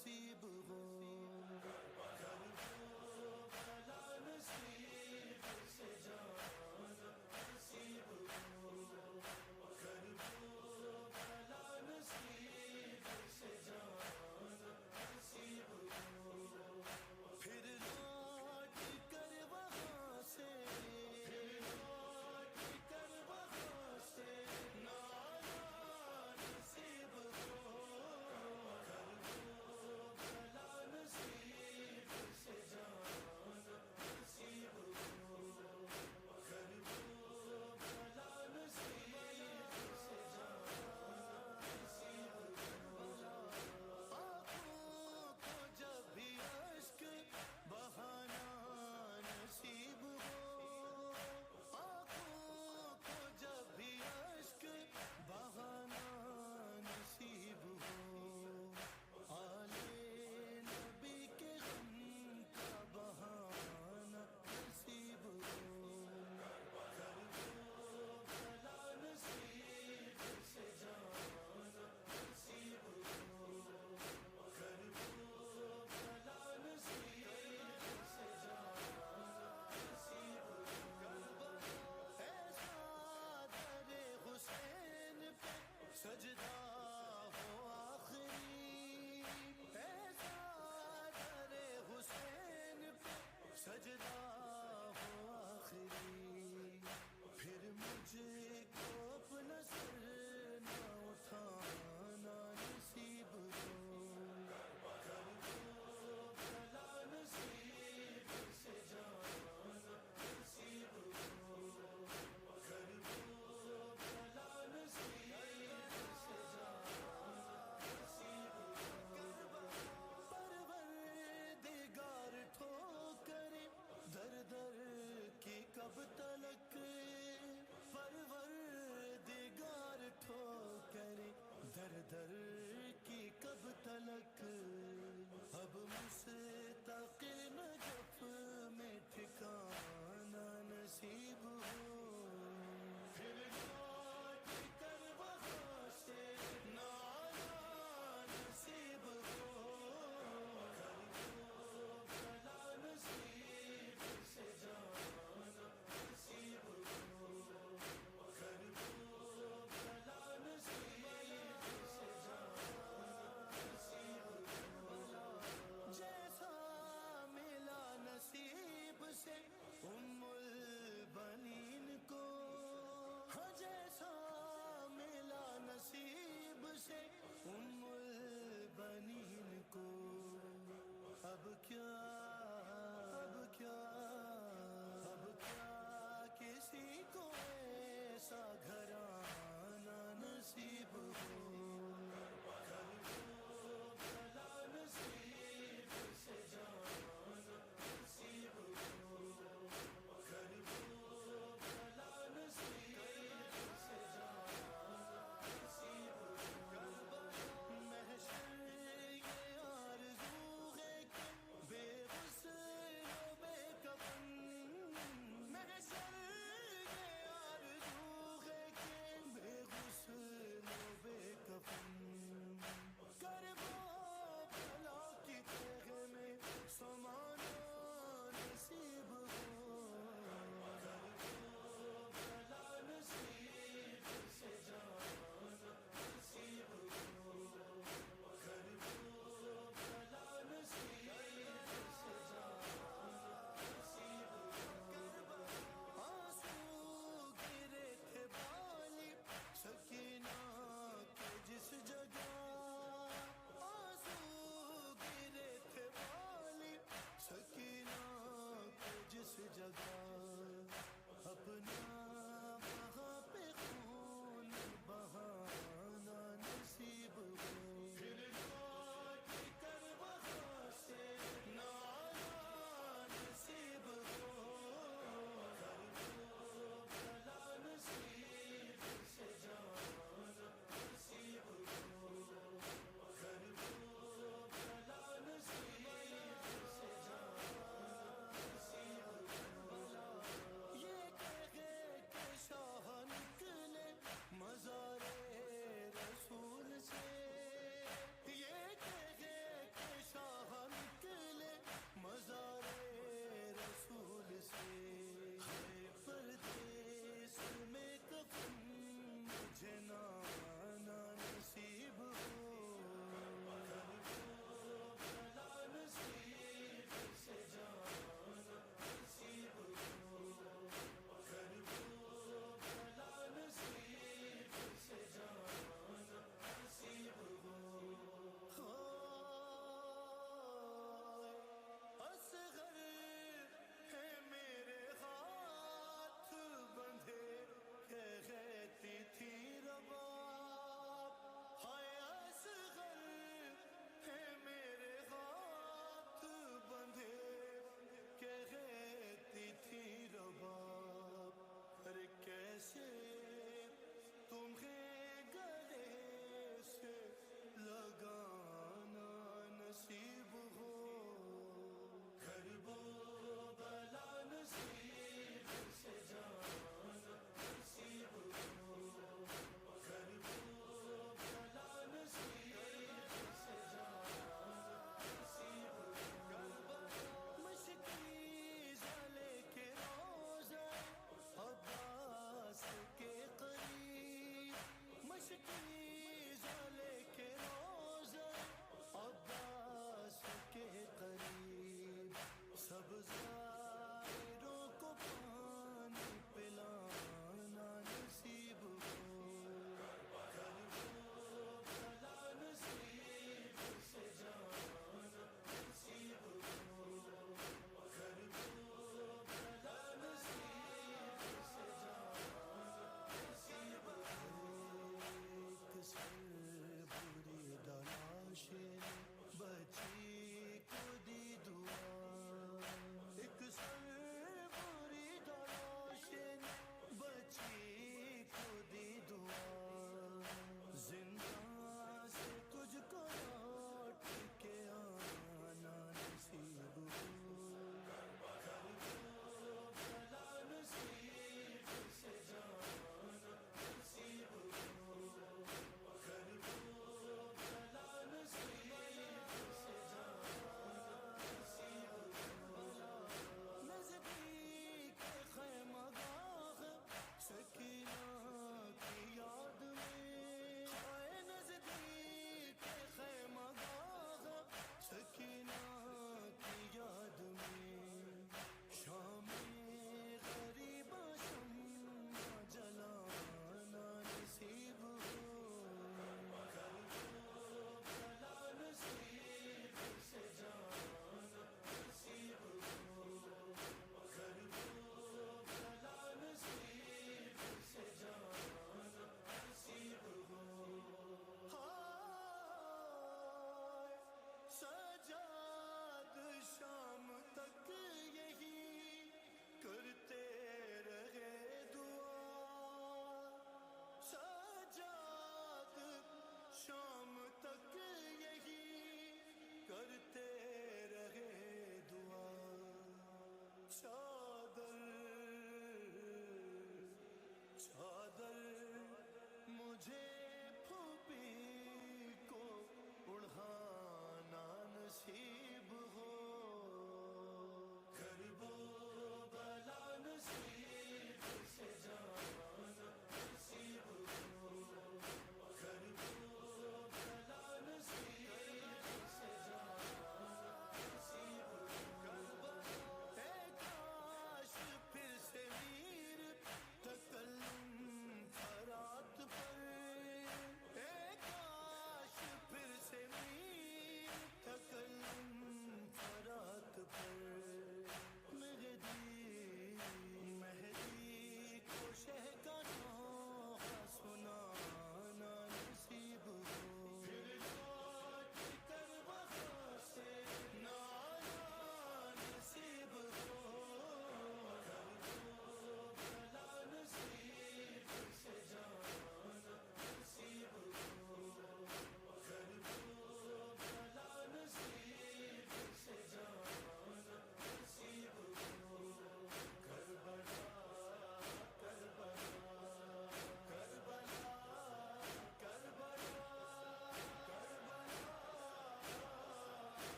नसीब हो कर दो भला नसीब से जाना नसीब हो कर दो भला नसीब से जाना नसीब हो फिर लौट कर वहाँ से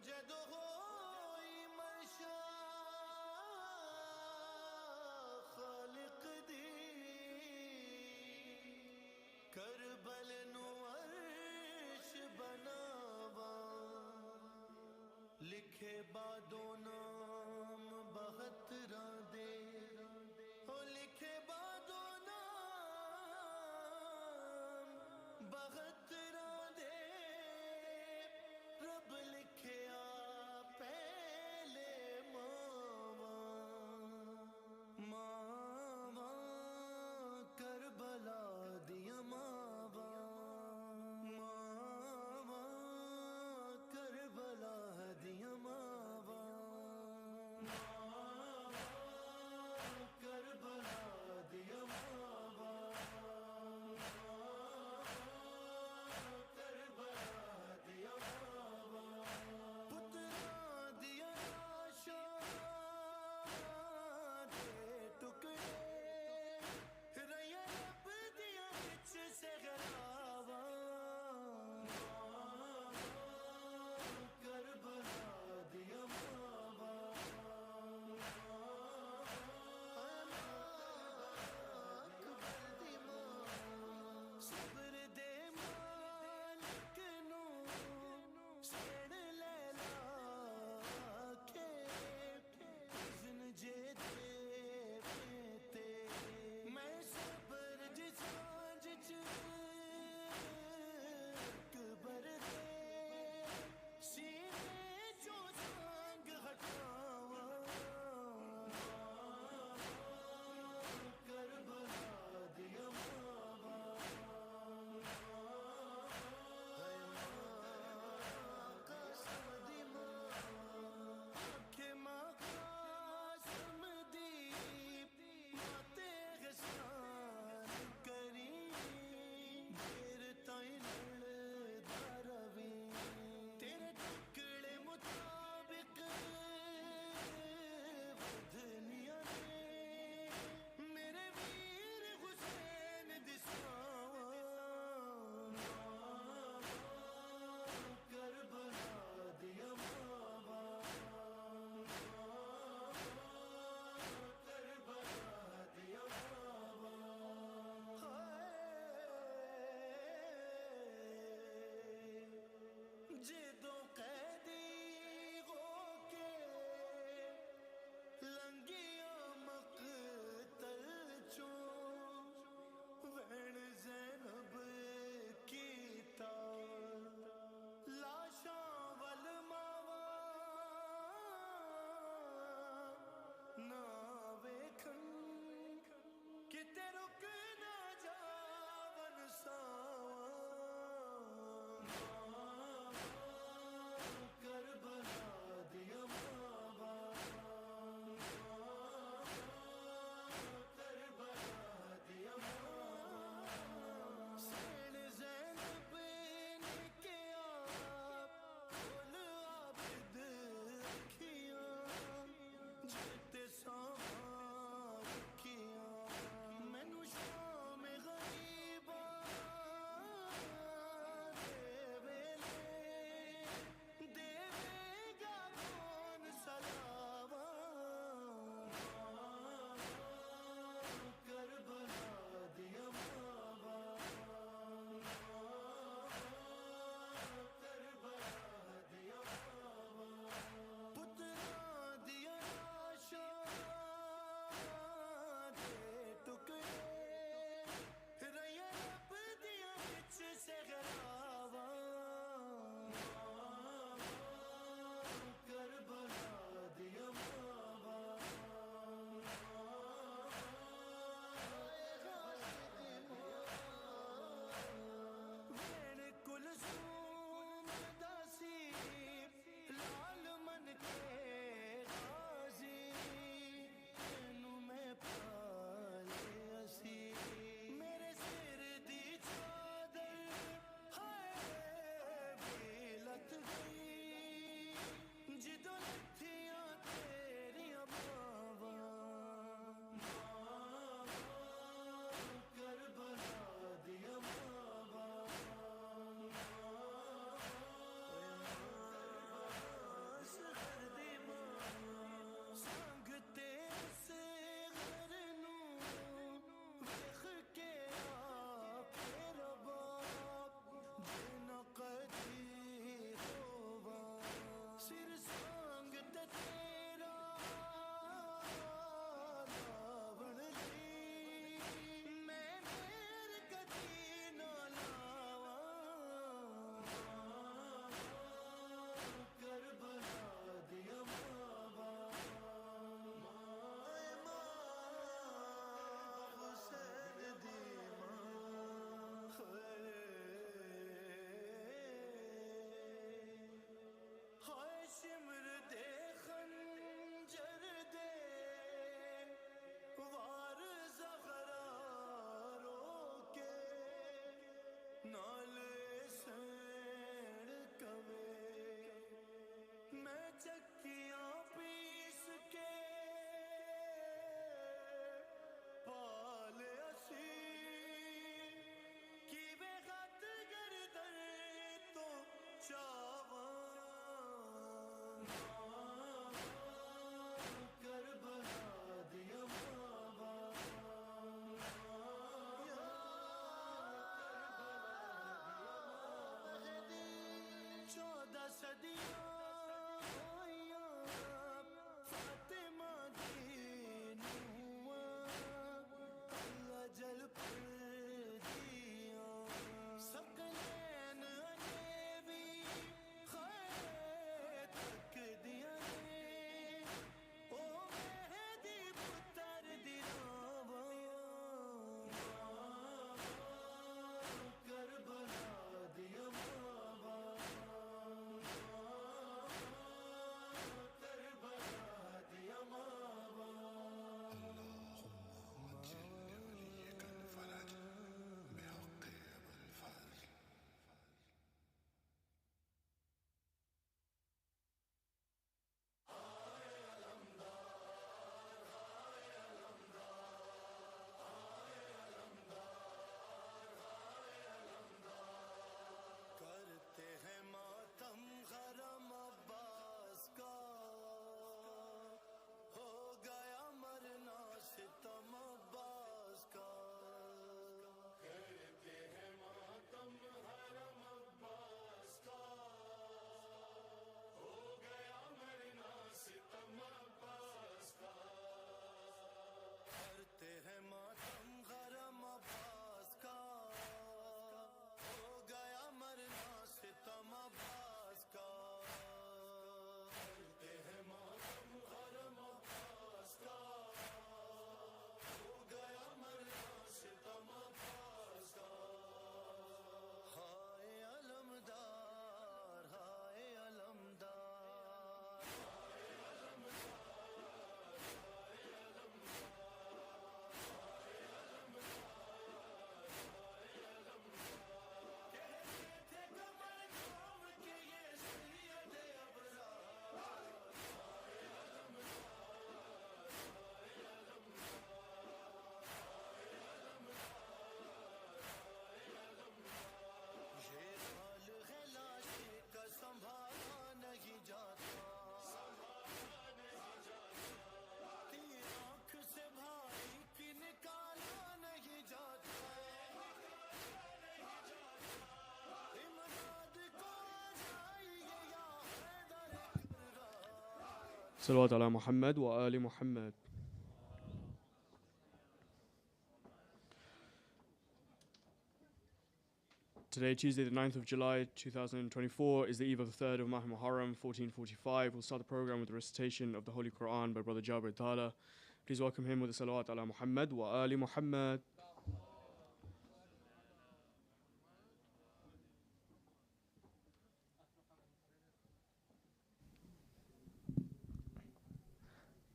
जदों होई मशा खालिक दी करबल नु अर्श बनावा लिखे बादो नाम 72 दे ओ लिखे बादो नाम 72 दे रब लिखे صلوات على محمد وآل محمد. Today, Tuesday, the 9th of July, 2024, is the eve of the 3rd of Muharram, 1445. We'll start the program with the recitation of the Holy Quran by Brother Jabir Tala. Please welcome him with the salawat ala Muhammad wa ali Muhammad.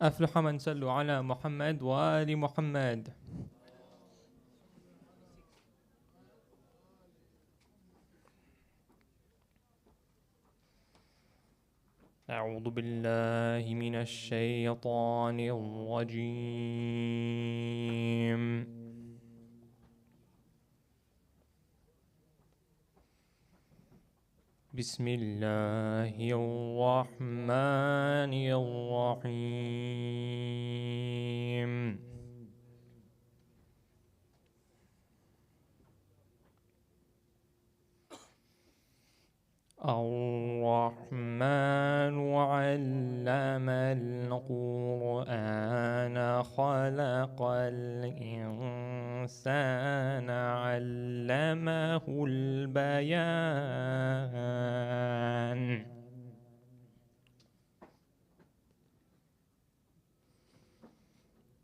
أفلح من صلوا على محمد وآل محمد. أعوذ بالله من الشيطان الرجيم. بسم الله الرحمن الرحيم. الرحمن علم القرآن خلق الإنسان علمه البيان.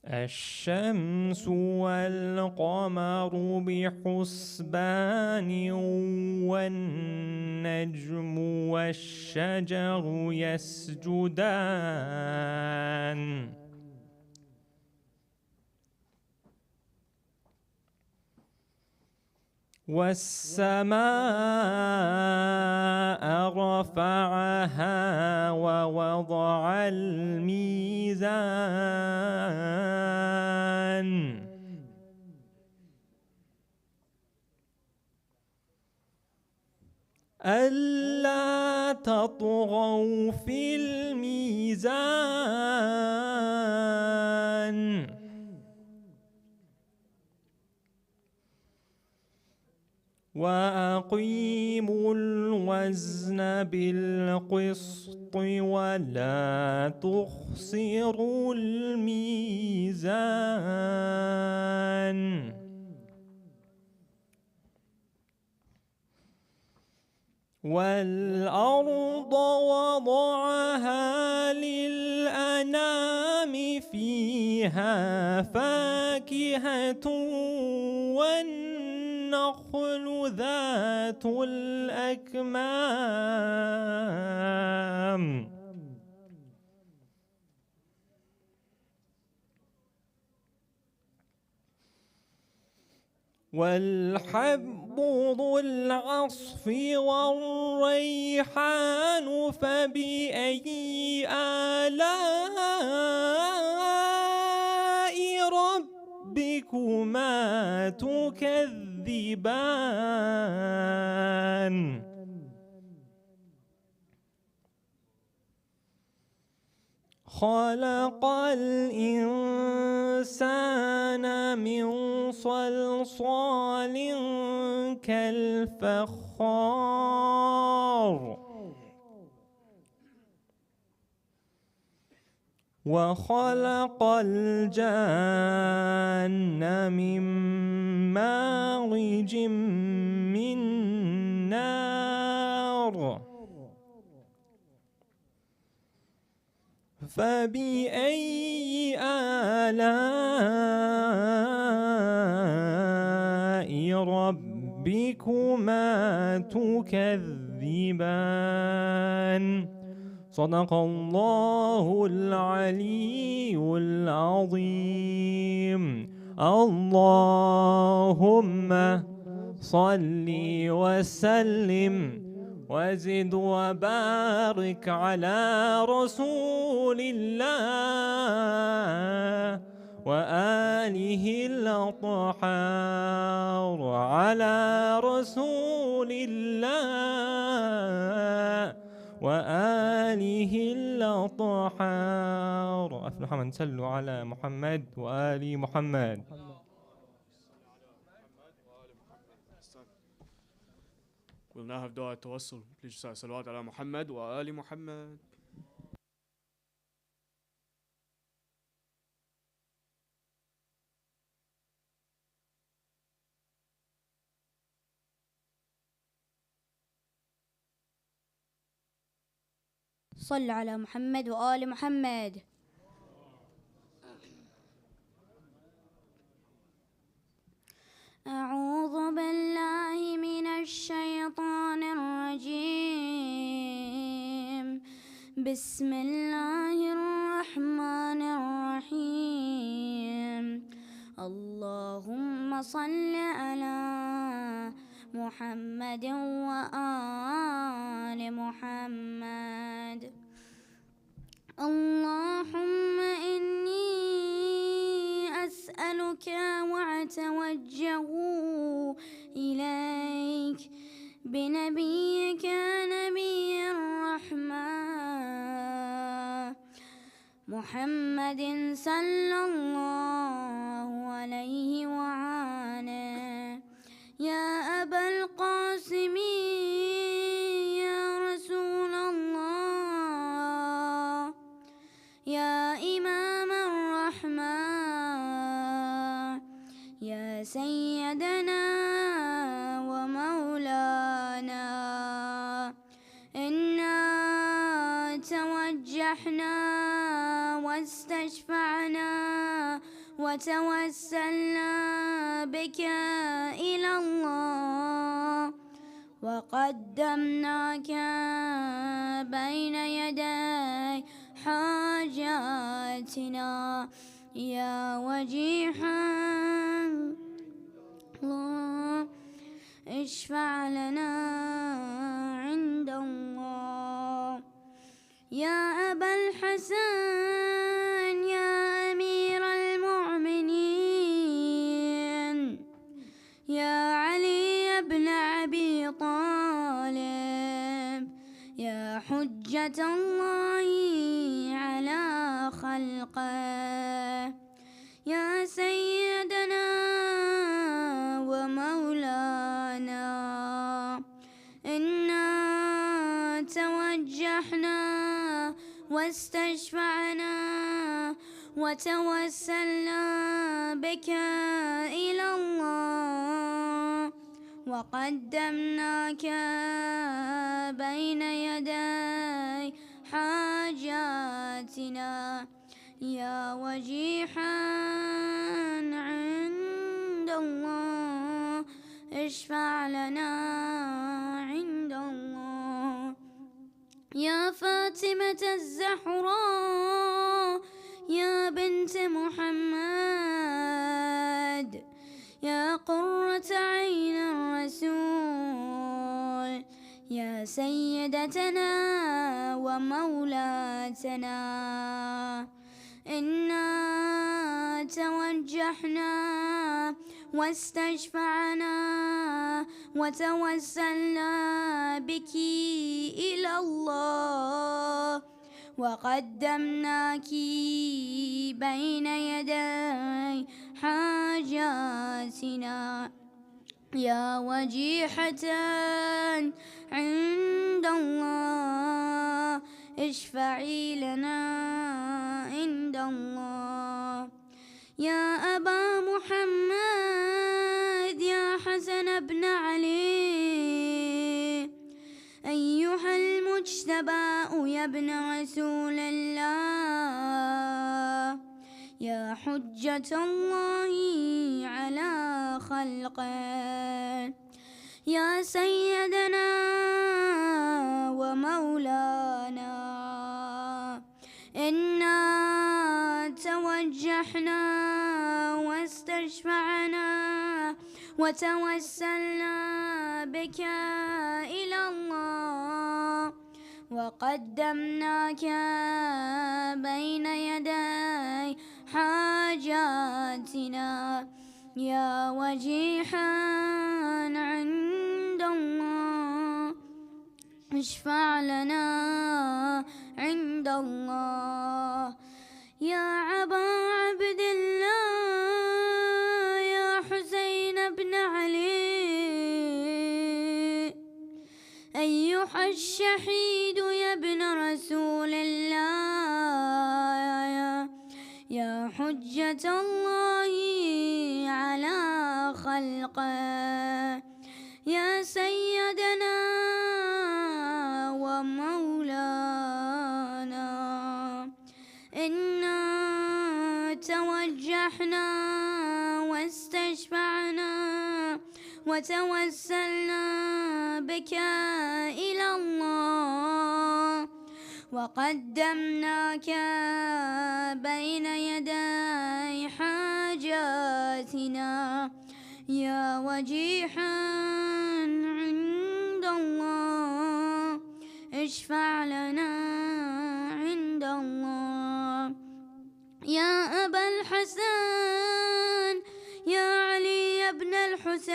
الشمس والقمر بحسبان والنجم والشجر يسجدان. والسماء رفعها ووضع الميزان. ألا تطغوا في الميزان. وأقيموا الوزن بالقسط ولا تخسروا الميزان. والأرض وضعها للأنام فيها فاكهة والنخل ذات الأكمام. والحب ذو العصف والريحان فبأي آلاء ربكما تكذبان. خلق الإنسان من صلصال كالفخار. وخلق الجان من مارج من نار. فبأي آلاء ربكما تكذبان. صدق الله العلي العظيم. اللهم صل وسلم وزد وبارك على رسول الله وآله الأطهار. على رسول الله وآله الأطهار. أفلح من صلوا على محمد وآل محمد. We'll now have dua at tawassul. Please recite salawat ala Muhammad wa ali Muhammad. صل على محمد وآل محمد. أعوذ بالله من الشيطان الرجيم. بسم الله الرحمن الرحيم. اللهم صل على محمد وآل محمد. اللهم إني أسألك وأتوجه إليك بنبيك نبي الرحمة محمد صلى الله عليه وآله. يا أبا القاسم يا رسول الله، يا إمام الرحمة، يا سيدنا ومولانا، إنا توجهنا واستشفعنا وتوسلنا بك إلى الله، وقدمناك بين يدي حاجاتنا يا وجيها الله. اشفع لنا عند الله. يا أبا الحسن يا أمير المؤمنين، يا علي بن أبي طالب، يا حجة الله على خلقه، يا سيدنا ومولانا، إنا توجهنا واستشفعنا وتوسلنا بك إلى الله، وقدمناك بين يدي حاجاتنا يا وجيها عند الله. اشفع لنا عند الله. يا فاطمة الزهراء يا بنت محمد، يا قرة عين الرسول، يا سيدتنا ومولاتنا، إنا توجهنا واستشفعنا وتوسلنا بك إلى الله، وقدمناك بين يدي حاجاتنا يا وجيحة عند الله. اشفعي لنا عند الله. يا أبا محمد يا حسن بن علي، أيها المجتبى يا ابن رسول الله، يا حجة الله على خلقه، يا سيدنا ومولانا، إنا توجهنا واستشفعنا وتوسلنا بك إلى الله، وقدمناك بين يدي حاجاتنا يا وجيها عند الله. اشفع لنا عند الله. يا أبا عبد الله يا حسين بن علي، أيها الشهيد يا ابن رسول الله، يا حجة الله على خلقه، يا سيدنا ومولانا، توجهنا واستشفعنا وتوسلنا بك إلى الله وقدمناك بين يدي حاجاتنا يا وجيها عند الله اشفع لنا عند الله يا أبا الحسن يا علي بن الحسين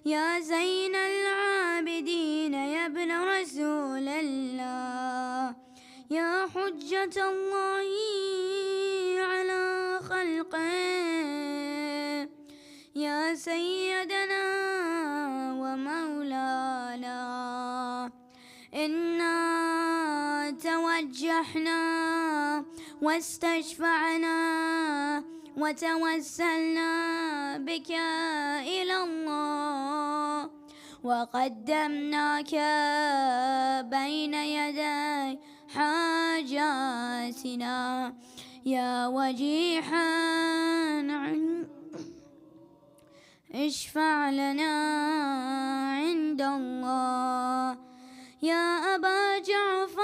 يا زين العابدين يا ابن رسول الله يا حجة الله على خلقه يا سيدنا ومولانا إنا توجهنا واستشفعنا وتوسلنا بك إلى الله وقدمناك بين يدي حاجاتنا يا وجيها اشفع لنا عند الله يا أبا جعفر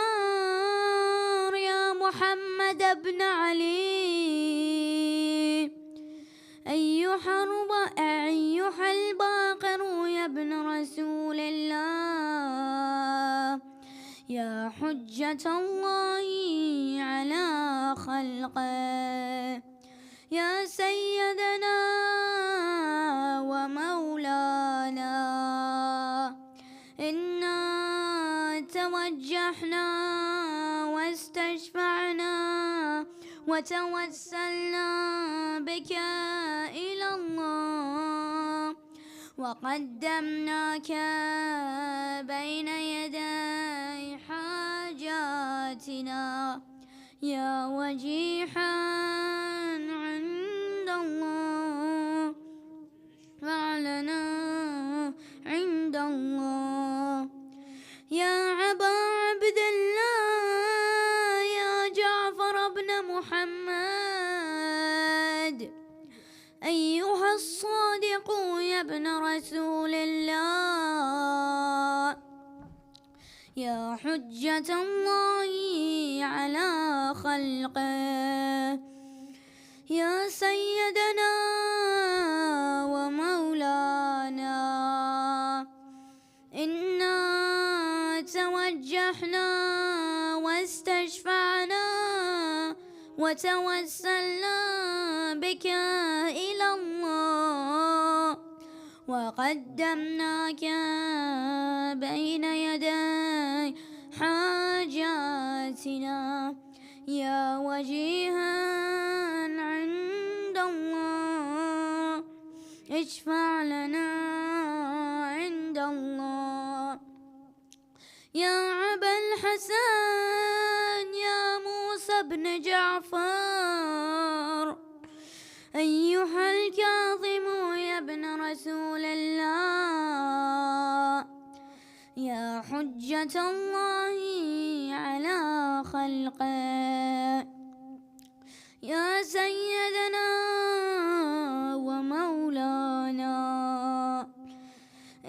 يا محمد بن علي أيها الباقر يا ابن رسول الله يا حجة الله على خلقه يا سيدنا ومولانا إنا توجهنا واستشفعنا وتوسلنا بك إلى الله وقدمناك بين يدي حاجاتنا يا وجيها عند الله فعلنا عند الله يا أبا عبد الله يا جعفر بن محمد أيها الصادق يا ابن رسول الله يا حجة الله على خلقه يا سيدنا ومولانا إنا توجهنا واستشفعنا وتوسلنا بك إلى الله وقدمناك بين يدي حاجاتنا يا وجيها عند الله اشفع لنا عند الله يا أبا الحسن يا موسى بن جعفر أيها الكاظم يا ابن رسول الله يا حجة الله على خلقه يا سيدنا ومولانا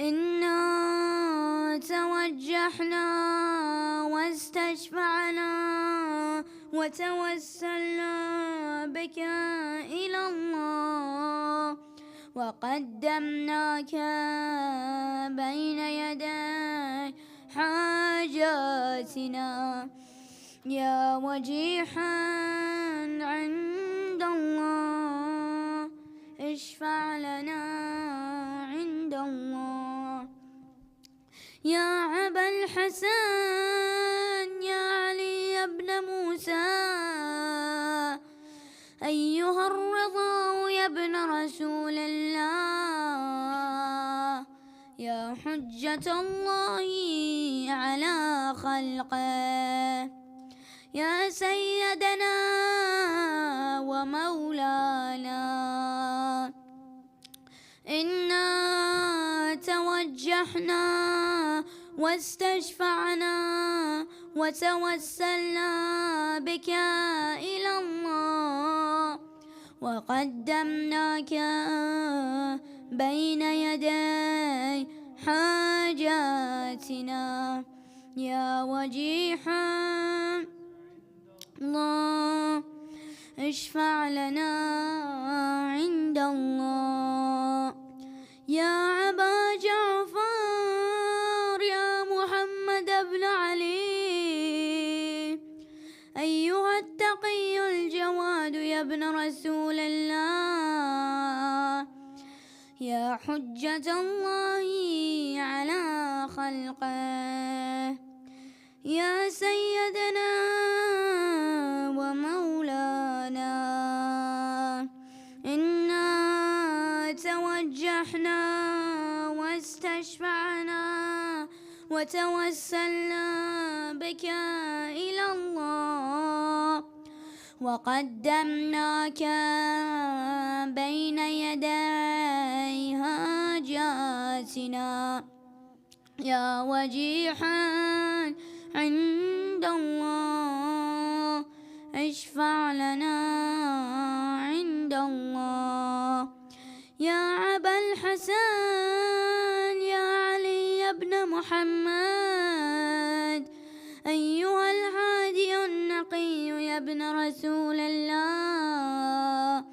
إنا توجهنا واستشفعنا وتوسلنا بك إلى الله وقدمناك بين يدي حاجاتنا يا وجيها عند الله اشفع لنا عند الله يا أبا الحسن يا علي بن موسى أيها الرضا يا ابن رسول الله يا حجة الله على خلقه يا سيدنا ومولانا إنا توجهنا واستشفعنا وتوسلنا بك إلى الله وقدمناك بين يدي حاجاتنا يا وجيها الله اشفع لنا عند الله يا أبا جعفر يا محمد بن علي أيها التقي الجواد يا ابن رسول الله يا حجة الله على خلقه يا سيدنا ومولانا إنا توجهنا واستشفعنا وتوسلنا بك إلى الله وقدمناك بين يدي حاجاتنا يا وجيها عند الله اشفع لنا عند الله يا أبا الحسن يا علي بن محمد أيها الهادي النقي يا ابن رسول الله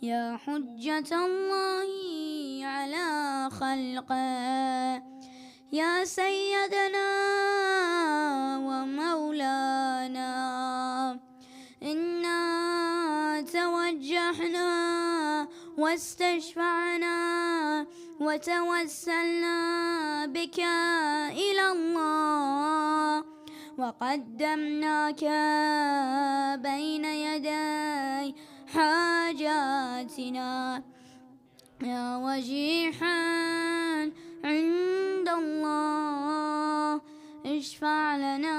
يا حجة الله على خلقه يا سيدنا ومولانا إنا توجهنا واستشفعنا وتوسلنا بك إلى الله وقدمناك بين يدي حاجاتنا يا وجيها عند الله اشفع لنا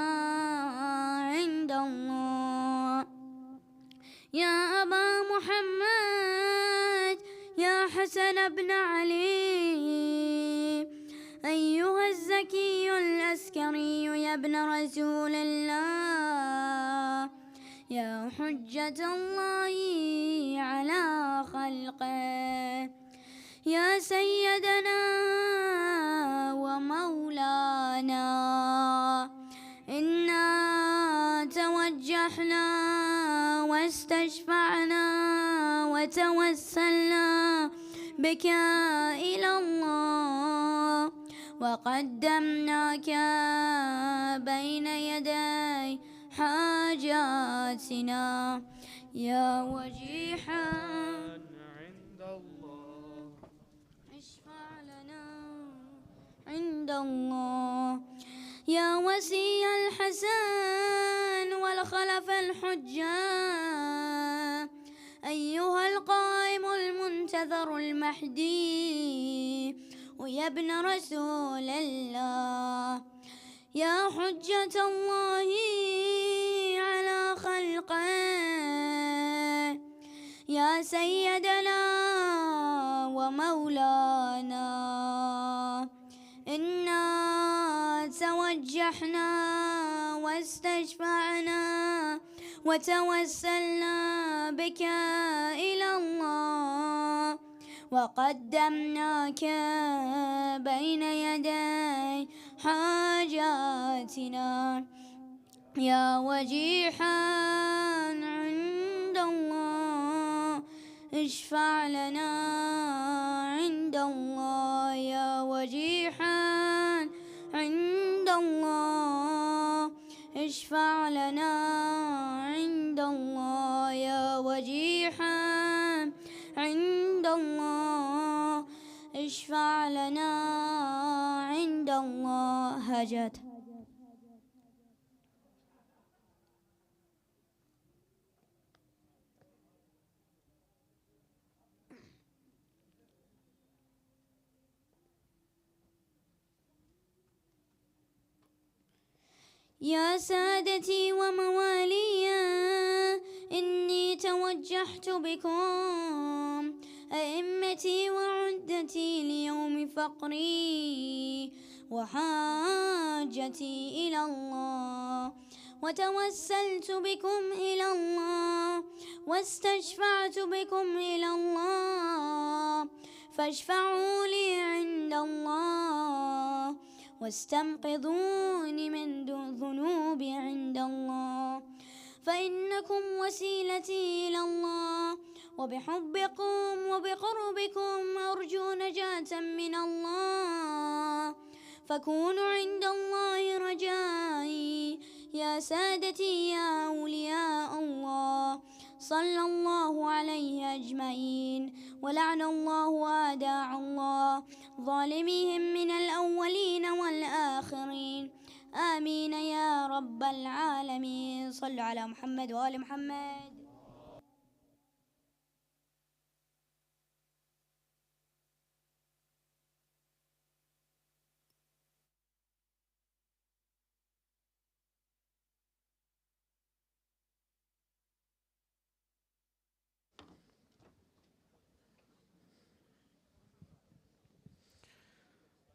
عند الله يا أبا محمد يا حسن بن علي أيها الزكي العسكري يا ابن رسول الله يا حجة الله على خلقه يا سيدنا ومولانا إنا توجهنا واستشفعنا وتوسلنا بك إلى الله وقدمناك بين يدي حاجاتنا يا وجيها عند الله اشفع لنا عند الله يا وسي الحسن والخلف الحجة أيها القائم المنتظر المهدي ويا ابن رسول الله يا حجة الله على خلقه يا سيدنا ومولانا إنا توجهنا واستشفعنا وتوسلنا بك إلى الله وقدمناك بين يدي حاجاتنا يا وجيها عند الله اشفع لنا عند الله يا وجيها عند الله اشفع لنا عند الله يا وجيها عند الله اشفع لنا عند الله هجت يا سادتي وموالي إني توجهت بكم أئمتي وعدتي ليوم اليوم فقري وحاجتي إلى الله، وتوسلت بكم إلى الله، واستشفعت بكم إلى الله، فاشفعوا لي عند الله، واستنقذوني من ذنوبي عند الله، فإنكم وسيلتي إلى الله، وبحبكم وبقربكم أرجو نجاة من الله، فكونوا عند الله رجائي يا سادتي يا أولياء الله. صلى الله عليه أجمعين، ولعن الله أعداء الله ظالميهم من الأولين والآخرين، آمين يا رب العالمين. صلوا على محمد وآل محمد.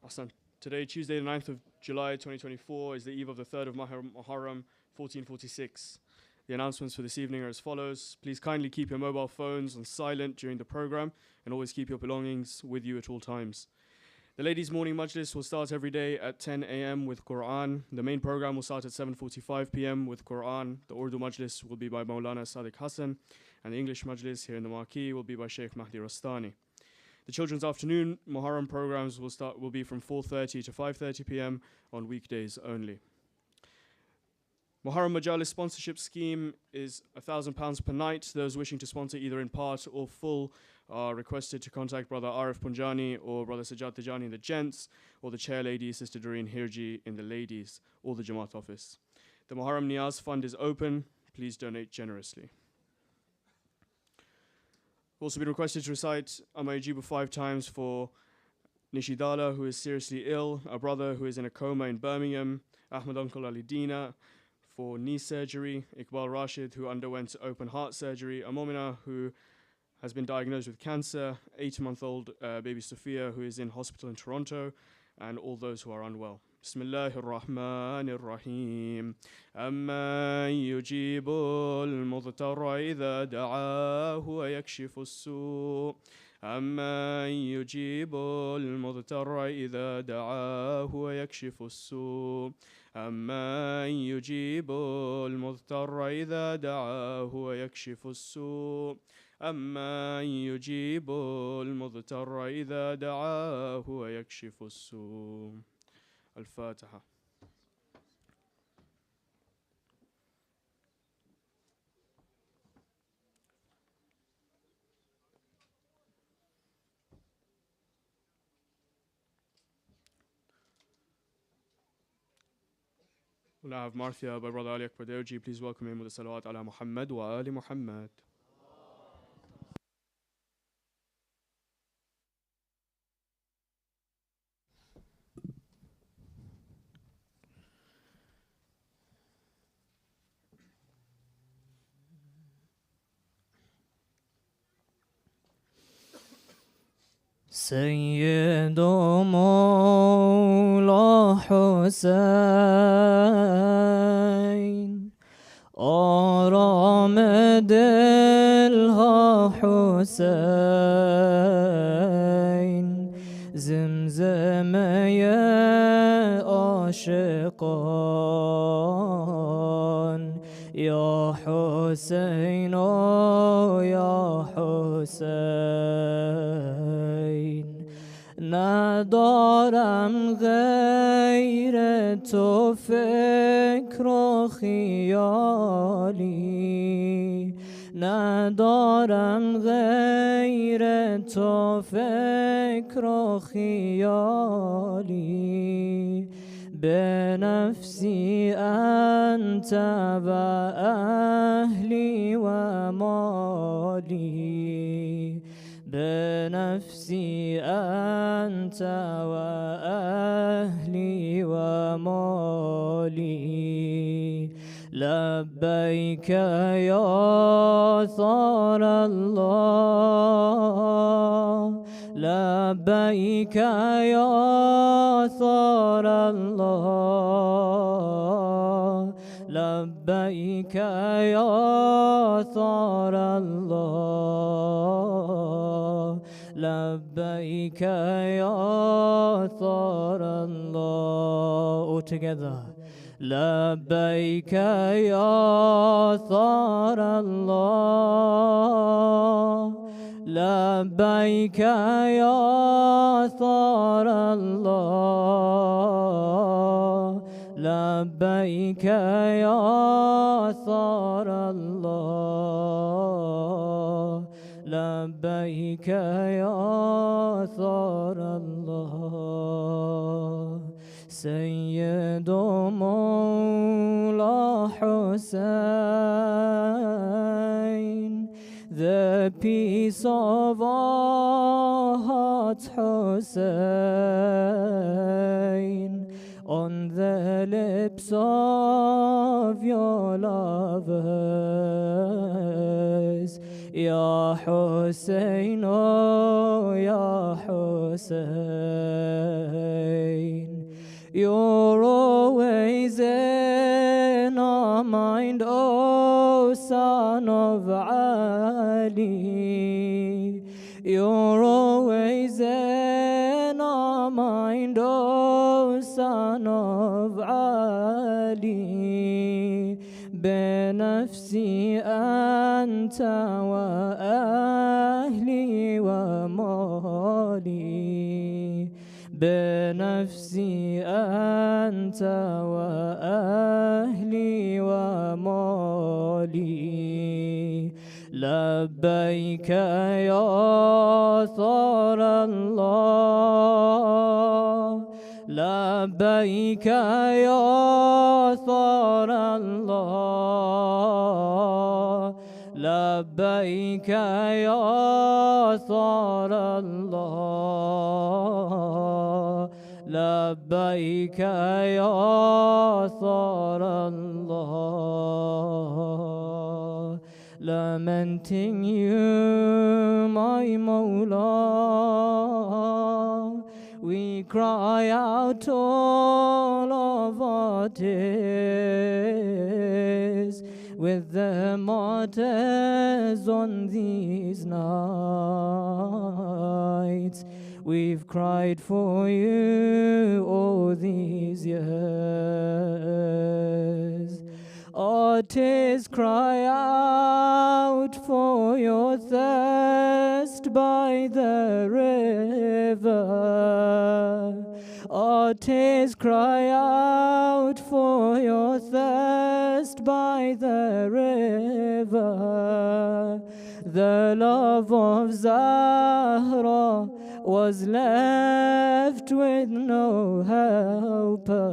Ahsan. Today, Tuesday, the 9th of July 2024, is the eve of the 3rd of Muharram 1446. The announcements for this evening are as follows. Please kindly keep your mobile phones on silent during the program and always keep your belongings with you at all times. The ladies' morning majlis will start every day at 10 a.m. with Quran. The main program will start at 7:45 p.m. with Quran. The Urdu majlis will be by Maulana Sadiq Hassan, and the English majlis here in the Marquee will be by Shaykh Mahdi Rastani. The children's afternoon Muharram programs will be from 4:30 to 5:30 p.m. on weekdays only. Muharram Majalis sponsorship scheme is £1,000 per night. Those wishing to sponsor either in part or full are requested to contact Brother Arif Punjani or Brother Sajjad Tijani in the gents, or the chair lady, Sister Doreen Hirji in the ladies, or the Jamaat office. The Muharram Niyaz fund is open. Please donate generously. Also been requested to recite Amayijibu 5 times for Nishidala, who is seriously ill, a brother who is in a coma in Birmingham, Ahmad Uncle Ali Dina for knee surgery, Iqbal Rashid, who underwent open heart surgery, a Momina who has been diagnosed with cancer, 8-month-old baby Sophia, who is in hospital in Toronto, and all those who are unwell. Bismillahir Rahmanir Rahim. Amma yujibu al-mudtarra idha da'ahu wa yakshifu as-su'. أَمَّن يُجِيبُ الْمُضْطَرَّ إِذَا دَعَاهُ وَيَكْشِفُ السُّوءَ أَمَّن يُجِيبُ الْمُضْطَرَّ إِذَا دَعَاهُ وَيَكْشِفُ السُّوءَ أَمَّن يُجِيبُ الْمُضْطَرَّ إِذَا دَعَاهُ وَيَكْشِفُ السُّوءَ. الفاتحة. We'll now have Marthiya by Brother Ali Akbar Deoji. Please welcome him with the salawat ala Muhammad wa ali Muhammad. سيد مولا حسين آرام دلها حسين زمزمه عاشقان یا حسین یا حسین ندارم غیر تو فکر و خیالی ندارم غیر تو فکر و خیالی بنفسي أنت وأهلي ومالي بنفسي أنت وأهلي ومالي لبيك يا ثار الله لا لبيك يا ثار الله لبيك يا ثار الله لبيك يا ثار الله. All together. لبيك يا ثار الله لبيك يا ثار الله لبيك يا ثار الله لبيك يا ثار الله. سيد مولا حسين, the peace of our hearts, Hussein, on the lips of your lovers. Ya Hussein, oh Ya Hussein, you're always in our mind, oh son of Ali. You're always in our mind, oh son of Ali. بنفسي أنت وأهلي ومالي بنفسي أنت وأهلي ومالي. لبيك يا ثار الله لبيك يا ثار الله لبيك يا ثار الله لبيك يا ثار الله. Lamenting you, my Mawla, we cry out all of our tears with the martyrs on these nights. We've cried for you all these years. Our tears cry out for your thirst by the river. Our tears cry out for your thirst by the river. The love of Zahra was left with no helper.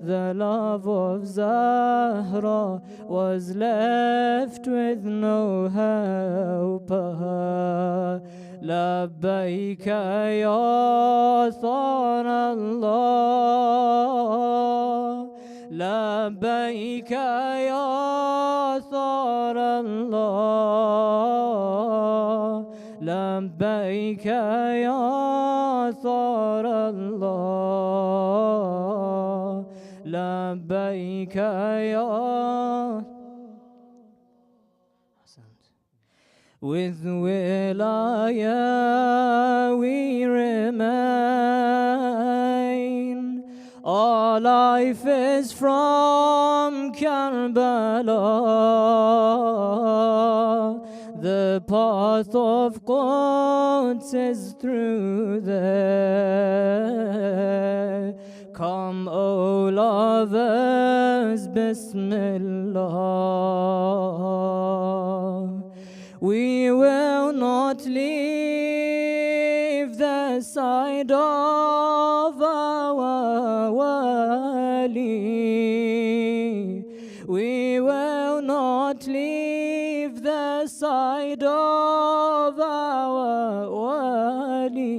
The love of Zahra was left with no helper. لبيك يا ثار الله لبيك يا ثار الله لبيك يا ثار الله لبيك يا. With wilaya we remain. Our life is from Karbala. The path of Quds is through there. Come, O lovers, Bismillah. We will not leave the side of our wali. We will not leave the side of our wali.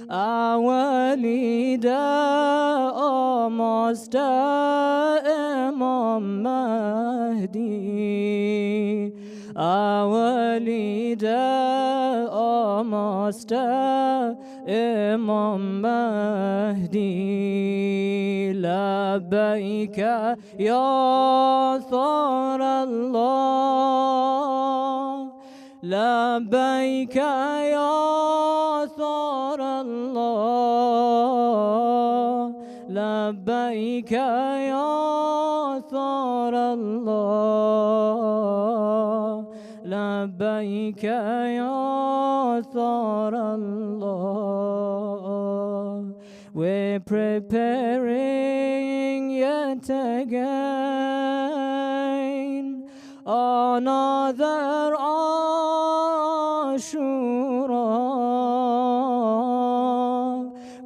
Our leader, our master, Imam Mahdi. our leader, our master, Imam Mahdi. لبيك يا ثار الله، لبيك يا ثار الله، لبيك يا ثار الله، لبيك يا ثار الله. We're preparing yet again another Ashura.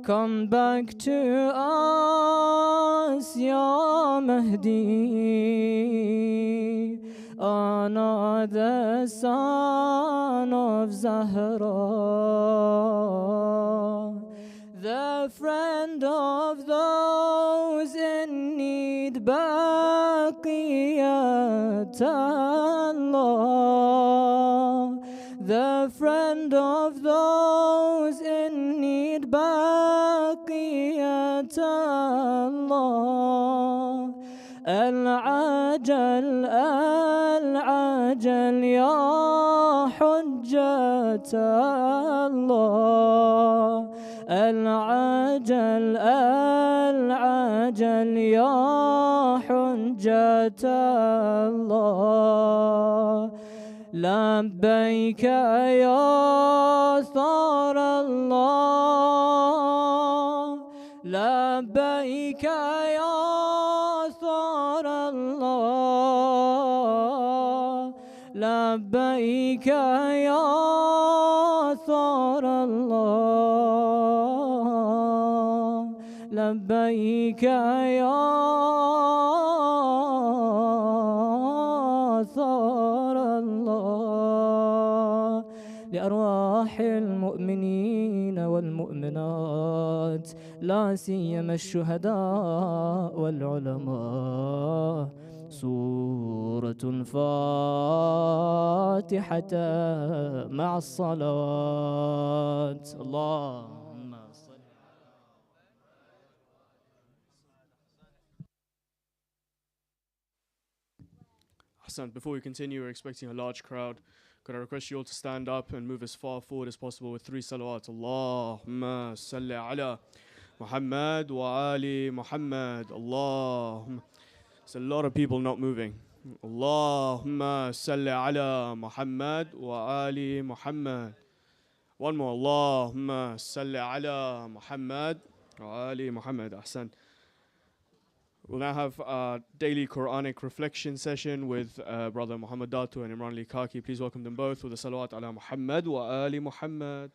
Come back to us, Ya Mahdi, another son of Zahra, the friend of those in need, Baqiyat Allah, the friend of those in need, Baqiyat Allah. العجل العجل يا حجة الله، العجل العجل يا حجة الله. لبيك يا ثار الله، لبيك يا ثار الله، لبيك يا ثار الله، لبيك يا ثار الله. لأرواح المؤمنين والمؤمنات، لا سيما الشهداء والعلماء، سورة الفاتحة مع الصلوات. اللهم صل. Hassan, before we continue, we're expecting a large crowd. Could I request you all to stand up and move as far forward as possible with 3 salawats? Allahumma salli ala Muhammad wa ali Muhammad. Allahumma. There's a lot of people not moving. Allahumma salli ala Muhammad wa ali Muhammad. One more. Allahumma salli ala Muhammad wa ali Muhammad. Ahsan. We'll now have a daily Quranic reflection session with Brother Muhammad Datu and Imran Ali Kaki. Please welcome them both with a salawat ala Muhammad wa ali Muhammad.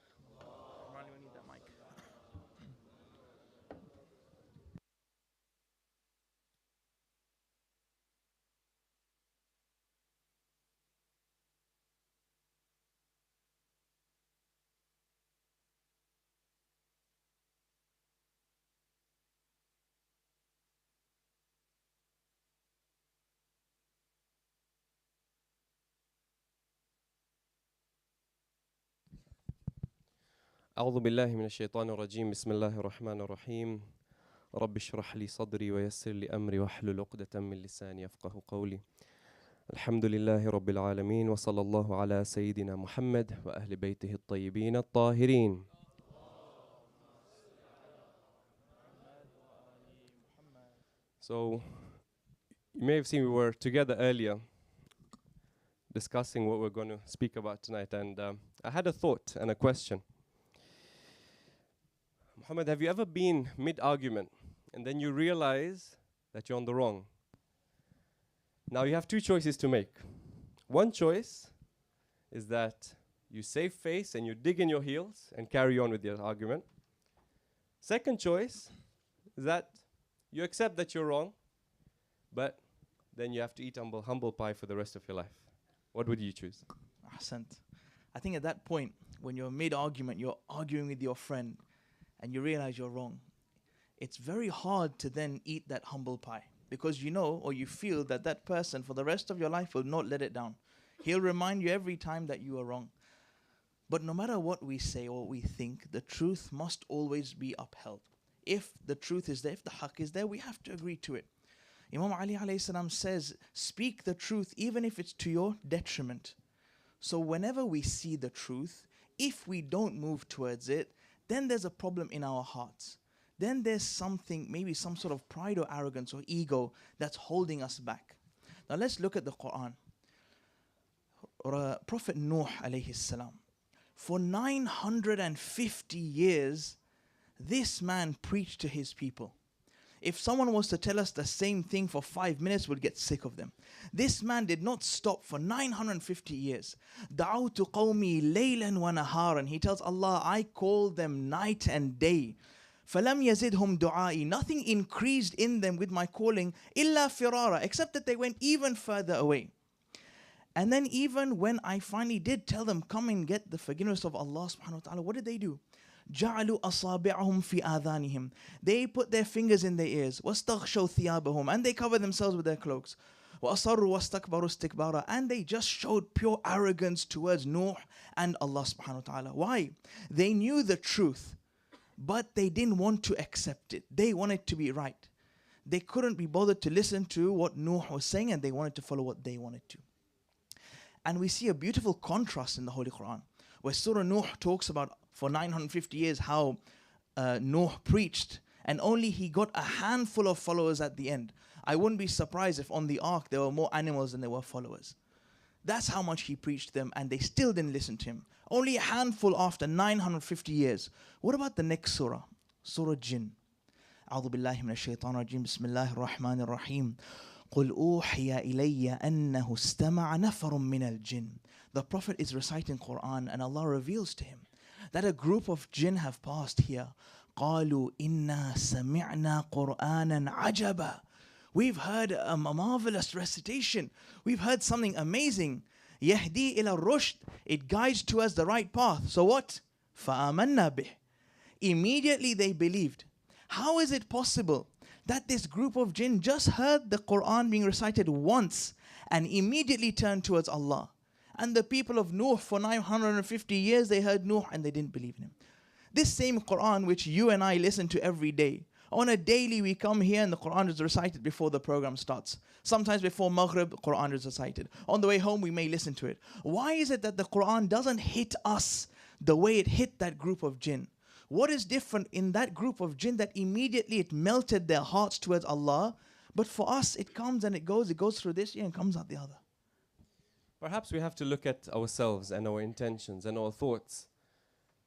أعوذ بالله من الشيطان الرجيم. بسم الله الرحمن الرحيم. رب اشرح لي صدري ويسر لي أمري واحلل عقدة من لساني يفقه قولي. الحمد لله رب العالمين، وصلى الله على سيدنا محمد وأهل بيته الطيبين الطاهرين. So, you may have seen we were together earlier discussing what we're going to speak about tonight, and I had a thought and a question. Muhammad, have you ever been mid-argument and then you realize that you're on the wrong? Now you have 2 choices to make. One choice is that you save face and you dig in your heels and carry on with your argument. Second choice is that you accept that you're wrong, but then you have to eat humble pie for the rest of your life. What would you choose? Ahsant. I think at that point, when you're mid-argument, you're arguing with your friend, and you realize you're wrong, it's very hard to then eat that humble pie, because you know or you feel that that person for the rest of your life will not let it down. He'll remind you every time that you are wrong. But no matter what we say or what we think, the truth must always be upheld. If the truth is there, if the haqq is there, we have to agree to it. Imam Ali alayhi salam says, speak the truth even if it's to your detriment. So whenever we see the truth, if we don't move towards it, then there's a problem in our hearts. Then there's something, maybe some sort of pride or arrogance or ego that's holding us back. Now let's look at the Quran. Prophet Nuh alayhi salam, for 950 years, this man preached to his people. If someone was to tell us the same thing for 5 minutes, we'd get sick of them. This man did not stop for 950 years. دَعَوْتُ قَوْمِي لَيْلًا وَنَهَارًا. He tells Allah, I call them night and day. فَلَمْ يَزِدْهُمْ دُعَائِي. Nothing increased in them with my calling, إِلَّا فِرَارًا, except that they went even further away. And then even when I finally did tell them, come and get the forgiveness of Allah subhanahu wa ta'ala, what did they do? جَعَلُوا أَصَابِعَهُمْ فِي آذَانِهِمْ. They put their fingers in their ears. وَاسْتَغْشَوْا ثِيَابَهُمْ. And they covered themselves with their cloaks. وَأَصَرُّوا وَاسْتَكْبَرُوا اسْتِكْبَارًا. And they just showed pure arrogance towards Nuh and Allah subhanahu wa ta'ala. Why? They knew the truth, but they didn't want to accept it. They wanted to be right. They couldn't be bothered to listen to what Nuh was saying, and they wanted to follow what they wanted to. And we see a beautiful contrast in the Holy Quran, where Surah Nuh talks about for 950 years how Nuh preached, and only he got a handful of followers at the end. I wouldn't be surprised if on the ark there were more animals than there were followers. That's how much he preached to them, and they still didn't listen to him. Only a handful after 950 years. What about the next surah? Surah Jinn. أعوذ بالله من الشيطان الرجيم بسم الله الرحمن الرحيم قُلْ أُوحِيَ إِلَيَّ أَنَّهُ اسْتَمَعَ نَفَرٌ مِّنَ الْجِنِّ. The Prophet is reciting Quran, and Allah reveals to him that a group of jinn have passed here. قَالُوا إِنَّا سَمِعْنَا قُرْآنًا عَجَبًا. We've heard a marvelous recitation. We've heard something amazing. يَهْدِي إِلَى الرُّشْدِ. It guides towards the right path. So what? فَآمَنَّا بِهِ. Immediately they believed. How is it possible that this group of jinn just heard the Quran being recited once and immediately turned towards Allah? And the people of Nuh for 950 years, they heard Nuh and they didn't believe in him. This same Quran which you and I listen to every day, on a daily we come here and the Quran is recited before the program starts. Sometimes before Maghrib, Quran is recited. On the way home we may listen to it. Why is it that the Quran doesn't hit us the way it hit that group of jinn? What is different in that group of jinn that immediately it melted their hearts towards Allah, but for us it comes and it goes through this ear and comes out the other? Perhaps we have to look at ourselves and our intentions and our thoughts.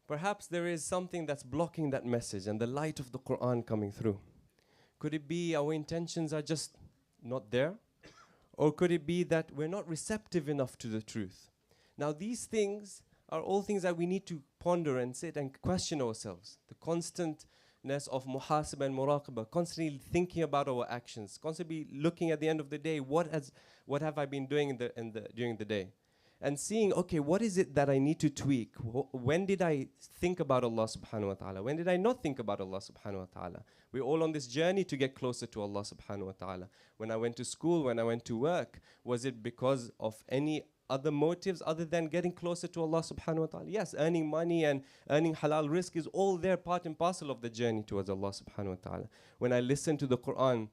Perhaps there is something that's blocking that message and the light of the Quran coming through. Could it be our intentions are just not there? Or could it be that we're not receptive enough to the truth? Now these things are all things that we need to ponder and sit and question ourselves. The constantness of muhasabah and muraqabah, constantly thinking about our actions, constantly looking at the end of the day, what have I been doing during the day? And seeing, okay, what is it that I need to tweak? When did I think about Allah subhanahu wa ta'ala? When did I not think about Allah subhanahu wa ta'ala? We're all on this journey to get closer to Allah subhanahu wa ta'ala. When I went to school, when I went to work, was it because of any other motives other than getting closer to Allah subhanahu wa ta'ala? Yes, earning money and earning halal rizq is all there, part and parcel of the journey towards Allah subhanahu wa ta'ala. When I listen to the Quran,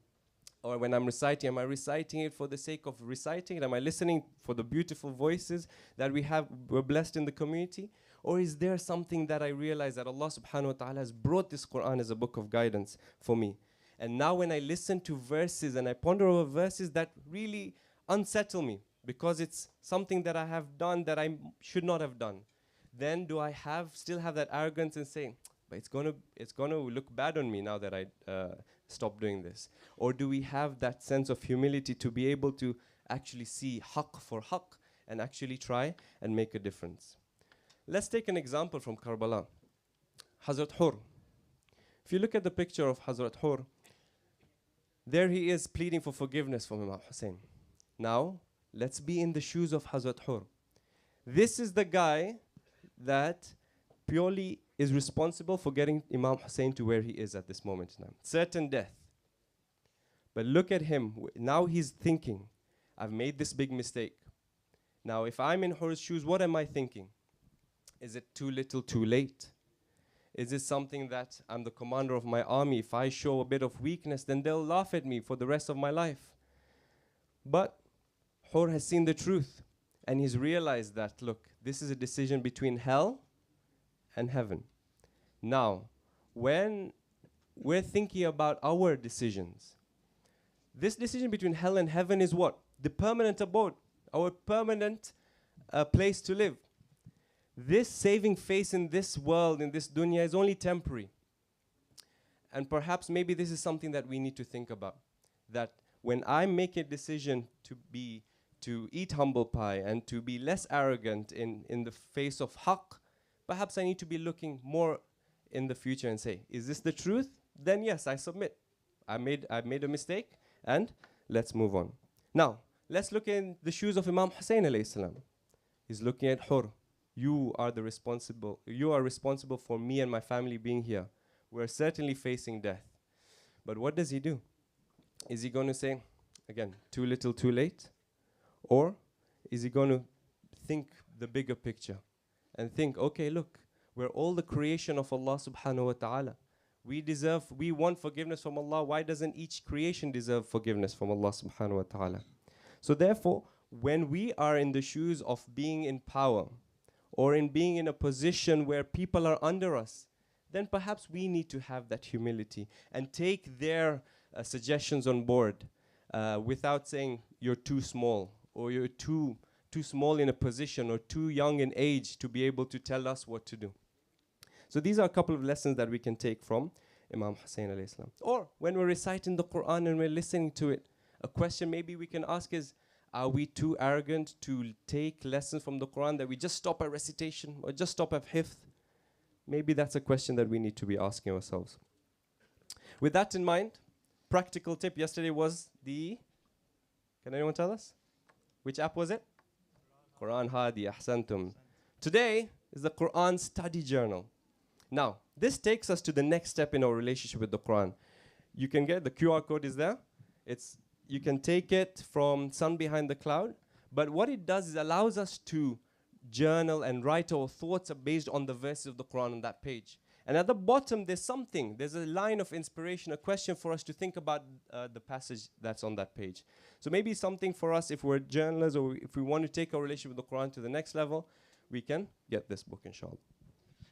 or when I'm reciting, am I reciting it for the sake of reciting it? Am I listening for the beautiful voices that we're blessed in the community? Or is there something that I realize that Allah subhanahu wa ta'ala has brought this Quran as a book of guidance for me? And now when I listen to verses and I ponder over verses that really unsettle me, because it's something that I have done that I should not have done, then do I still have that arrogance and say, but it's gonna look bad on me now that I stop doing this? Or do we have that sense of humility to be able to actually see haqq for haqq and actually try and make a difference? Let's take an example from Karbala. Hazrat Hur. If you look at the picture of Hazrat Hur, there he is pleading for forgiveness from Imam Hussein. Now, let's be in the shoes of Hazrat Hur. This is the guy that purely is responsible for getting Imam Hussein to where he is at this moment in time. Certain death. But look at him. Now he's thinking, I've made this big mistake. Now, if I'm in Hur's shoes, what am I thinking? Is it too little, too late? Is it something that I'm the commander of my army? If I show a bit of weakness, then they'll laugh at me for the rest of my life. But Hur has seen the truth, and he's realized that, look, this is a decision between hell and heaven. Now, when we're thinking about our decisions, this decision between hell and heaven is what? The permanent abode, our permanent place to live. This saving face in this world, in this dunya, is only temporary. And perhaps maybe this is something that we need to think about. That when I make a decision to eat humble pie and to be less arrogant in the face of haqq, perhaps I need to be looking more in the future and say, is this the truth? Then yes, I submit. I made a mistake, and let's move on. Now, let's look in the shoes of Imam Hussein alayhi salam. He's looking at Hur. You are responsible for me and my family being here. We're certainly facing death. But what does he do? Is he going to say, again, too little, too late? Or is he going to think the bigger picture and think, okay, look, we're all the creation of Allah subhanahu wa ta'ala. We want forgiveness from Allah. Why doesn't each creation deserve forgiveness from Allah subhanahu wa ta'ala? So therefore, when we are in the shoes of being in power, or in being in a position where people are under us, then perhaps we need to have that humility and take their suggestions on board without saying you're too small, or you're too small in a position, or too young in age to be able to tell us what to do. So these are a couple of lessons that we can take from Imam Hussein alayhi salam. Or when we're reciting the Quran and we're listening to it, a question maybe we can ask is, are we too arrogant to take lessons from the Quran that we just stop at recitation or just stop at hifth? Maybe that's a question that we need to be asking ourselves. With that in mind, practical tip yesterday was can anyone tell us? Which app was it? Quran Hadi, ahsantum. Today is the Quran study journal. Now, this takes us to the next step in our relationship with the Quran. You can get, the QR code is there. You can take it from Sun Behind the Cloud. But what it does is allows us to journal and write our thoughts based on the verses of the Quran on that page. And at the bottom, there's a line of inspiration, a question for us to think about the passage that's on that page. So maybe something for us, if we're journalists or if we want to take our relationship with the Quran to the next level, we can get this book, inshallah.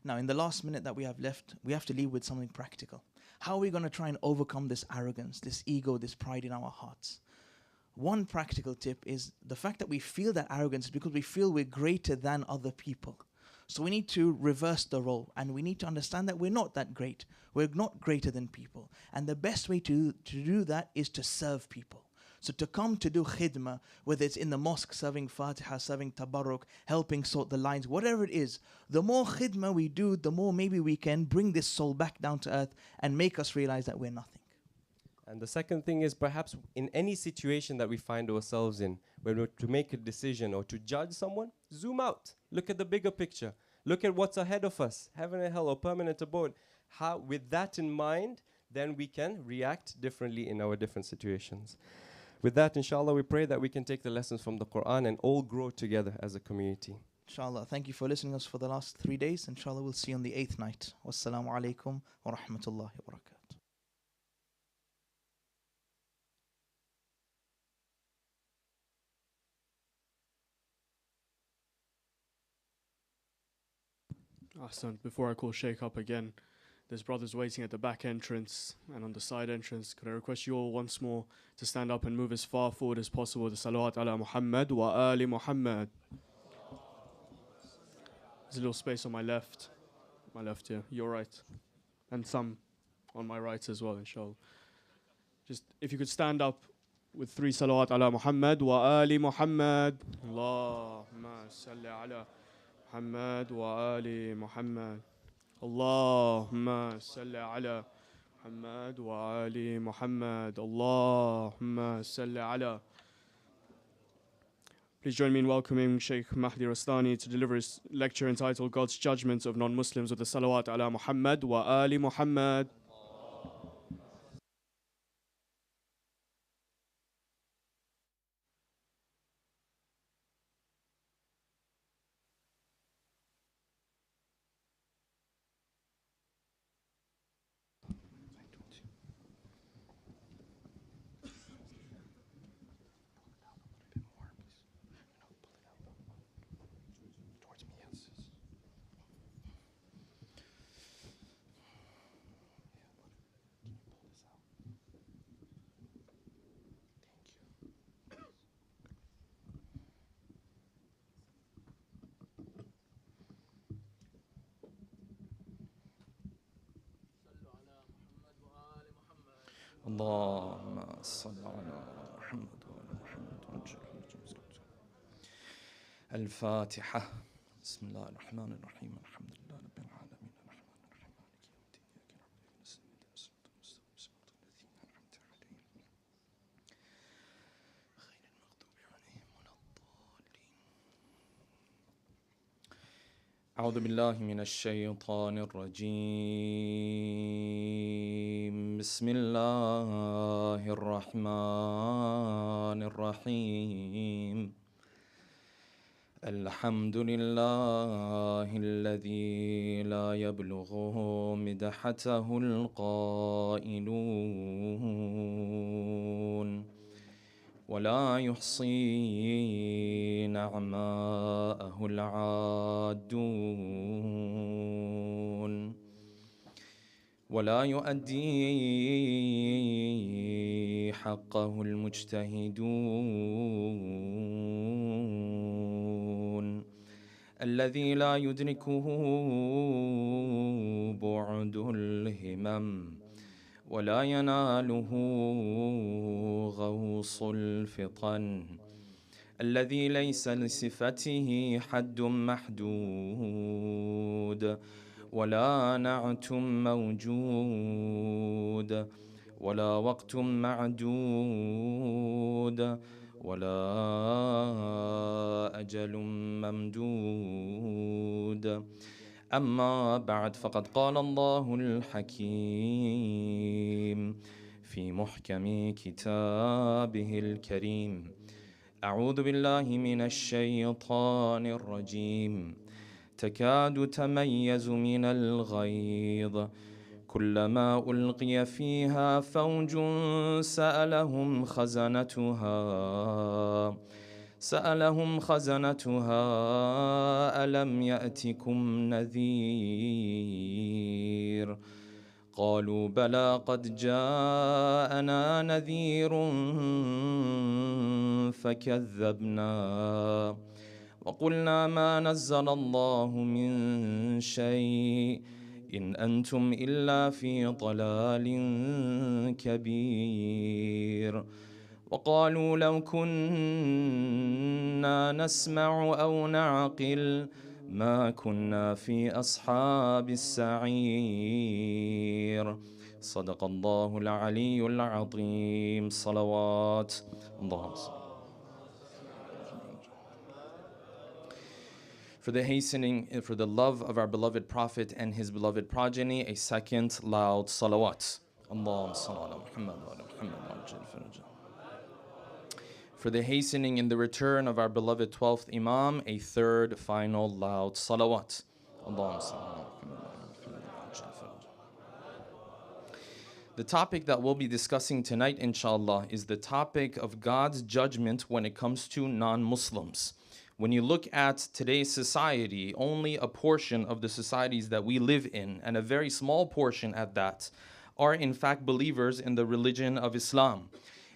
Now, in the last minute that we have left, we have to leave with something practical. How are we going to try and overcome this arrogance, this ego, this pride in our hearts? One practical tip is the fact that we feel that arrogance is because we feel we're greater than other people. So we need to reverse the role, and we need to understand that we're not that great. We're not greater than people. And the best way to do that is to serve people. So to come to do khidmah, whether it's in the mosque serving Fatiha, serving Tabarruk, helping sort the lines, whatever it is, the more khidmah we do, the more maybe we can bring this soul back down to earth and make us realize that we're nothing. And the second thing is perhaps in any situation that we find ourselves in, when we're to make a decision or to judge someone, zoom out. Look at the bigger picture. Look at what's ahead of us, heaven and hell or permanent abode. How, with that in mind, then we can react differently in our different situations. With that, inshallah, we pray that we can take the lessons from the Quran and all grow together as a community. Inshallah, thank you for listening to us for the last 3 days. Inshallah, we'll see you on the 8th night. Wassalamu alaikum wa rahmatullahi wa barakatuh. Ahsan, before I call Shaykh up again, there's brothers waiting at the back entrance and on the side entrance. Could I request you all once more to stand up and move as far forward as possible with the salawat ala Muhammad wa ali Muhammad. There's a little space on my left here, your right, and some on my right as well, inshallah. Just if you could stand up with 3 salawat ala Muhammad wa ali Muhammad. Allahumma salli ala Muhammad wa ali Muhammad. اللهم صل على محمد وآل محمد. اللهم صل على. Please join me in welcoming Shaykh Mahdi Rastani to deliver his lecture entitled God's Judgment of Non-Muslims with the Salawat ala Muhammad wa Ali Muhammad. اللهم صل على محمد وعلى محمد. الفاتحة. بسم الله الرحمن الرحيم. الحمد لله رب العالمين الرحمن الرحيم مالك يوم الدين إياك نعبد وإياك نستعين اهدنا الصراط المستقيم صراط الذين أنعمت عليهم غير المغضوب عليهم ولا الضالين. أعوذ بالله من الشيطان الرجيم. بسم الله الرحمن الرحيم. الحمد لله الذي لا يبلغه مدحته القائلون ولا يحصي نعماءه العادون ولا يؤدي حقه المجتهدون الذي لا يدركه بعد الهمم ولا يناله غوص الفطن الذي ليس لصفته حد محدود ولا نعت موجود ولا وقت معدود ولا أجل ممدود. أما بعد فقد قال الله الحكيم في محكم كتابه الكريم. أعوذ بالله من الشيطان الرجيم. تكاد تميز من الغيظ كلما ألقي فيها فوج سألهم خزنتها ألم يأتكم نذير قالوا بلى قد جاءنا نذير فكذبنا وقلنا ما نزل الله من شيء إن أنتم إلا في ضلال كبير وقالوا لو كنا نسمع أو نعقل ما كنا في أصحاب السعير. صدق الله العلي العظيم. صلوات اللهم صل. For the love of our beloved Prophet and his beloved progeny, a second loud salawat. Allahumma salli ala Muhammad wa ala Muhammad wa ajil farajah. For the hastening in the return of our beloved 12th Imam, a third final loud salawat. Allahumma salli ala Muhammad wa ala Muhammad wa ajil farajah. The topic that we'll be discussing tonight, inshallah, is the topic of God's judgment when it comes to non-Muslims. When you look at today's society, only a portion of the societies that we live in, and a very small portion at that, are in fact believers in the religion of Islam.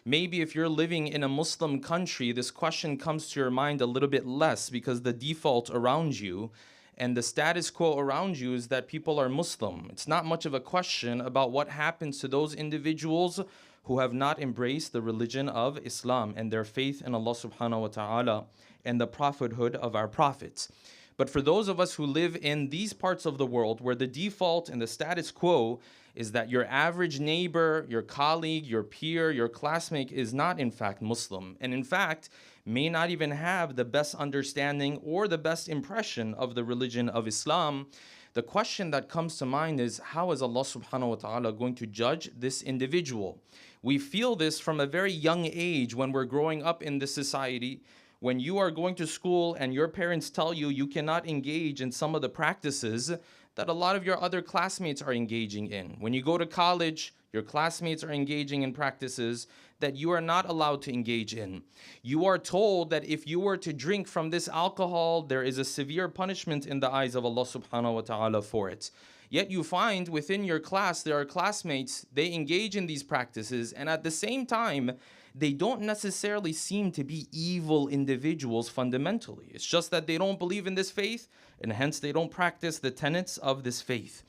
Maybe if you're living in a Muslim country, this question comes to your mind a little bit less because the default around you and the status quo around you is that people are Muslim. It's not much of a question about what happens to those individuals who have not embraced the religion of Islam and their faith in Allah subhanahu wa ta'ala and the prophethood of our prophets. But for those of us who live in these parts of the world where the default and the status quo is that your average neighbor, your colleague, your peer, your classmate is not in fact Muslim, and in fact may not even have the best understanding or the best impression of the religion of Islam, the question that comes to mind is, how is Allah subhanahu wa ta'ala going to judge this individual? We feel this from a very young age when we're growing up in this society. When you are going to school and your parents tell you you cannot engage in some of the practices that a lot of your other classmates are engaging in. When you go to college, your classmates are engaging in practices that you are not allowed to engage in. You are told that if you were to drink from this alcohol, there is a severe punishment in the eyes of Allah subhanahu wa ta'ala for it. Yet you find within your class, there are classmates, they engage in these practices, and at the same time, they don't necessarily seem to be evil individuals fundamentally. It's just that they don't believe in this faith, and hence they don't practice the tenets of this faith.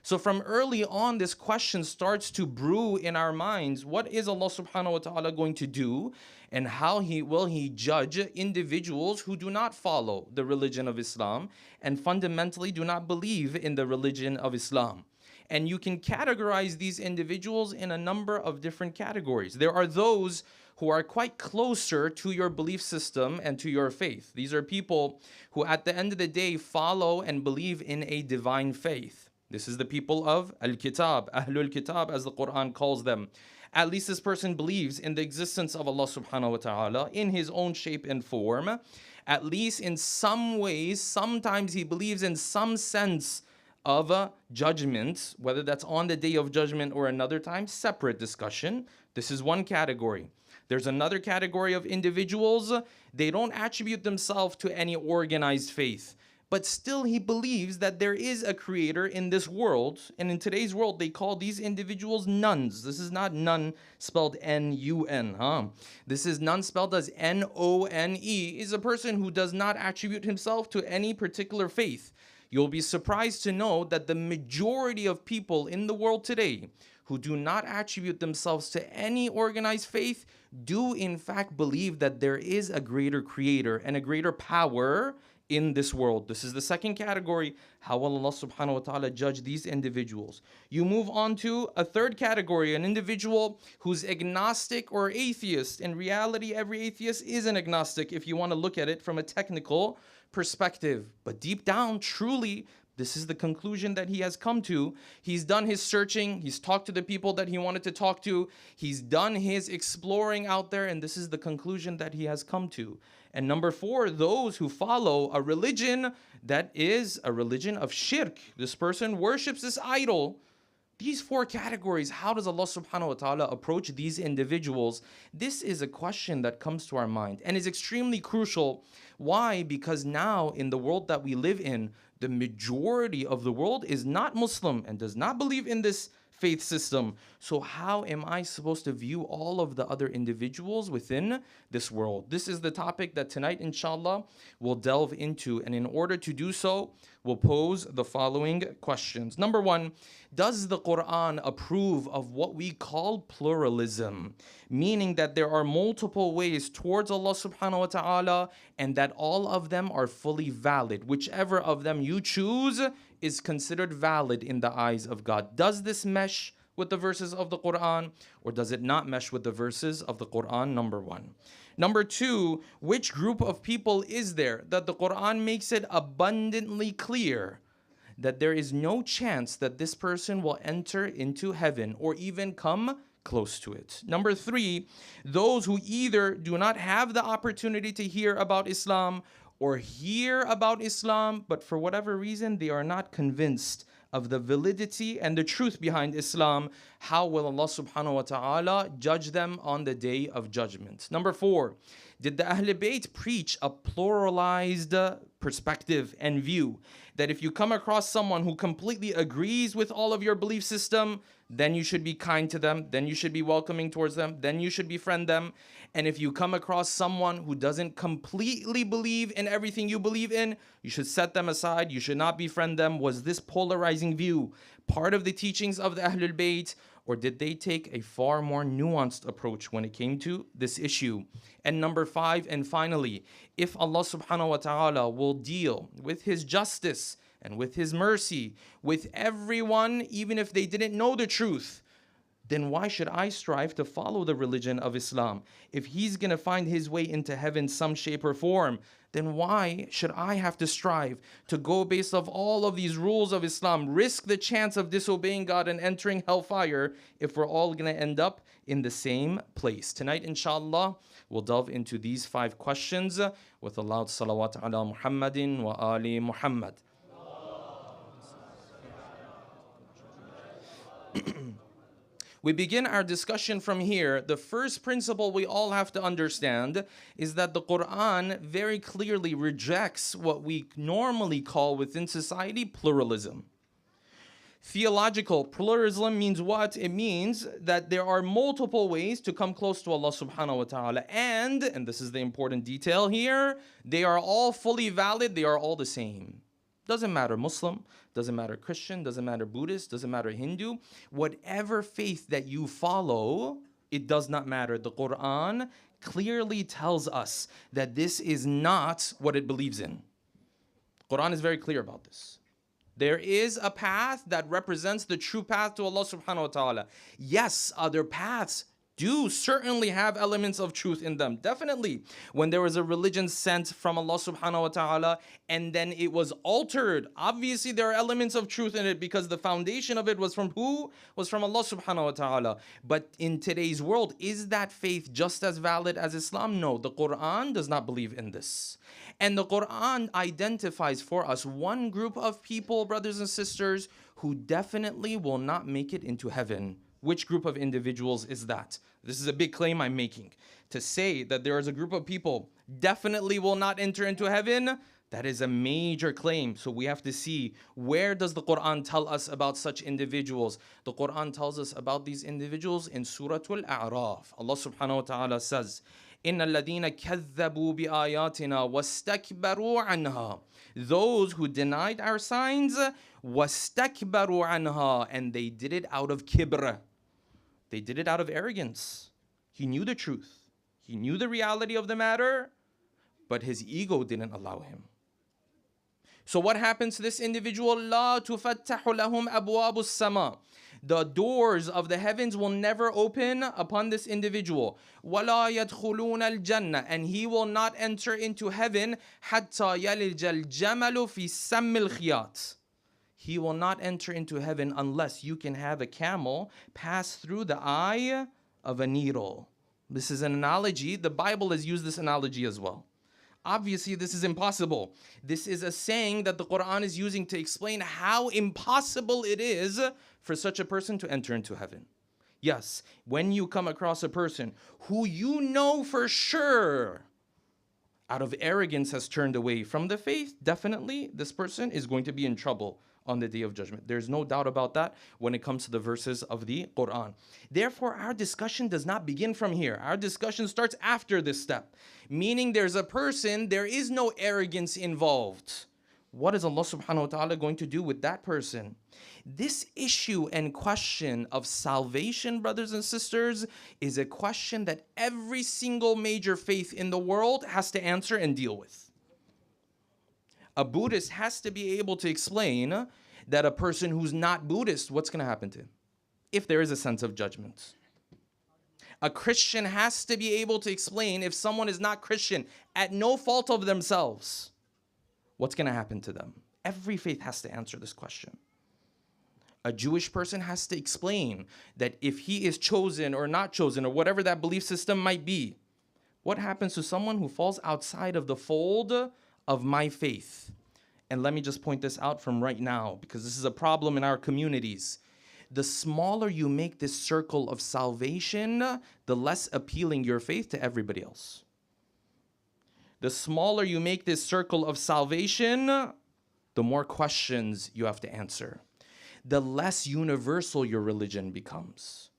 So from early on, this question starts to brew in our minds. What is Allah subhanahu wa ta'ala going to do? And how will He judge individuals who do not follow the religion of Islam and fundamentally do not believe in the religion of Islam? And you can categorize these individuals in a number of different categories. There are those who are quite closer to your belief system and to your faith. These are people who at the end of the day follow and believe in a divine faith. This is the people of Al-Kitab, Ahlul Kitab as the Quran calls them. At least this person believes in the existence of Allah subhanahu wa ta'ala in his own shape and form. At least in some ways, sometimes he believes in some sense of a judgment, whether that's on the day of judgment or another time, separate discussion. This is one category. There's another category of individuals, they don't attribute themselves to any organized faith, but still he believes that there is a creator in this world. And in today's world, they call these individuals nuns. This is not nun spelled N-U-N. This is nun spelled as N-O-N-E, is a person who does not attribute himself to any particular faith. You'll be surprised to know that the majority of people in the world today who do not attribute themselves to any organized faith do in fact believe that there is a greater creator and a greater power in this world. This is the second category. How will Allah subhanahu wa ta'ala judge these individuals? You move on to a third category, an individual who's agnostic or atheist. In reality, every atheist is an agnostic if you want to look at it from a technical perspective. But deep down, truly, this is the conclusion that he has come to. He's done his searching. He's talked to the people that he wanted to talk to. He's done his exploring out there, and this is the conclusion that he has come to. And number four, those who follow a religion that is a religion of shirk. This person worships this idol. These four categories, how does Allah subhanahu wa ta'ala approach these individuals? This is a question that comes to our mind and is extremely crucial. Why? Because now in the world that we live in, the majority of the world is not Muslim and does not believe in this faith system. So how am I supposed to view all of the other individuals within this world? This is the topic that tonight, inshallah, we'll delve into. And in order to do so, we'll pose the following questions. Number one, does the Quran approve of what we call pluralism? Meaning that there are multiple ways towards Allah subhanahu wa ta'ala and that all of them are fully valid. Whichever of them you choose is considered valid in the eyes of God. Does this mesh with the verses of the Quran or does it not mesh with the verses of the Quran? Number one. Number two, which group of people is there that the Quran makes it abundantly clear that there is no chance that this person will enter into heaven or even come close to it? Number three, those who either do not have the opportunity to hear about Islam or hear about Islam, but for whatever reason they are not convinced of the validity and the truth behind Islam, how will Allah subhanahu wa ta'ala judge them on the day of judgment? Number four, did the Ahl Bayt preach a pluralized perspective and view? That if you come across someone who completely agrees with all of your belief system, then you should be kind to them, then you should be welcoming towards them, then you should befriend them. And if you come across someone who doesn't completely believe in everything you believe in, you should set them aside, you should not befriend them. Was this polarizing view part of the teachings of the Ahlul Bayt, or did they take a far more nuanced approach when it came to this issue? And number five, and finally, if Allah subhanahu wa ta'ala will deal with His justice and with His mercy with everyone, even if they didn't know the truth, then why should I strive to follow the religion of Islam? If He's going to find His way into heaven some shape or form, then why should I have to strive to go based off all of these rules of Islam, risk the chance of disobeying God and entering hellfire if we're all going to end up in the same place? Tonight, inshallah, we'll delve into these five questions with a loud salawat ala Muhammadin wa ali Muhammad. We begin our discussion from here. The first principle we all have to understand is that the Quran very clearly rejects what we normally call within society pluralism. Theological pluralism means what? It means that there are multiple ways to come close to Allah subhanahu wa ta'ala. And this is the important detail here, they are all fully valid, they are all the same. Doesn't matter Muslim, doesn't matter Christian, doesn't matter Buddhist, doesn't matter Hindu. Whatever faith that you follow, it does not matter. The Quran clearly tells us that this is not what it believes in. Quran is very clear about this. There is a path that represents the true path to Allah subhanahu wa ta'ala. Yes, other paths do certainly have elements of truth in them. Definitely. When there was a religion sent from Allah subhanahu wa ta'ala and then it was altered, obviously there are elements of truth in it because the foundation of it was from who? Was from Allah subhanahu wa ta'ala. But in today's world, is that faith just as valid as Islam? No, the Quran does not believe in this. And the Quran identifies for us one group of people, brothers and sisters, who definitely will not make it into heaven. Which group of individuals is that? This is a big claim I'm making. To say that there is a group of people definitely will not enter into heaven, that is a major claim. So we have to see, where does the Quran tell us about such individuals? The Quran tells us about these individuals in Surah Al-A'raf. Allah subhanahu wa ta'ala says, إِنَّ الَّذِينَ كَذَّبُوا بِآيَاتِنَا وَاسْتَكْبَرُوا عَنْهَا. Those who denied our signs, وَاسْتَكْبَرُوا عَنْهَا, and they did it out of kibr. They did it out of arrogance. He knew the truth. He knew the reality of the matter, but his ego didn't allow him. So what happens to this individual? لَا تُفَتَّحُ لَهُمْ أَبْوَابُ السَّمَاءِ. The doors of the heavens will never open upon this individual. وَلَا يَدْخُلُونَ الْجَنَّةِ. And he will not enter into heaven حَتَّى يَلِجَ الْجَمَلُ فِي سَمِّ الْخِيَاطِ. He will not enter into heaven unless you can have a camel pass through the eye of a needle. This is an analogy. The Bible has used this analogy as well. Obviously, this is impossible. This is a saying that the Quran is using to explain how impossible it is for such a person to enter into heaven. Yes, when you come across a person who you know for sure out of arrogance has turned away from the faith, definitely this person is going to be in trouble on the Day of Judgment. There's no doubt about that when it comes to the verses of the Quran. Therefore, our discussion does not begin from here. Our discussion starts after this step, meaning there's a person, there is no arrogance involved. What is Allah subhanahu wa ta'ala going to do with that person? This issue and question of salvation, brothers and sisters, is a question that every single major faith in the world has to answer and deal with. A Buddhist has to be able to explain that a person who's not Buddhist, what's going to happen to him? If there is a sense of judgment. A Christian has to be able to explain if someone is not Christian at no fault of themselves, what's going to happen to them? Every faith has to answer this question. A Jewish person has to explain that if he is chosen or not chosen or whatever that belief system might be, what happens to someone who falls outside of the fold of my faith? And let me just point this out from right now, because this is a problem in our communities. The smaller you make this circle of salvation, the less appealing your faith to everybody else. The smaller you make this circle of salvation, the more questions you have to answer. The less universal your religion becomes.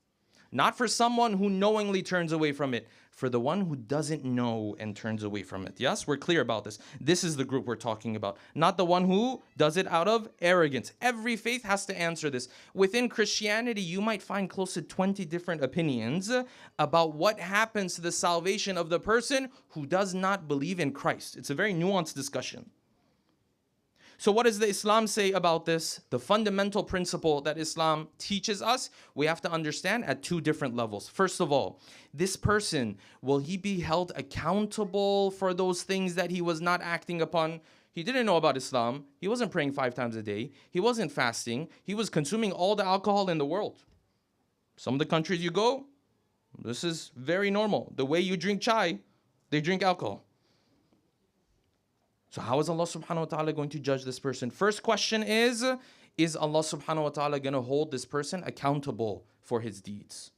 Not for someone who knowingly turns away from it, for the one who doesn't know and turns away from it. Yes, we're clear about this. This is the group we're talking about, not the one who does it out of arrogance. Every faith has to answer this. Within Christianity, you might find close to 20 different opinions about what happens to the salvation of the person who does not believe in Christ. It's a very nuanced discussion. So what does the Islam say about this? The fundamental principle that Islam teaches us, we have to understand at two different levels. First of all, this person, will he be held accountable for those things that he was not acting upon? He didn't know about Islam. He wasn't praying 5 times a day. He wasn't fasting. He was consuming all the alcohol in the world. Some of the countries you go, this is very normal. The way you drink chai, they drink alcohol. So how is Allah subhanahu wa ta'ala going to judge this person? First question is Allah subhanahu wa ta'ala going to hold this person accountable for his deeds?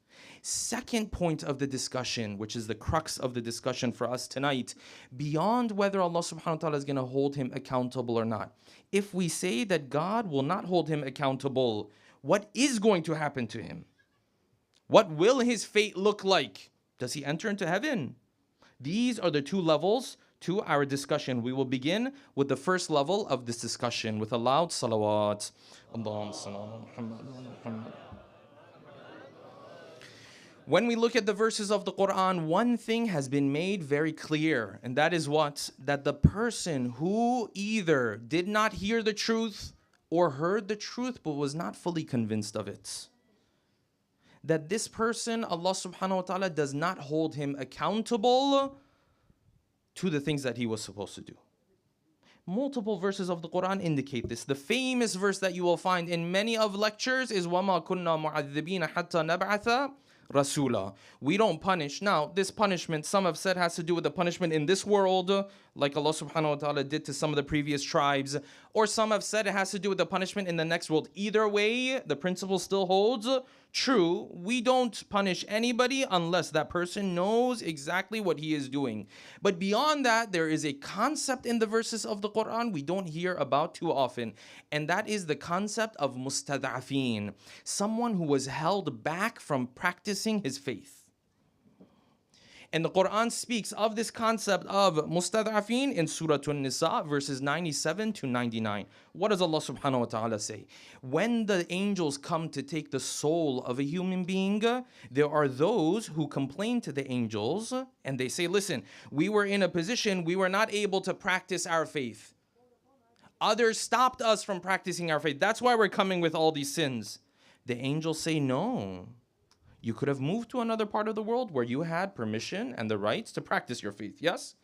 Second point of the discussion, which is the crux of the discussion for us tonight, beyond whether Allah subhanahu wa ta'ala is going to hold him accountable or not. If we say that God will not hold him accountable, what is going to happen to him? What will his fate look like? Does he enter into heaven? These are the two levels to our discussion. We will begin with the first level of this discussion with a loud salawat. Allahumma salli ala Muhammad wa ala Muhammad. When we look at the verses of the Quran, one thing has been made very clear, and that is what? That the person who either did not hear the truth or heard the truth but was not fully convinced of it, that this person, Allah subhanahu wa ta'ala does not hold him accountable to the things that he was supposed to do. Multiple verses of the Quran indicate this. The famous verse that you will find in many of lectures is وَمَا كُنَّا مُعَذِّبِينَ حَتَّى نَبْعَثَ Rasula. We don't punish. Now, this punishment, some have said, has to do with the punishment in this world, like Allah subhanahu wa ta'ala did to some of the previous tribes. Or some have said it has to do with the punishment in the next world. Either way, the principle still holds true. We don't punish anybody unless that person knows exactly what he is doing. But beyond that, there is a concept in the verses of the Quran we don't hear about too often. And that is the concept of mustad'afin. Someone who was held back from practicing his faith. And the Quran speaks of this concept of mustad'afin in Surah An-Nisa, verses 97 to 99. What does Allah subhanahu wa ta'ala say? When the angels come to take the soul of a human being, there are those who complain to the angels and they say, listen, we were in a position we were not able to practice our faith. Others stopped us from practicing our faith. That's why we're coming with all these sins. The angels say, no. You could have moved to another part of the world where you had permission and the rights to practice your faith. Yes?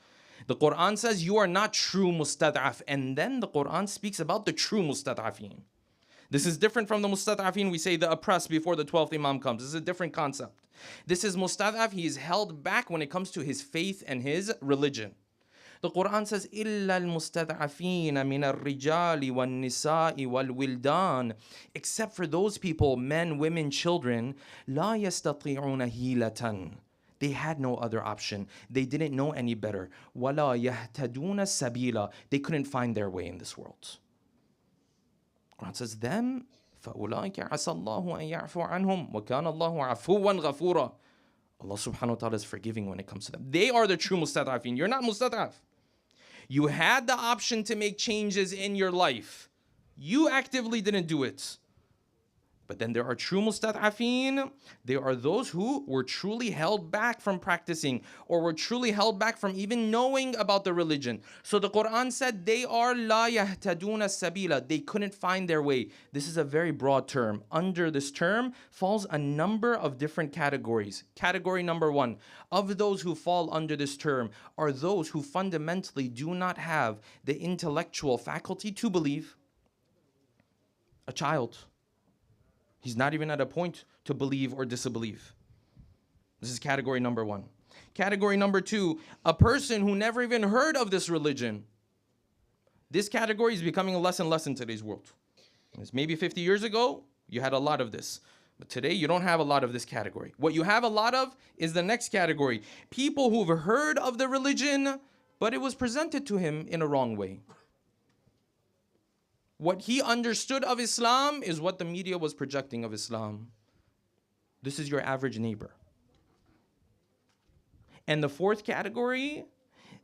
The Quran says you are not true mustad'af. And then the Quran speaks about the true mustad'afin. This is different from the mustad'afin we say the oppressed before the 12th Imam comes. This is a different concept. This is mustad'af. He is held back when it comes to his faith and his religion. The Quran says, إِلَّا الْمُسْتَضْعَفِينَ مِنَ الرِّجَالِ وَالنِّسَاءِ وَالْوِلْدَانِ. Except for those people, men, women, children, لَا يَسْتَطِيعُونَ هِيلَةً. They had no other option. They didn't know any better. وَلَا يَهْتَدُونَ سَبِيلًا. They couldn't find their way in this world. The Quran says, them, فَأُولَٰئِكَ عَسَى اللَّهُ أَن يَعْفُوَ عَنْهُمْ وَكَانَ اللَّهُ عَفُوًّا غَفُورًا. Allah subhanahu wa ta'ala is forgiving when it comes to them. They are the true mustad'afin. You're not mustad'af. You had the option to make changes in your life. You actively didn't do it. But then there are true mustad'afin. There are those who were truly held back from practicing or were truly held back from even knowing about the religion. So the Quran said they are la yahtaduna sabila. They couldn't find their way. This is a very broad term. Under this term falls a number of different categories. Category number one of those who fall under this term are those who fundamentally do not have the intellectual faculty to believe. A child. He's not even at a point to believe or disbelieve. This is category number one. Category number two, a person who never even heard of this religion. This category is becoming less and less in today's world. Maybe 50 years ago, you had a lot of this. But today, you don't have a lot of this category. What you have a lot of is the next category. People who've heard of the religion, but it was presented to him in a wrong way. What he understood of Islam is what the media was projecting of Islam. This is your average neighbor. And the fourth category,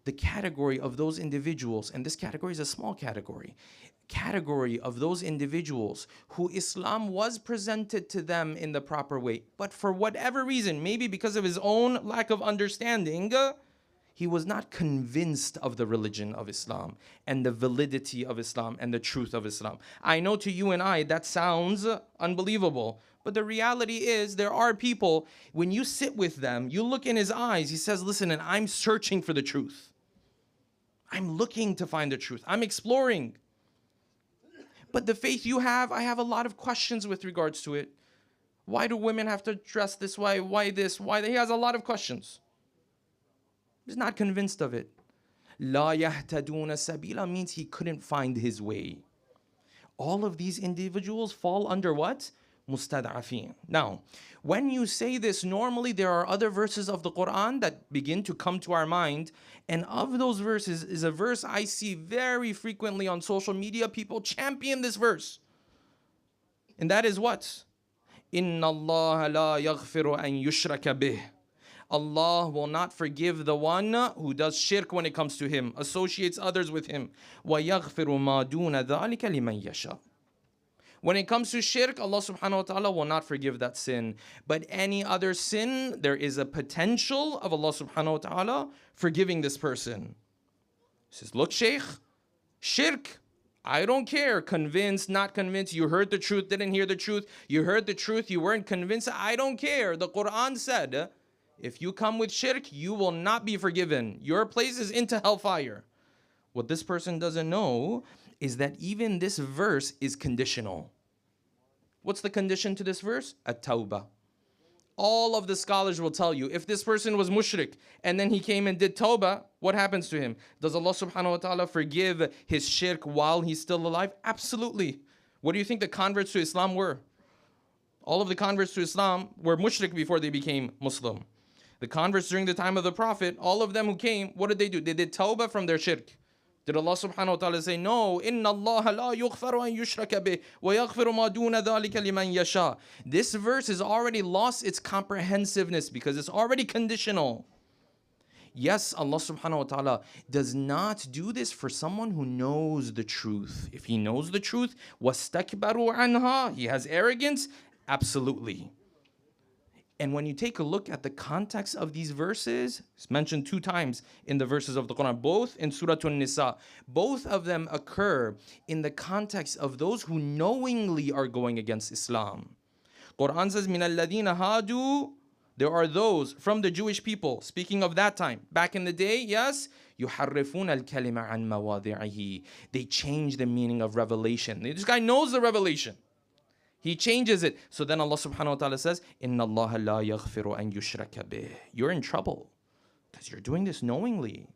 the category of those individuals, and this category is a small category of those individuals who Islam was presented to them in the proper way. But for whatever reason, maybe because of his own lack of understanding, he was not convinced of the religion of Islam and the validity of Islam and the truth of Islam. I know to you and I that sounds unbelievable, but the reality is there are people, when you sit with them, you look in his eyes, he says, listen, and I'm searching for the truth. I'm looking to find the truth. I'm exploring. But the faith you have, I have a lot of questions with regards to it. Why do women have to dress this way? Why this? Why that? He has a lot of questions. He's not convinced of it. La yahtaduna sabila means he couldn't find his way. All of these individuals fall under what? Mustad'afin. Now, when you say this, normally there are other verses of the Quran that begin to come to our mind. And of those verses is a verse I see very frequently on social media. People champion this verse. And that is what? Inna Allah la yaghfiru an yushraka bih. Allah will not forgive the one who does shirk when it comes to Him, associates others with Him. وَيَغْفِرُ مَا دُونَ ذَلِكَ لِمَنْ يَشَاءُ. When it comes to shirk, Allah subhanahu wa ta'ala will not forgive that sin. But any other sin, there is a potential of Allah subhanahu wa ta'ala forgiving this person. He says, look, Shaykh, shirk, I don't care. Convinced, not convinced. You heard the truth, didn't hear the truth. You heard the truth, you weren't convinced. I don't care. The Quran said, if you come with shirk, you will not be forgiven. Your place is into hellfire. What this person doesn't know is that even this verse is conditional. What's the condition to this verse? At-tawbah. All of the scholars will tell you, if this person was mushrik and then he came and did tawbah, what happens to him? Does Allah subhanahu wa ta'ala forgive his shirk while he's still alive? Absolutely. What do you think the converts to Islam were? All of the converts to Islam were mushrik before they became Muslim. The converts during the time of the Prophet, all of them who came, what did they do? They did tawbah from their shirk. Did Allah subhanahu wa ta'ala say, no, إِنَّ اللَّهَ لَا يُغْفَرُ أَن يُشْرَكَ بِهِ وَيَغْفِرُ مَا دُونَ ذَلِكَ لِمَنْ يَشَاءُ. This verse has already lost its comprehensiveness because it's already conditional. Yes, Allah subhanahu wa ta'ala does not do this for someone who knows the truth. If he knows the truth, وَاسْتَكْبَرُوا عَنْهَا, he has arrogance, absolutely. And when you take a look at the context of these verses, it's mentioned 2 times in the verses of the Quran, both in Surah An-Nisa. Both of them occur in the context of those who knowingly are going against Islam. Quran says, مِنَ الَّذِينَ هَادُوا, there are those from the Jewish people, speaking of that time, back in the day, yes, يُحَرِّفُونَ الْكَلِمَ عَنْ مَوَاضِعِهِ. They change the meaning of revelation. This guy knows the revelation. He changes it. So then Allah subhanahu wa ta'ala says, إِنَّ اللَّهَ لَا يَغْفِرُ أَن يُشْرَكَ بِهِ. You're in trouble because you're doing this knowingly.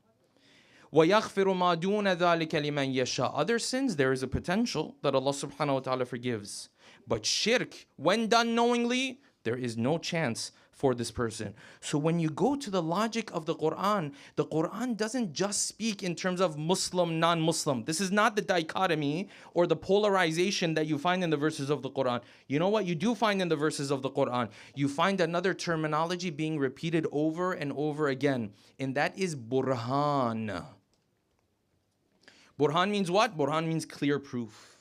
وَيَغْفِرُ مَا دُونَ ذَلِكَ لِمَنْ يَشَاءُ. Other sins, there is a potential that Allah subhanahu wa ta'ala forgives. But shirk, when done knowingly, there is no chance for this person. So when you go to the logic of the Quran doesn't just speak in terms of Muslim, non-Muslim. This is not the dichotomy or the polarization that you find in the verses of the Quran. You know what you do find in the verses of the Quran? You find another terminology being repeated over and over again, and that is burhan. Burhan means what? Burhan means clear proof.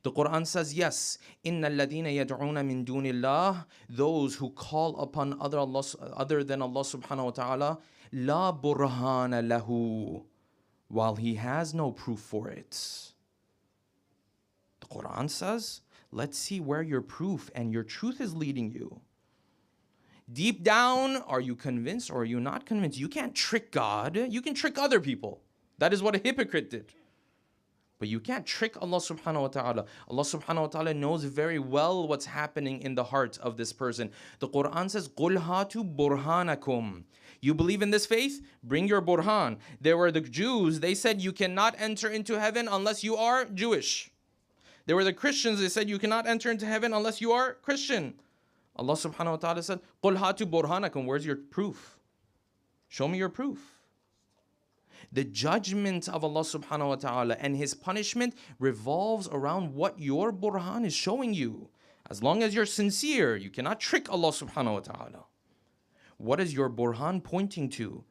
The Quran says, yes, إِنَّ الَّذِينَ يَدْعُونَ مِن دُونِ اللَّهِ, those who call upon other than Allah subhanahu wa ta'ala, لَا بُرْهَانَ لَهُ, while he has no proof for it. The Quran says, let's see where your proof and your truth is leading you. Deep down, are you convinced or are you not convinced? You can't trick God. You can trick other people. That is what a hypocrite did. But you can't trick Allah subhanahu wa ta'ala. Allah subhanahu wa ta'ala knows very well what's happening in the heart of this person. The Quran says, قُلْ هَاتُوا بُرْهَانَكُمْ. You believe in this faith? Bring your burhan. There were the Jews, they said you cannot enter into heaven unless you are Jewish. There were the Christians, they said you cannot enter into heaven unless you are Christian. Allah subhanahu wa ta'ala said, قُلْ هَاتُوا بُرْهَانَكُمْ. Where's your proof? Show me your proof. The judgment of Allah subhanahu wa ta'ala and His punishment revolves around what your burhan is showing you. As long as you're sincere, you cannot trick Allah subhanahu wa ta'ala. What is your burhan pointing to?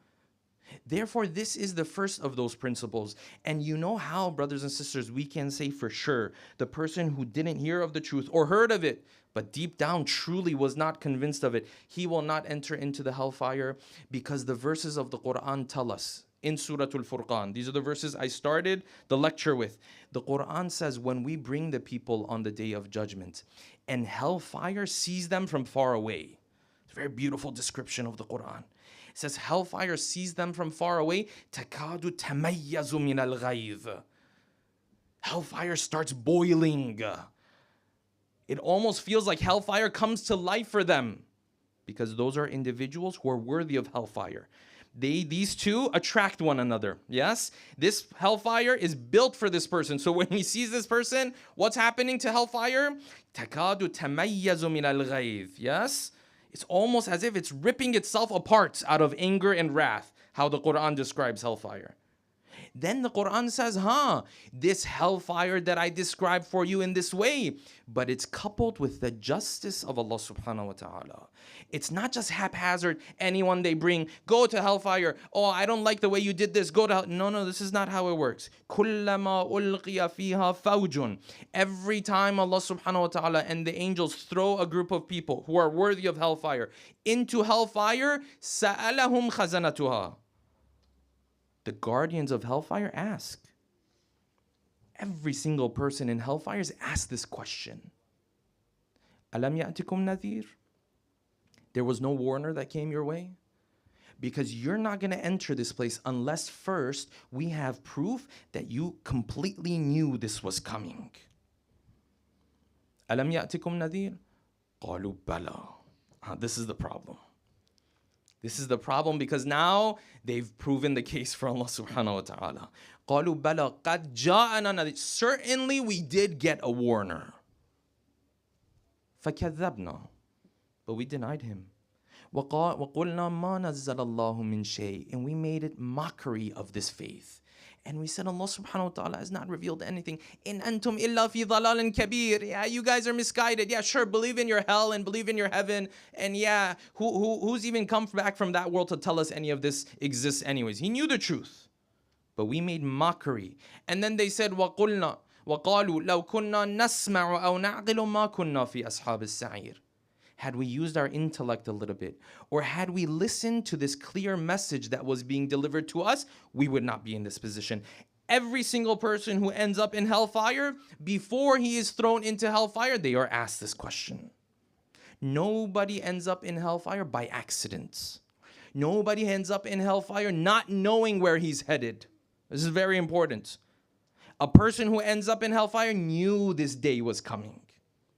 Therefore, this is the first of those principles. And you know how, brothers and sisters, we can say for sure the person who didn't hear of the truth or heard of it, but deep down truly was not convinced of it, he will not enter into the hellfire, because the verses of the Quran tell us in Surah Al-Furqan. These are the verses I started the lecture with. The Quran says when we bring the people on the day of judgment and hellfire sees them from far away. It's a very beautiful description of the Quran. It says hellfire sees them from far away. تَكَادُ تَمَيَّزُ مِنَ الْغَيْظِ. Hellfire starts boiling. It almost feels like hellfire comes to life for them, because those are individuals who are worthy of hellfire. These two attract one another. Yes, this hellfire is built for this person. So when he sees this person, what's happening to hellfire? تَكَادُ تَمَيَّزُ مِنَ الْغَيْظِ. Yes, it's almost as if it's ripping itself apart out of anger and wrath, how the Quran describes hellfire. Then the Quran says, this hellfire that I described for you in this way, but it's coupled with the justice of Allah subhanahu wa ta'ala. It's not just haphazard, anyone they bring, go to hellfire. Oh, I don't like the way you did this, go to hell. No, this is not how it works. كُلَّمَا أُلْقِيَ فِيهَا فَوْجٌ. Every time Allah subhanahu wa ta'ala and the angels throw a group of people who are worthy of hellfire into hellfire, سَأَلَهُمْ خَزَنَتُهَا. The guardians of hellfire ask. Every single person in hellfire is asked this question. أَلَمْ يَأْتِكُمْ نَذِيرٌ? There was no warner that came your way? Because you're not going to enter this place unless first we have proof that you completely knew this was coming. أَلَمْ يَأْتِكُمْ نَذِيرٌ? قَالُوا بَلَى. This is the problem. This is the problem because now they've proven the case for Allah subhanahu wa ta'ala. قَالُوا بَلَى قَدْ جَاءَنَا نَذِيرٌ. Certainly we did get a warner. فَكَذَّبْنَا. But we denied him. وَقُلْنَا مَا نَزَّلَ اللَّهُ مِنْ شَيْءٍ. And we made it mockery of this faith. And we said Allah subhanahu wa ta'ala has not revealed anything. In antum illa fi dhalalin kabir. Yeah, you guys are misguided. Yeah, sure, believe in your hell and believe in your heaven. And yeah, who's even come back from that world to tell us any of this exists anyways? He knew the truth. But we made mockery. And then they said, وَقُلْنَا وَقَالُوا لَوْ كُنَّا نَسْمَعُ أَوْ نَعْقِلُ مَا كُنَّا فِي أَصْحَابِ السَّعِيرِ. Had we used our intellect a little bit, or had we listened to this clear message that was being delivered to us, we would not be in this position. Every single person who ends up in hellfire, before he is thrown into hellfire, they are asked this question. Nobody ends up in hellfire by accident. Nobody ends up in hellfire not knowing where he's headed. This is very important. A person who ends up in hellfire knew this day was coming,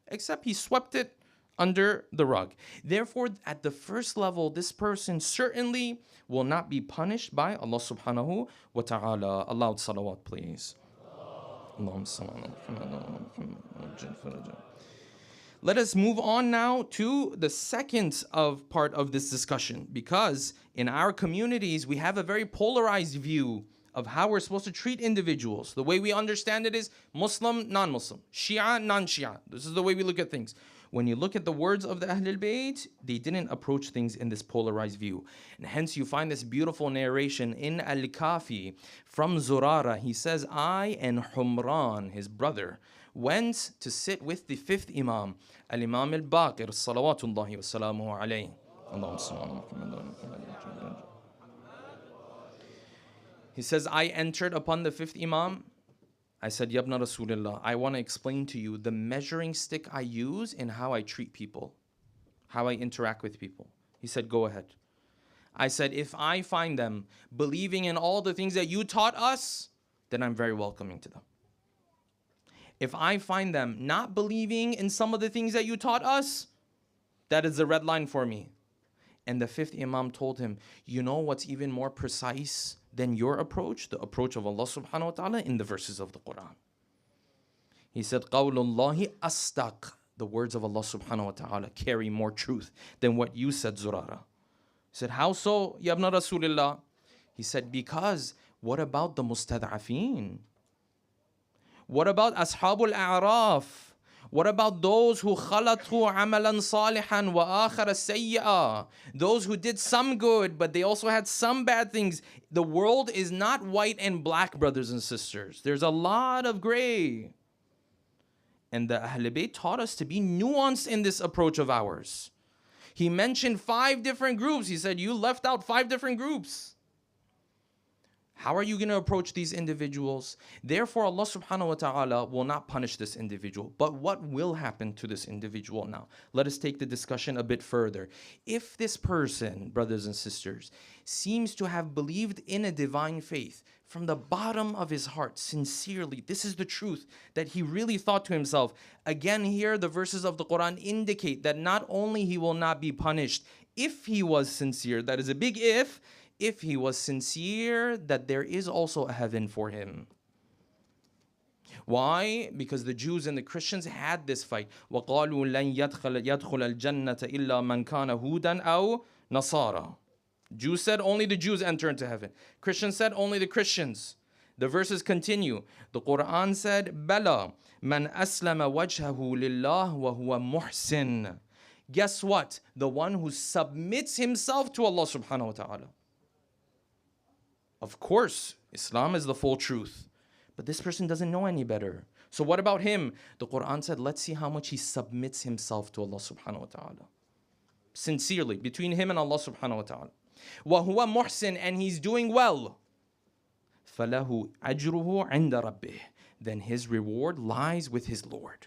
except he swept it under the rug. Therefore, at the first level, this person certainly will not be punished by Allah subhanahu wa ta'ala. Aloud salawat, please. Let us move on now to the second part of this discussion, because in our communities, we have a very polarized view of how we're supposed to treat individuals. The way we understand it is Muslim, non-Muslim, Shia, non-Shia. This is the way we look at things. When you look at the words of the Ahlul Bayt, they didn't approach things in this polarized view. And hence you find this beautiful narration in Al-Kafi from Zurara. He says, I and Humran, his brother, went to sit with the fifth Imam, Al-Imam Al-Baqir, salawatullahi wa salamuhu alayhi. He says, I entered upon the fifth Imam. I said, Yabna Rasulullah, I want to explain to you the measuring stick I use in how I treat people, how I interact with people. He said, go ahead. I said, if I find them believing in all the things that you taught us, then I'm very welcoming to them. If I find them not believing in some of the things that you taught us, that is the red line for me. And the fifth Imam told him, you know what's even more precise than your approach? The approach of Allah subhanahu wa ta'ala in the verses of the Quran. He said, Qawlullahi astaq. The words of Allah subhanahu wa ta'ala carry more truth than what you said, Zurara. He said, how so, Yabna Rasulullah? He said, because what about the mustad'afeen? What about ashabul a'raf? What about those who khalatu amalan salihan wa akhara sayyi'a? Those who did some good, but they also had some bad things. The world is not white and black, brothers and sisters. There's a lot of gray. And the Ahlul Bayt taught us to be nuanced in this approach of ours. He mentioned 5 different groups. He said, you left out 5 different groups. How are you going to approach these individuals? Therefore, Allah subhanahu wa ta'ala will not punish this individual. But what will happen to this individual now? Let us take the discussion a bit further. If this person, brothers and sisters, seems to have believed in a divine faith from the bottom of his heart, sincerely, this is the truth that he really thought to himself. Again, here the verses of the Quran indicate that not only he will not be punished if he was sincere, that is a big if he was sincere, that there is also a heaven for him. Why? Because the Jews and the Christians had this fight. وَقَالُوا لَنْ يَدْخُلَ الْجَنَّةَ إِلَّا مَنْ كَانَ هُودًا أَوْ نَصَارًا. Jews said only the Jews enter into heaven. Christians said only the Christians. The verses continue. The Quran said, Bala, man aslama wajhahu lillah wa huwa muhsin. Guess what? The one who submits himself to Allah subhanahu wa ta'ala. Of course, Islam is the full truth. But this person doesn't know any better. So what about him? The Quran said, let's see how much he submits himself to Allah subhanahu wa ta'ala. Sincerely, between him and Allah subhanahu wa ta'ala. وَهُوَ مُحْسِن, and he's doing well. فَلَهُ أَجْرُهُ عِنْدَ رَبِّهِ, then his reward lies with his Lord.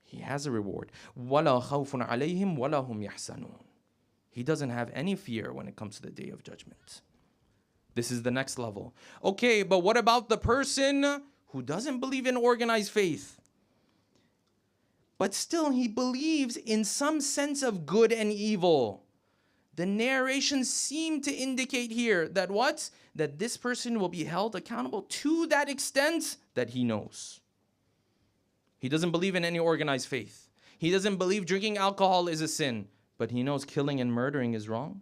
He has a reward. وَلَا خَوْفٌ عَلَيْهِمْ وَلَا هُمْ يَحْزَنُونَ. He doesn't have any fear when it comes to the Day of Judgment. This is the next level. Okay, but what about the person who doesn't believe in organized faith? But still he believes in some sense of good and evil. The narrations seem to indicate here that what? That this person will be held accountable to that extent that he knows. He doesn't believe in any organized faith. He doesn't believe drinking alcohol is a sin, but he knows killing and murdering is wrong.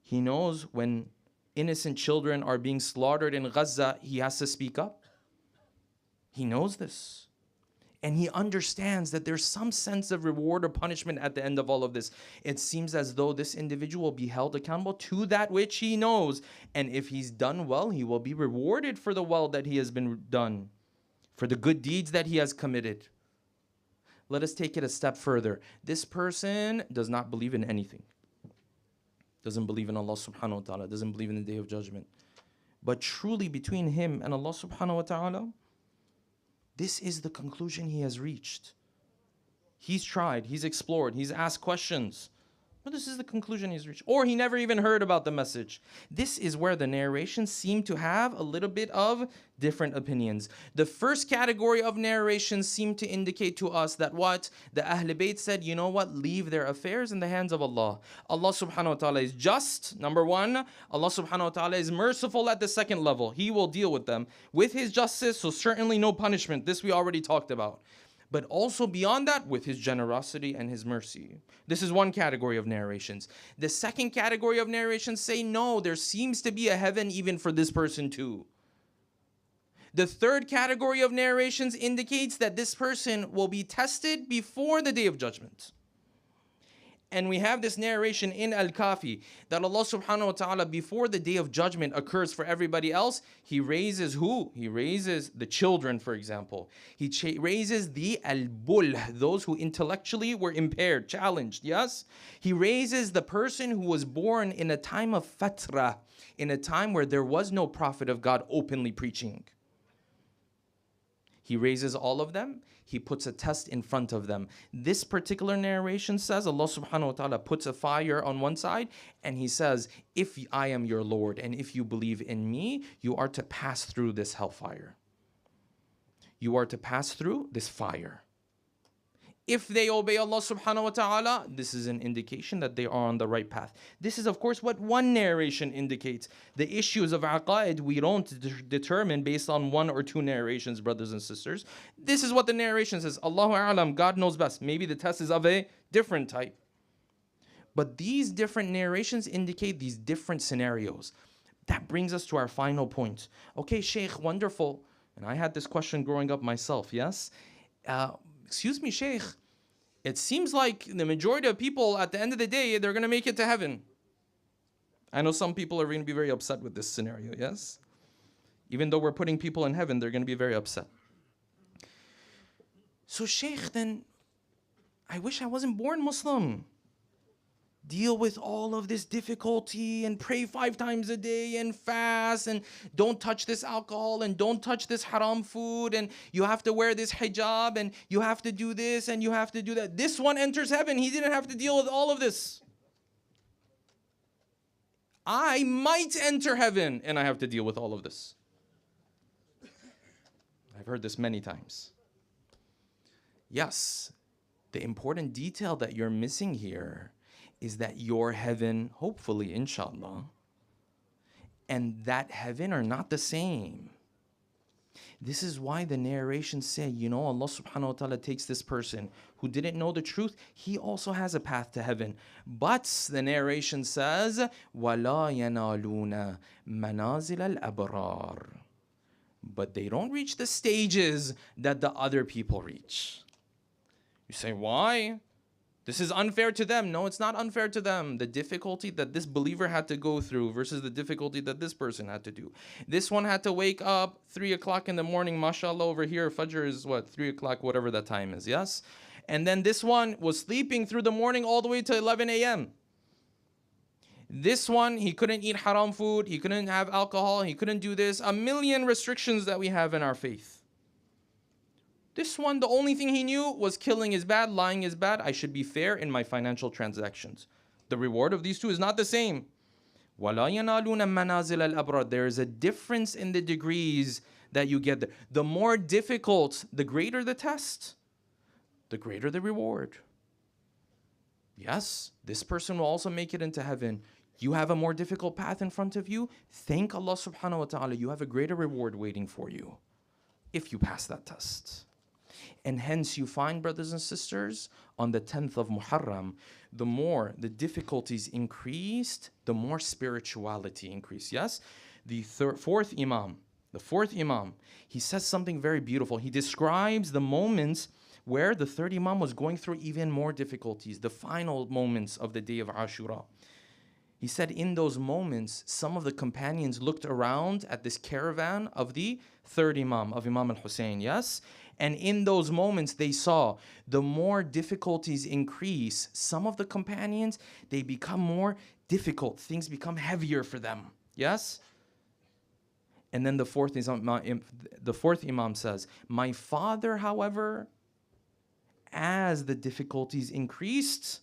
He knows when innocent children are being slaughtered in Gaza, he has to speak up. He knows this. And he understands that there's some sense of reward or punishment at the end of all of this. It seems as though this individual will be held accountable to that which he knows. And if he's done well, he will be rewarded for the well that he has been done, for the good deeds that he has committed. Let us take it a step further. This person does not believe in anything. Doesn't believe in Allah subhanahu wa ta'ala, doesn't believe in the Day of Judgment. But truly between him and Allah subhanahu wa ta'ala, this is the conclusion he has reached. He's tried, he's explored, he's asked questions. But this is the conclusion he's reached. Or he never even heard about the message. This is where the narrations seem to have a little bit of different opinions. The first category of narrations seem to indicate to us that what? The Ahl Bayt said, you know what? Leave their affairs in the hands of Allah. Allah subhanahu wa ta'ala is just, number one. Allah subhanahu wa ta'ala is merciful at the second level. He will deal with them with His justice, so certainly no punishment. This we already talked about. But also beyond that, with His generosity and His mercy. This is one category of narrations. The second category of narrations say, no, there seems to be a heaven even for this person too. The third category of narrations indicates that this person will be tested before the Day of Judgment. And we have this narration in Al-Kafi that Allah subhanahu wa ta'ala, before the Day of Judgment occurs for everybody else, He raises who? He raises the children, for example. He raises the al-bull, those who intellectually were impaired, challenged, yes? He raises the person who was born in a time of fatra, in a time where there was no prophet of God openly preaching. He raises all of them. He puts a test in front of them. This particular narration says Allah subhanahu wa ta'ala puts a fire on one side and He says, if I am your Lord and if you believe in me, you are to pass through this hellfire. You are to pass through this fire. If they obey Allah subhanahu wa ta'ala, this is an indication that they are on the right path. This is of course what one narration indicates. The issues of aqaid we don't determine based on one or two narrations, brothers and sisters. This is what the narration says. Allahu a'lam, God knows best. Maybe the test is of a different type. But these different narrations indicate these different scenarios. That brings us to our final point. Okay, Shaykh, wonderful. And I had this question growing up myself, yes? Excuse me, Shaykh, it seems like the majority of people at the end of the day, they're going to make it to heaven. I know some people are going to be very upset with this scenario, yes? Even though we're putting people in heaven, they're going to be very upset. So Shaykh, then, I wish I wasn't born Muslim. Deal with all of this difficulty and pray 5 times a day and fast and don't touch this alcohol and don't touch this haram food and you have to wear this hijab and you have to do this and you have to do that. This one enters heaven. He didn't have to deal with all of this. I might enter heaven and I have to deal with all of this. I've heard this many times. Yes, the important detail that you're missing here is that your heaven, hopefully, inshallah, and that heaven are not the same. This is why the narrations say, you know, Allah subhanahu wa ta'ala takes this person who didn't know the truth, he also has a path to heaven. But the narration says, وَلَا يَنَالُونَ مَنَازِلَ الْأَبْرَارِ. but they don't reach the stages that the other people reach. You say, why? This is unfair to them. No, it's not unfair to them. The difficulty that this believer had to go through versus the difficulty that this person had to do. This one had to wake up 3 o'clock in the morning. MashaAllah, over here, Fajr is what? 3 o'clock, whatever that time is, yes? And then this one was sleeping through the morning all the way to 11 a.m. This one, he couldn't eat haram food. He couldn't have alcohol. He couldn't do this. A million restrictions that we have in our faith. This one, the only thing he knew was killing is bad, lying is bad. I should be fair in my financial transactions. The reward of these two is not the same. وَلَا يَنَالُونَ مَنَازِلَ الْأَبْرَارِ. There is a difference in the degrees that you get there. The more difficult, the greater the test, the greater the reward. Yes, this person will also make it into heaven. You have a more difficult path in front of you. Thank Allah subhanahu wa ta'ala. You have a greater reward waiting for you if you pass that test. And hence you find, brothers and sisters, on the 10th of Muharram, the more the difficulties increased, the more spirituality increased. Yes? The fourth Imam, he says something very beautiful. He describes the moments where the third Imam was going through even more difficulties, the final moments of the day of Ashura. He said in those moments, some of the companions looked around at this caravan of the third Imam, of Imam al-Hussein, yes? And in those moments, they saw the more difficulties increase, some of the companions, they become more difficult. Things become heavier for them, yes? And then the fourth Imam says, my father, however, as the difficulties increased,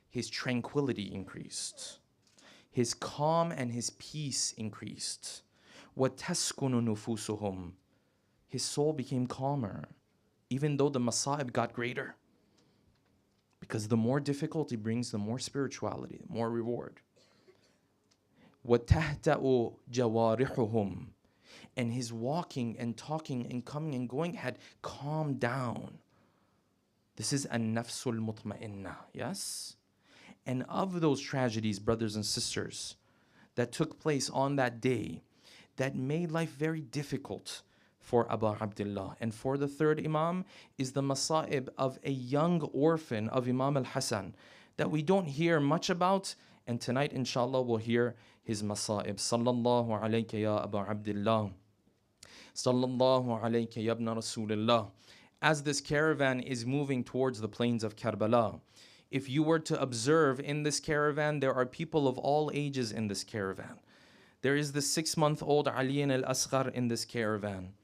his tranquility increased. His calm and his peace increased. وَتَسْكُنُ نُفُوسُهُمْ. His soul became calmer, even though the masa'ib got greater. Because the more difficulty brings the more spirituality, the more reward. وَتَهْتَأُ جَوَارِحُهُمْ. And his walking and talking and coming and going had calmed down. This is an-nafsul mutma'inna, yes? And of those tragedies, brothers and sisters, that took place on that day, that made life very difficult for Abu Abdullah. And for the third Imam is the masa'ib of a young orphan of Imam al-Hasan that we don't hear much about. And tonight, inshallah, we'll hear his masa'ib. Sallallahu alayka ya Abu Abdullah. Sallallahu alayka ya ibn Rasulullah. As this caravan is moving towards the plains of Karbala, if you were to observe in this caravan, there are people of all ages in this caravan. There is the 6-month-old Ali al-Asghar in this caravan.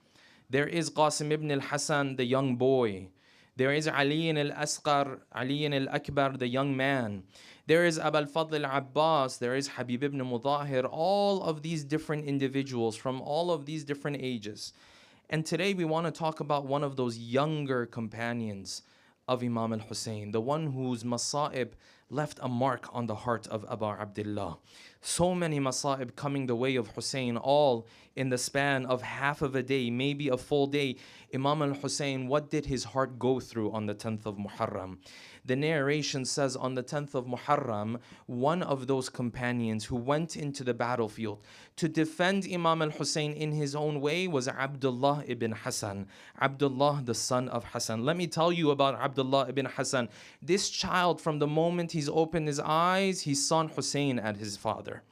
There is Qasim ibn al-Hasan, the young boy. There is Ali al-Asghar, Ali al-Akbar, the young man. There is Abu al-Fadl al-Abbas. There is Habib ibn Mudahir. All of these different individuals from all of these different ages. And today we want to talk about one of those younger companions of Imam al-Hussein, the one whose masa'ib left a mark on the heart of Abu Abdullah. So many masa'ib coming the way of Hussein, all in the span of half of a day, maybe a full day. Imam al-Hussein, what did his heart go through on the 10th of Muharram? The narration says on the 10th of Muharram, one of those companions who went into the battlefield to defend Imam al-Hussein in his own way was Abdullah ibn Hassan. Abdullah, the son of Hassan. Let me tell you about Abdullah ibn Hassan. This child, from the moment he's opened his eyes, he saw Hussein as his father.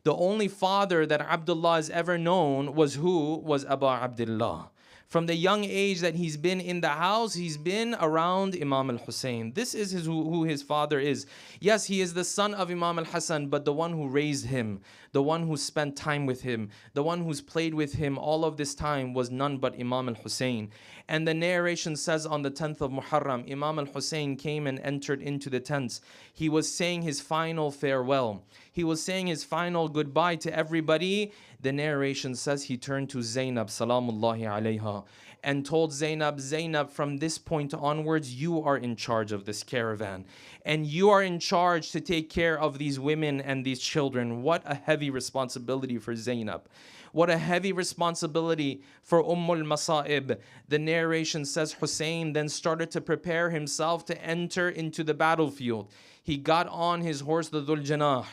The only father that Abdullah has ever known was who? Was Abu Abdullah. From the young age that he's been in the house, he's been around Imam al-Hussein. This is who his father is. Yes, he is the son of Imam al-Hasan, but the one who raised him, the one who spent time with him, the one who's played with him all of this time was none but Imam al-Hussein. And the narration says on the 10th of Muharram, Imam al-Hussein came and entered into the tents. He was saying his final farewell. He was saying his final goodbye to everybody. The narration says he turned to Zainab, salamullahi alayha, and told Zainab, Zainab, from this point onwards, you are in charge of this caravan. And you are in charge to take care of these women and these children. What a heavy responsibility for Zainab. What a heavy responsibility for Masa'ib. The narration says Hussein then started to prepare himself to enter into the battlefield. he got on his horse, the Dhul Janah,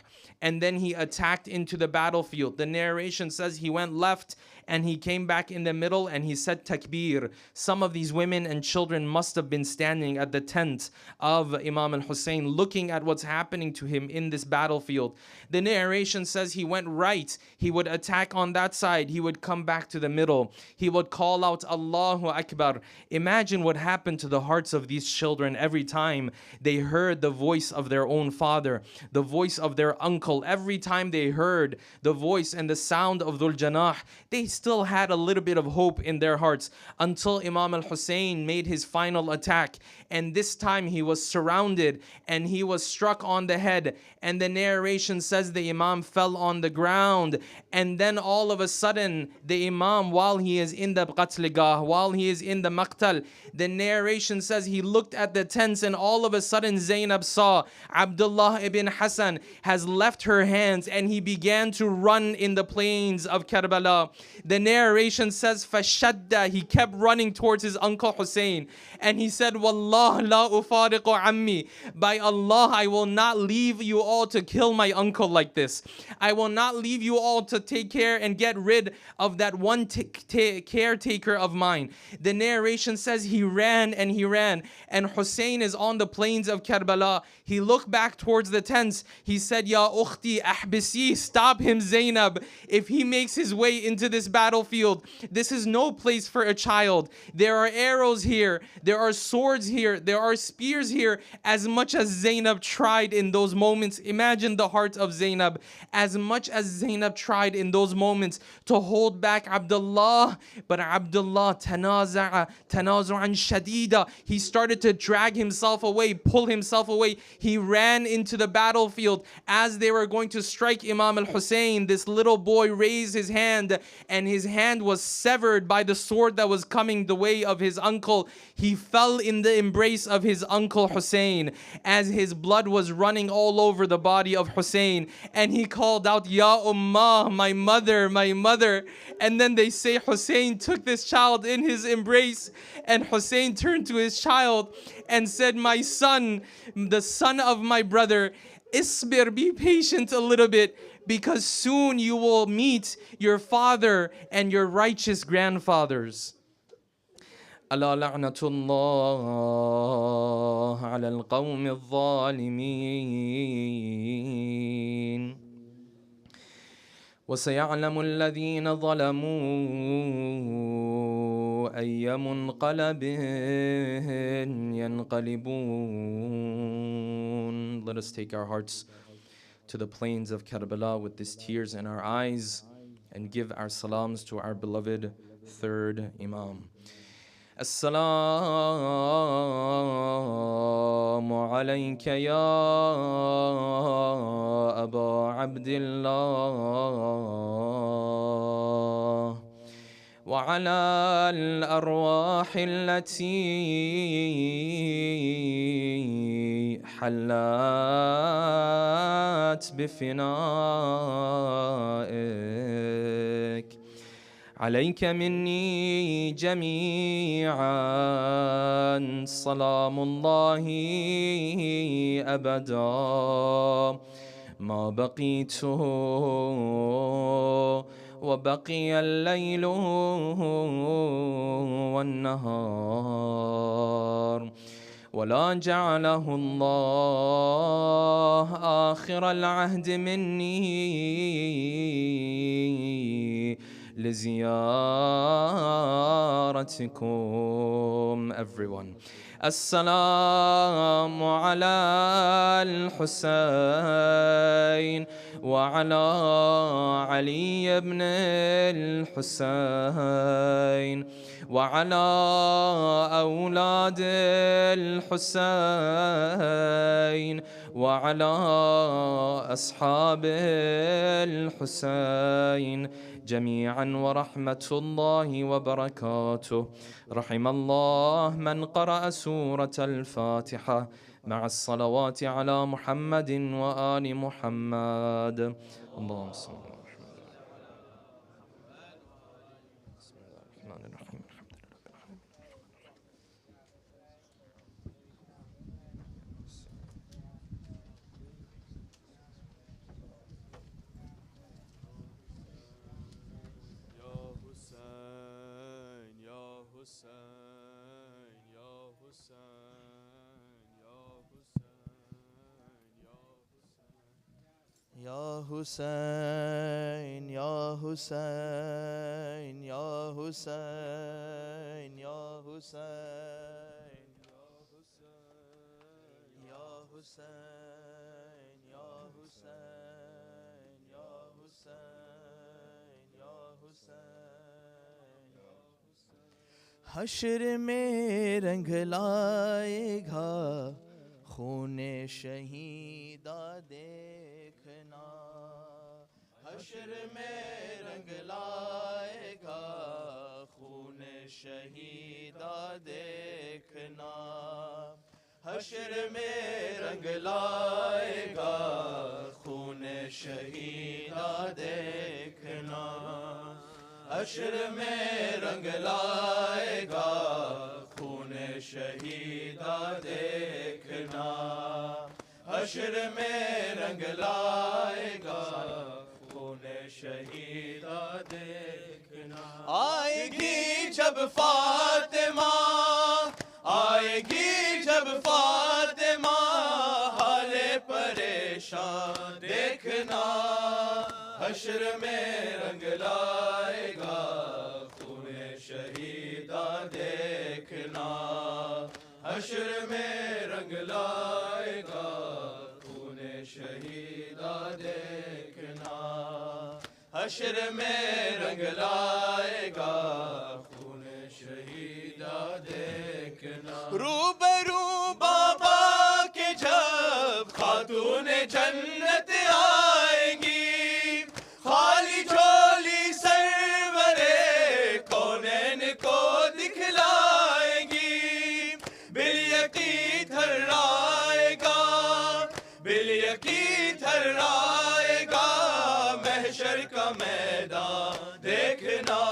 and then he attacked into the battlefield. The narration says he went left and he came back in the middle and he said takbir. Some of these women and children must have been standing at the tent of Imam al-Hussein looking at what's happening to him in this battlefield. The narration says he went right. He would attack on that side. He would come back to the middle. He would call out Allahu Akbar. Imagine what happened to the hearts of these children every time they heard the voice of their own father, the voice of their uncle. Every time they heard the voice and the sound of Dhul Janah, they still had a little bit of hope in their hearts until Imam al-Hussein made his final attack. And this time he was surrounded and he was struck on the head. And the narration says the Imam fell on the ground. And then all of a sudden, the Imam, while he is in the qatligah, while he is in the maqtal, the narration says he looked at the tents and all of a sudden Zainab saw Abdullah ibn Hassan has left her hands and he began to run in the plains of Karbala. The narration says fashadda, he kept running towards his uncle Hussein and he said, Wallah la ufariqu ammi, by Allah I will not leave you all to kill my uncle like this. I will not leave you all to take care and get rid of that one caretaker of mine. The narration says he ran and he ran, and Hussein is on the plains of Karbala. He looked back towards the tents. He said, Ya ukhti ahbisi, stop him Zainab. If he makes his way into this battlefield, this is no place for a child. There are arrows here, there are swords here, there are spears here. As much as Zainab tried in those moments, imagine the heart of Zainab. As much as Zainab tried in those moments to hold back Abdullah, but Abdullah tanazu'an shadida, he started to drag himself away, pull himself away. He ran into the battlefield. As they were going to strike Imam al-Hussein, this little boy raised his hand and his hand was severed by the sword that was coming the way of his uncle. He fell in the embrace of his uncle Hussein as his blood was running all over the body of Hussein, and he called out, Ya Ummah, my mother, my mother. And then they say Hussein took this child in his embrace, and Hussein turned to his child and said, my son, the son of my brother, Isbir, be patient a little bit, because soon you will meet your father and your righteous grandfathers. ألا لعنة الله على القوم الظالمين وسيعلم الذين ظلموا أي منقلب ينقلبون. Let us take our hearts to the plains of Karbala with these tears in our eyes and give our salams to our beloved third Imam. السلام عليك يا أبا عبد الله وعلى الأرواح التي حلت بفنائك عليك مني جميعا سلام الله أبدا ما بقيت وبقي الليل والنهار ولا جعله الله آخر العهد مني لزيارتكم. Everyone. السلام على الحسين وعلى علي بن الحسين وعلى أولاد الحسين وعلى أصحاب الحسين جميعا ورحمة الله وبركاته. رحم الله من قرأ سورة الفاتحة مع الصلوات على محمد وآل محمد. اللهم صل على محمد. بسم الله الرحمن الرحيم. الحمد لله رب العالمين. Ya Hussein, Ya Hussein, Ya Hussein, Ya Hussein, Ya Hussein, Ya Hussein, Ya Hussein, Ya Hussein, Ya Hussein. حشر میں رنگ لائے گا خون شہیدہ دیکھنا، حشر میں رنگ لائے گا خون شہیدہ دیکھنا، حشر میں رنگ لائے گا خون شہیدہ دیکھنا، حشر میں رنگ لائے گا خون شہیدہ دیکھنا، حشر میں رنگ لائے گا خون شہیدہ دیکھنا. آئے گی جب فاطمہ، آئے گی جب فاطمہ، حال پریشان دیکھنا، حشر میں رنگ لائے گا خون شہیدہ دیکھنا، حشر میں رنگ لائے گا خون شہیدہ دیکھنا، حشر میں رنگ لائے گا خون شہیدہ دیکھنا. روبرو بابا کے جب خاتون جنت آئے گی، خالی جھولی سرورے کونین کو دکھلائے گی، بالیقین تھرائے گا، بالیقین تھرائے گا محشر کا میدان دیکھنا،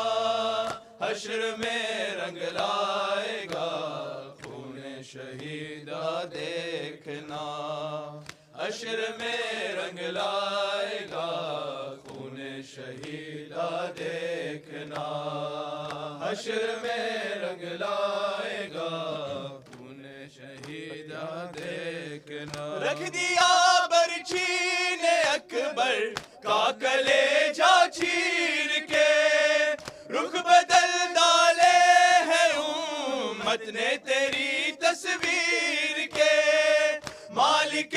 حشر میں رنگ لائے گا خون شہیدہ دیکھنا، حشر میں رنگ لائے گا خون شہیدہ دیکھنا، حشر میں رنگ لائے گا خون شہیدہ دیکھنا. رکھ دیا برچھی نے اکبر کا کلیجہ چیر کے، رخ بدل ڈالے ہیں امت نے تیری تصویر کے، مالک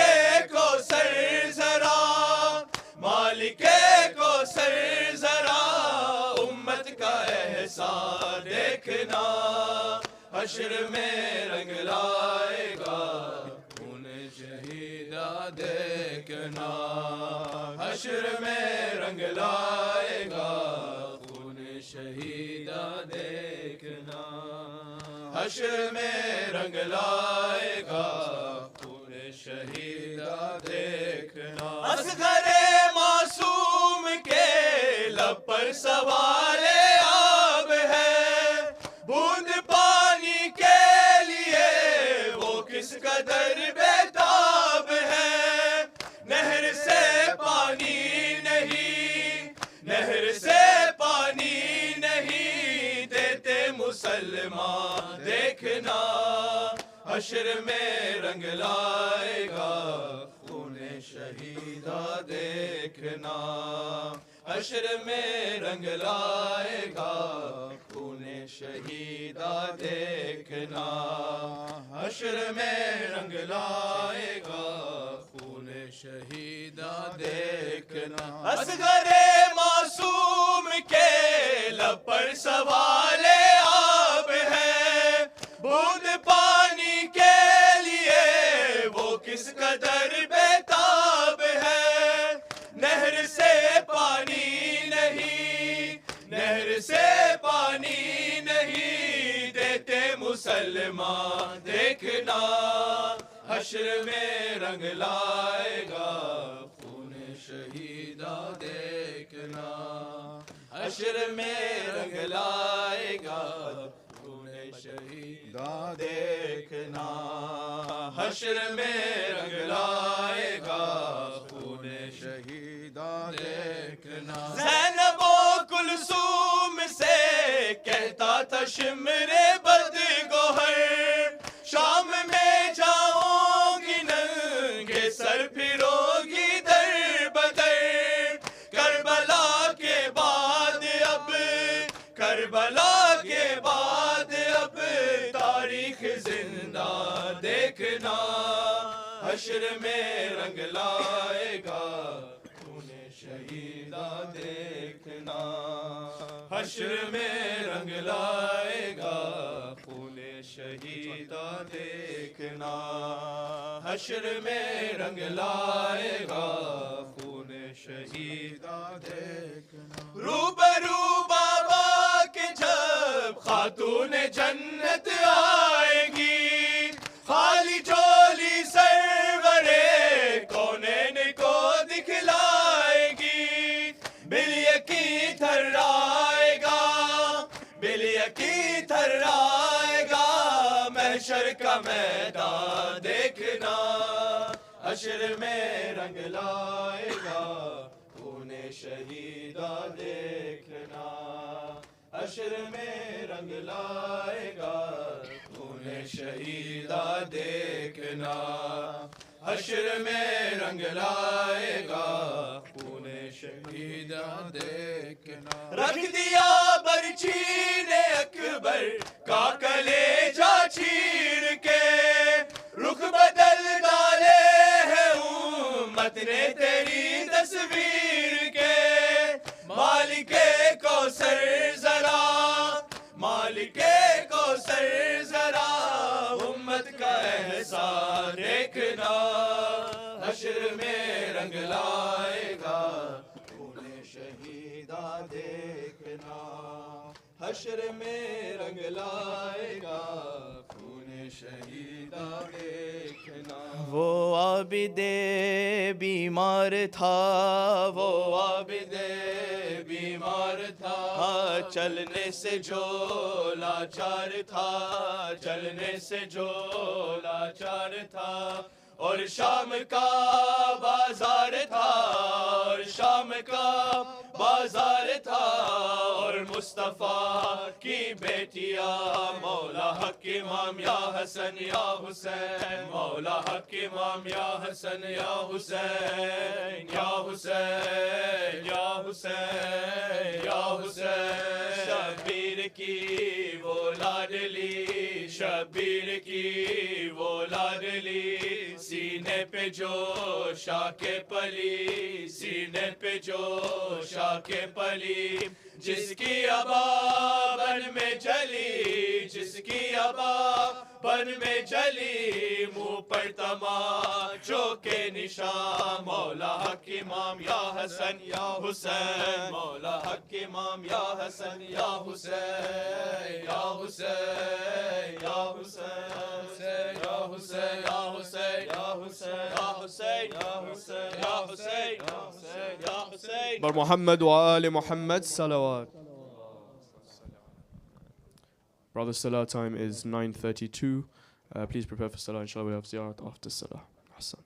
کو سر ذرا، مالک کو سر ذرا امت کا احسان دیکھنا، حشر میں رنگ لائے گا خون شہیدہ دیکھنا، حشر میں رنگ لائے گا خون شہیدہ دیکھنا، حشر میں رنگ لائے گا خون شہیدہ دیکھنا. اصغر معصوم کے لب پر سوال آب ہے، بوند پانی کے لیے وہ کس قدر بیتاب ہے، نہر سے پانی نہیں، نہر سے پانی نہیں دیتے مسلمان دیکھنا، حشر میں رنگ لائے گا خون شہیدہ دیکھنا، حشر میں رنگ لائے گا خون شہیدہ دیکھنا، حشر میں رنگ لائے گا خون شہیدہ دیکھنا. اصغر معصوم کے لب پر سوال آب ہے، بوند پانی کے لیے وہ کس قدر بیتاب ہے، نہر سے پانی نہیں، نہر سے پانی نہیں دیتے مسلمان دیکھنا، حشر میں رنگ لائے گا خون شہیدہ دیکھنا، حشر میں رنگ لائے گا خون شہیدہ دیکھنا، حشر میں رنگ لائے گا خون شہیدہ دیکھنا. زینب و کلثوم سے کہتا تھا شمر بد گوہر، حشر میں رنگ لائے گا خون شہیدہ دیکھنا حشر میں رنگ لائے گا خون شہیدہ دیکھنا حشر میں رنگ لائے گا خون شہیدہ دیکھنا روبرو بابا کے جب خاتون جنت آئے گی خالی جولی سرورے کونین کو دکھلائے گی بل یقین تھرائے گا بل یقین تھرائے گا محشر کا میدان دیکھنا حشر میں رنگ لائے گا خون شہیدہ دیکھنا حشر میں رنگ لائے گا خون شہیدہ دیکھنا حشر میں رنگ لائے گا خون شہیدہ دیکھنا رکھ دیا برچی نے اکبر کا کلیجہ چیر کے رخ بدل ڈالے ہیں امت نے تیری تصویر کے مالک کوثر ذرا مالک کوثر ذرا امت کا احسان دیکھنا حشر میں رنگ لائے گا خون شہیدہ دیکھنا حشر میں رنگ لائے گا خون شہیدہ دیکھنا وہ عابد بیمار تھا وہ عابد بیمار تھا چلنے سے جو لاچار تھا چلنے سے جو لاچار تھا اور شام کا بازار تھا اور شام کا بازار تھا اور مصطفیٰ کی بیٹیاں مولا حق امام یا حسن یا حسین مولا حق امام یا حسن یا حسین یا حسین یا حسین یا حسین شبیر کی وہ لاڈلی شبیر کی وہ لاڈلی سینے پہ جو شاک پلی سینے پہ جو شاک پلی جس کی ابا بن میں جلی جس کی ابا بن میں جلی منہ پر تماچوں کے نشان مولا حق امام یا حسن یا حسین مولا حق امام یا حسن یا حسین یا حسین یا حسین یا حسین یا حسین یا حسین یا حسین یا حسین یا حسین یا حسین یا حسین بر Muhammad wa ali Muhammad salawat. Brother, salah time is 9:32. Please prepare for salah. Inshallah, we have ziyarat after salah. Hassan.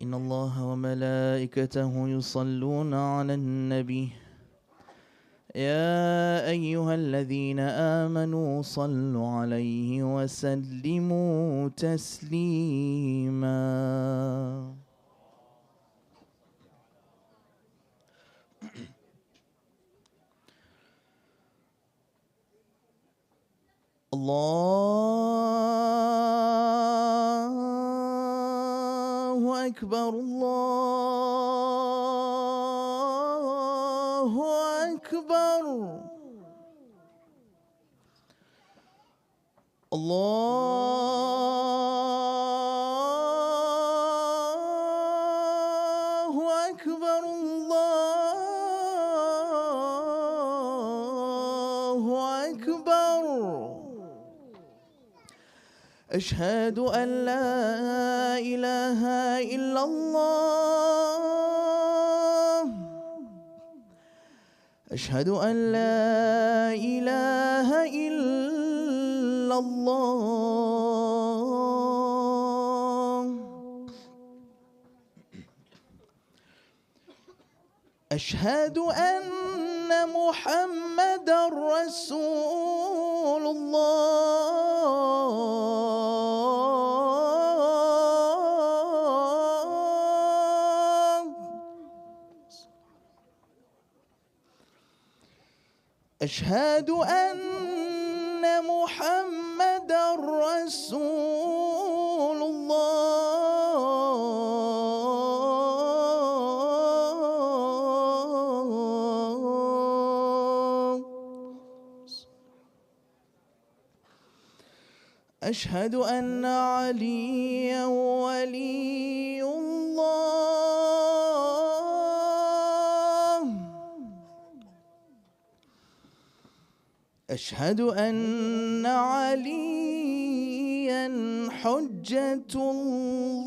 إن الله وملائكته يصلون على النبي يا أيها الذين آمنوا صلوا عليه وسلموا تسليما. الله أكبر الله أكبر الله أكبر الله أكبر. أشهد أن لا إله إلا الله أشهد أن لا إله إلا الله أشهد أن محمدا رسول الله أشهد أن محمدا رسول الله أشهد أن عليا ولي الله أشهد أن عليا حجة الله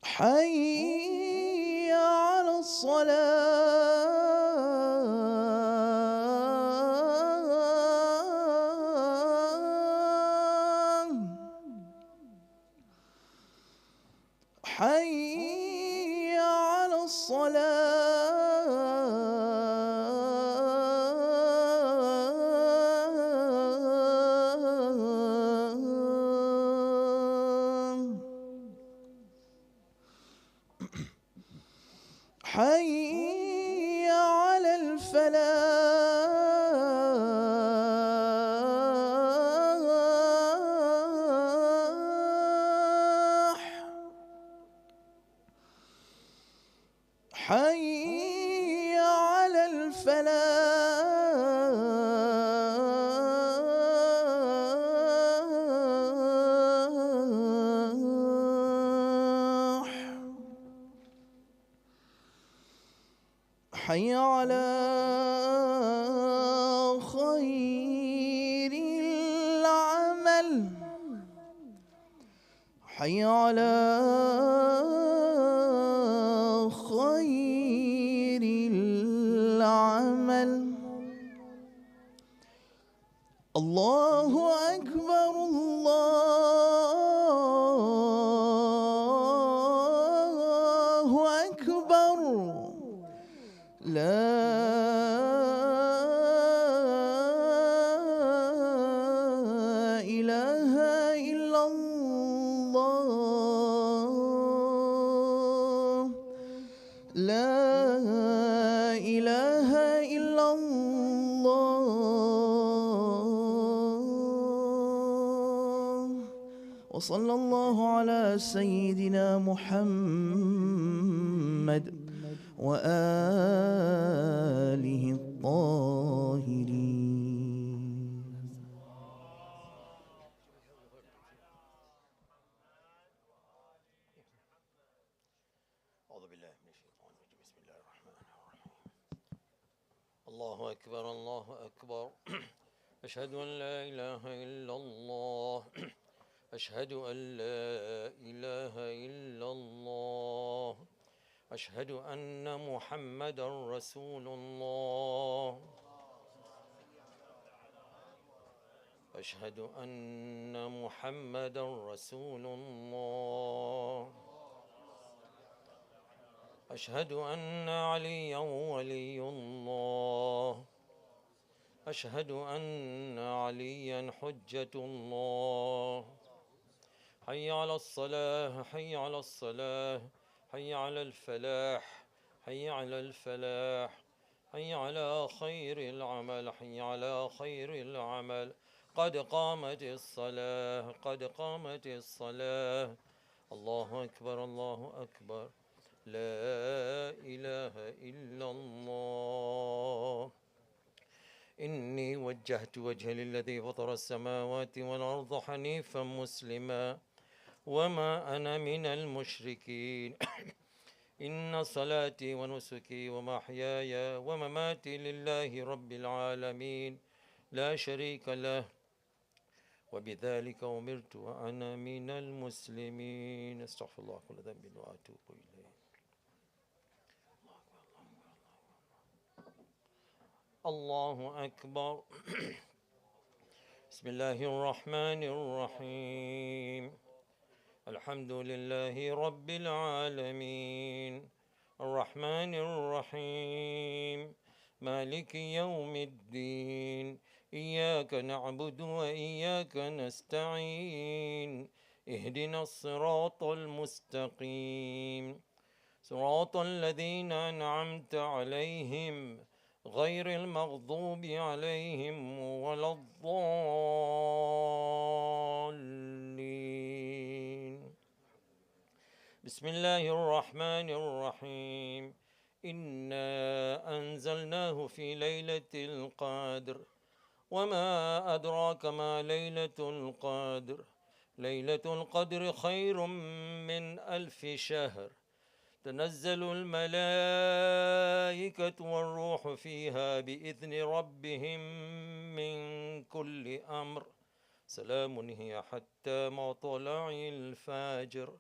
حي على الصلاة حي على الصلاة حي على الفلاح حي على الفلاح حي على خير العمل حي على خير العمل الله أكبر الله أكبر لا إله إلا الله لا إله إلا الله وصلى الله على سيدنا محمد وآله الطاهرين. أعوذ بالله من الشيطان الرجيم. بسم الله الرحمن الرحيم. الله أكبر الله أكبر. أشهد أن لا إله إلا الله أشهد أن لا إله إلا الله أشهد أن محمدا رسول الله أشهد أن محمدا رسول الله أشهد أن عليا ولي الله أشهد أن عليا حجة الله حي على الصلاة حي على الصلاة حي على الفلاح حي على الفلاح حي على خير العمل حي على خير العمل قد قامت الصلاة قد قامت الصلاة الله أكبر الله أكبر لا إله إلا الله إني وجهت وجهي للذي فطر السماوات والأرض حنيفا مسلما وما أنا من المشركين إن صلاتي ونسكي ومحياي ومماتي لله رب العالمين لا شريك له وبذلك أمرت وأنا من المسلمين استغفر الله كل ذنب وأتوب إليه الله أكبر بسم الله الرحمن الرحيم الحمد لله رب العالمين الرحمن الرحيم مالك يوم الدين إياك نعبد وإياك نستعين اهدنا الصراط المستقيم صراط الذين أنعمت عليهم غير المغضوب عليهم ولا الضالين بسم الله الرحمن الرحيم إنا أنزلناه في ليلة القدر وما أدراك ما ليلة القدر ليلة القدر خير من 1000 شهر تنزل الملائكة والروح فيها بإذن ربهم من كل أمر سلام هي حتى مطلع الفجر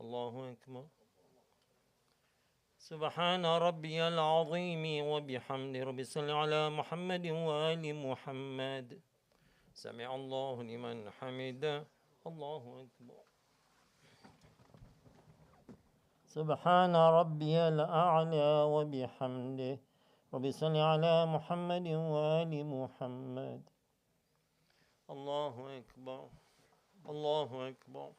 الله أكبر سبحان ربي العظيم وبحمد ربي صل على محمد وآل محمد سمع الله لمن حمده الله أكبر سبحان ربي الأعلى وبحمده ربي صل على محمد وآل محمد الله أكبر الله أكبر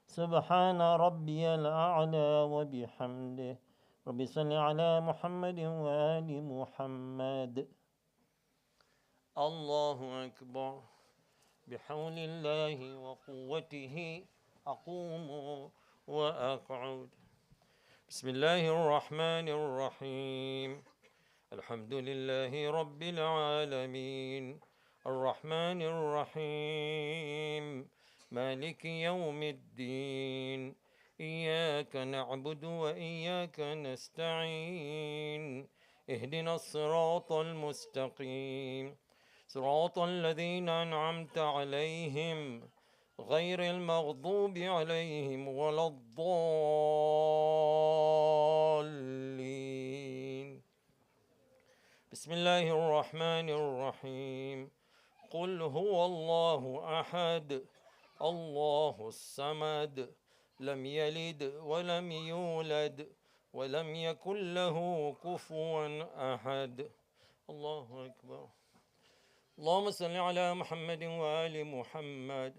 سبحان ربي الأعلى وبحمده ربي صل على محمد وآل محمد الله أكبر بحول الله وقوته أقوم وأقعد بسم الله الرحمن الرحيم الحمد لله رب العالمين الرحمن الرحيم مالك يوم الدين إياك نعبد وإياك نستعين اهدنا الصراط المستقيم صراط الذين أنعمت عليهم غير المغضوب عليهم ولا الضالين بسم الله الرحمن الرحيم قل هو الله أحد الله الصمد لم يلد ولم يولد ولم يكن له كفوا أحد الله أكبر اللهم صل على محمد وآل محمد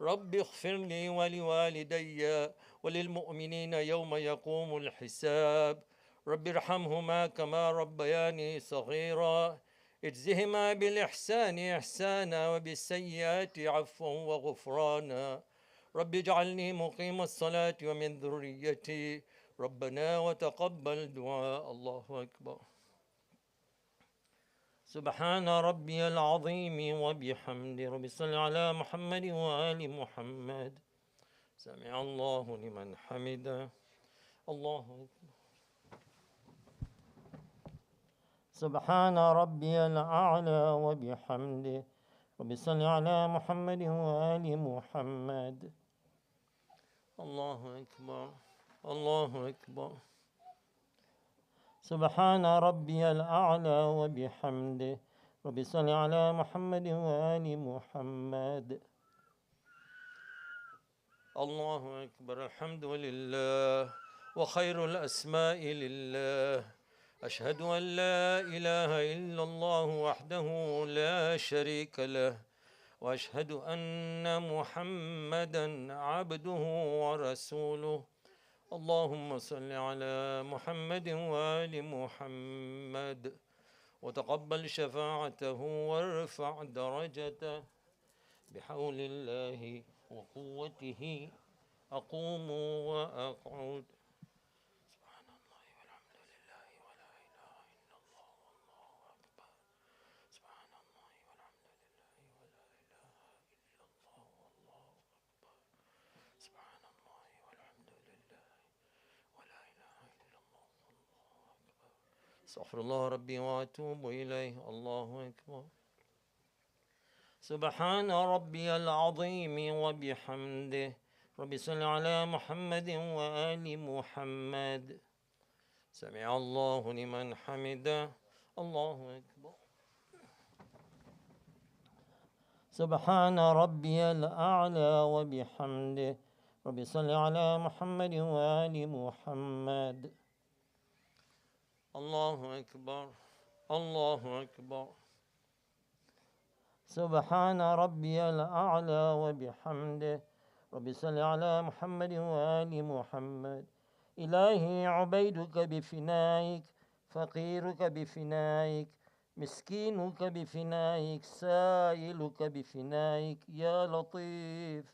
رب اغفر لي ولوالدي وللمؤمنين يوم يقوم الحساب رب ارحمهما كما ربياني صغيرا اجزهما بالإحسان إحسانا وبالسيئات عفوا وغفرانا رب اجعلني مقيم الصلاة ومن ذريتي ربنا وتقبل دعاء الله أكبر سبحان ربي العظيم وبحمده رب صل على محمد وآل محمد سمع الله لمن حمده الله أكبر سبحان ربي الأعلى وبحمده رب صل على محمد وآل محمد الله أكبر الله أكبر. سبحان ربي الأعلى وبحمده. رب صل على محمد وآل محمد. الله أكبر. الحمد لله وخير الأسماء لله. أشهد أن لا إله إلا الله وحده لا شريك له، وأشهد أن محمدا عبده ورسوله. اللهم صل على محمد وآل محمد، وتقبل شفاعته وارفع درجته بحول الله وقوته. أقوم وأقعد. سبحان الله والحمد لله ولا إله إلا الله والله أكبر. سبحان الله والحمد لله ولا إله إلا الله والله أكبر. سبحان الله والحمد لله ولا إله إلا الله والله أكبر. استغفر الله ربي وأتوب إليه. الله أكبر. سبحان ربي العظيم وبحمده. رب صل على محمد وآل محمد. سمع الله لمن حمده. الله أكبر. سبحان ربي الأعلى وبحمده. رب صل على محمد وآل محمد. الله أكبر. الله أكبر. سبحان ربي الأعلى وبحمده. رب صل على محمد وآل محمد. إلهي عبيدك بفنائك، فقيرك بفنائك، مسكينك بفنائك، سائلك بفنائك. يا لطيف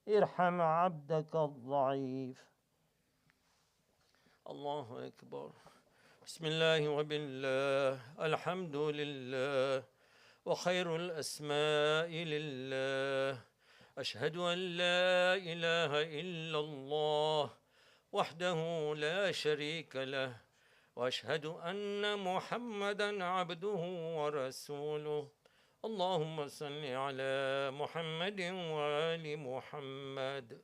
ارحم عبدك الضعيف. الله أكبر. بسم الله وبالله. الحمد لله وخير الأسماء لله. أشهد أن لا إله إلا الله وحده لا شريك له، وأشهد أن محمدا عبده ورسوله. اللهم صل على محمد وآل محمد.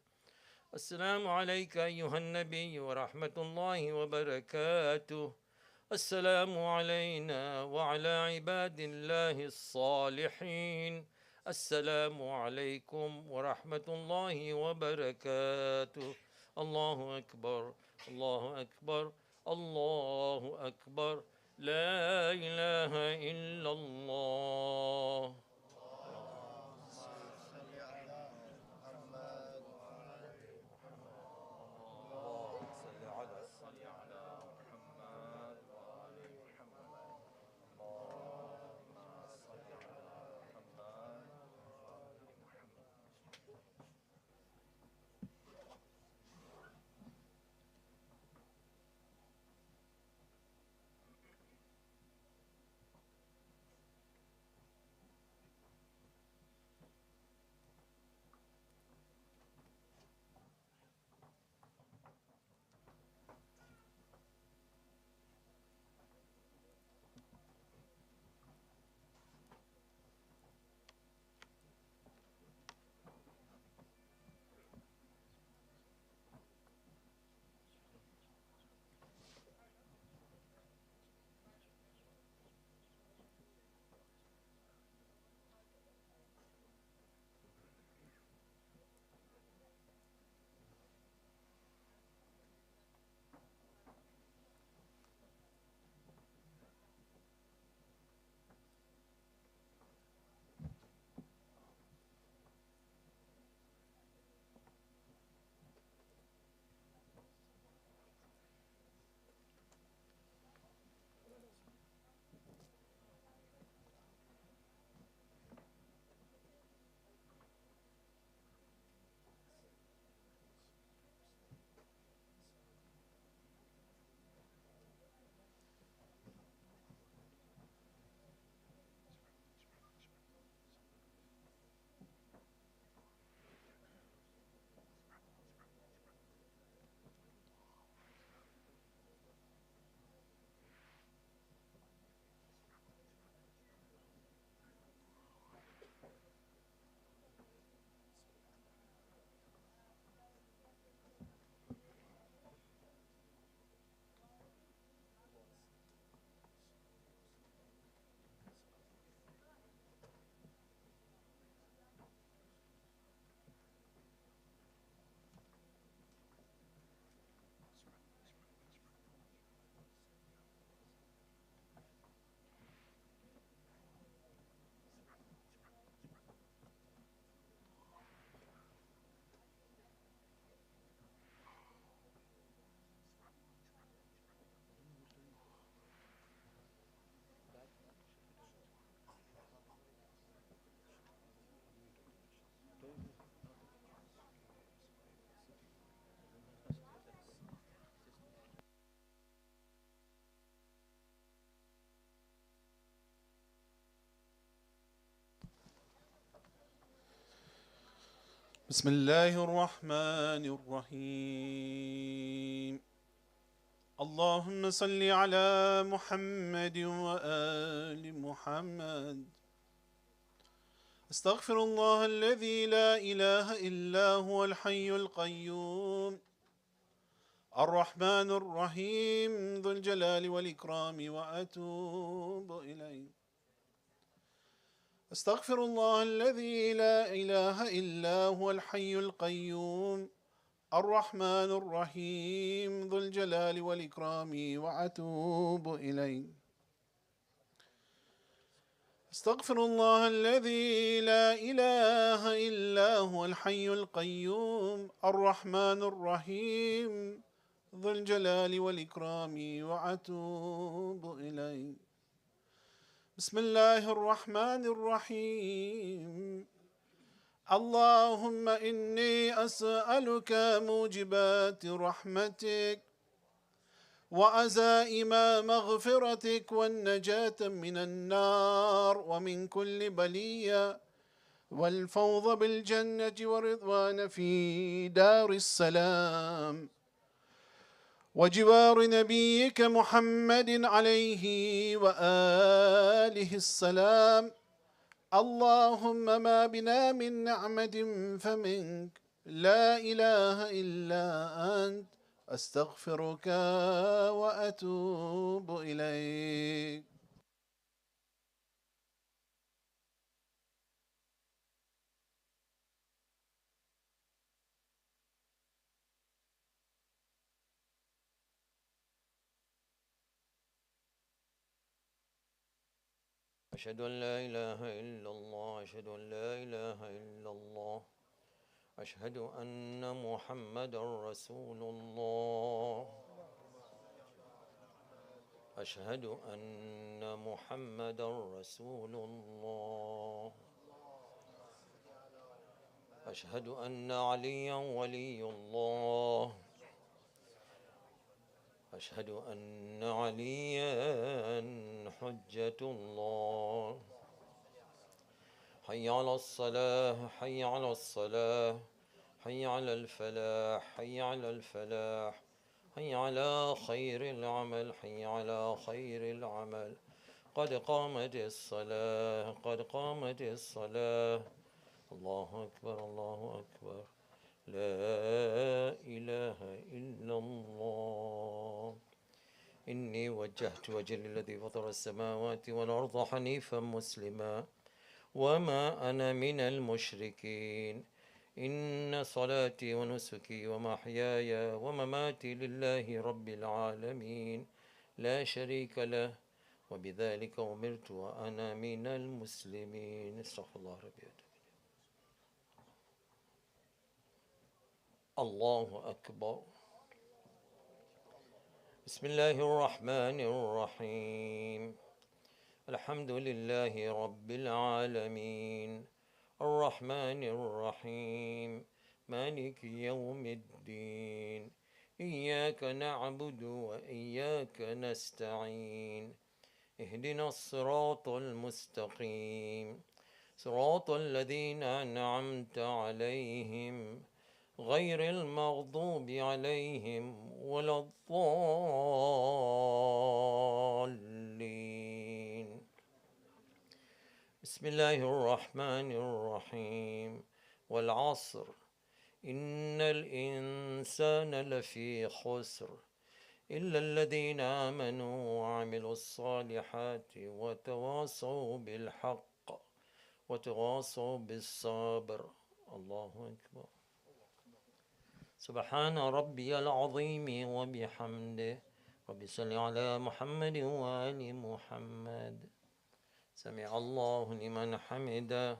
السلام عليك أيها النبي ورحمة الله وبركاته. السلام علينا وعلى عباد الله الصالحين. السلام عليكم ورحمة الله وبركاته. الله أكبر. الله أكبر. الله أكبر. لا إله إلا الله. بسم الله الرحمن الرحيم اللهم صل على محمد وآل محمد استغفر الله الذي لا إله إلا هو الحي القيوم الرحمن الرحيم ذو الجلال والإكرام وأتوب إليه استغفر الله الذي لا إله إلا هو الحي القيوم الرحمن الرحيم ذو الجلال والإكرام وأتوب إليه استغفر الله الذي لا إله إلا هو الحي القيوم الرحمن الرحيم ذو الجلال والإكرام وأتوب إليه بسم الله الرحمن الرحيم اللهم إني أسألك موجبات رحمتك وعزائم مغفرتك والنجاة من النار ومن كل بلية والفوز بالجنة والرضوان في دار السلام وجوار نبيك محمد عليه وآله السلام اللهم ما بنا من نعمة فمنك لا إله إلا أنت أستغفرك وأتوب إليك أشهد أن لا إله إلا الله أشهد أن لا إله إلا الله أشهد أن محمدا رسول الله أشهد أن محمدا رسول الله أشهد أن عليا ولي الله أشهد أن عليا حجة الله حي على الصلاة حي على الصلاة حي على الفلاح حي على الفلاح حي على خير العمل حي على خير العمل قد قامت الصلاة قد قامت الصلاة الله أكبر الله أكبر لا إله إلا الله إني وجهت وجهي للذي فطر السماوات والأرض حنيفا مسلما وما أنا من المشركين إن صلاتي ونسكي ومحياي ومماتي لله رب العالمين لا شريك له وبذلك أمرت وأنا من المسلمين استغفر الله ربي الله أكبر بسم الله الرحمن الرحيم الحمد لله رب العالمين الرحمن الرحيم مالك يوم الدين إياك نعبد وإياك نستعين اهدنا الصراط المستقيم صراط الذين أنعمت عليهم غير المغضوب عليهم ولا الضالين بسم الله الرحمن الرحيم والعصر إن الإنسان لفي خسر إلا الذين آمنوا وعملوا الصالحات وتواصوا بالحق وتواصوا بالصبر الله أكبر سبحان ربي العظيم وبحمده رب صل على محمد وآل محمد سمع الله لمن حمده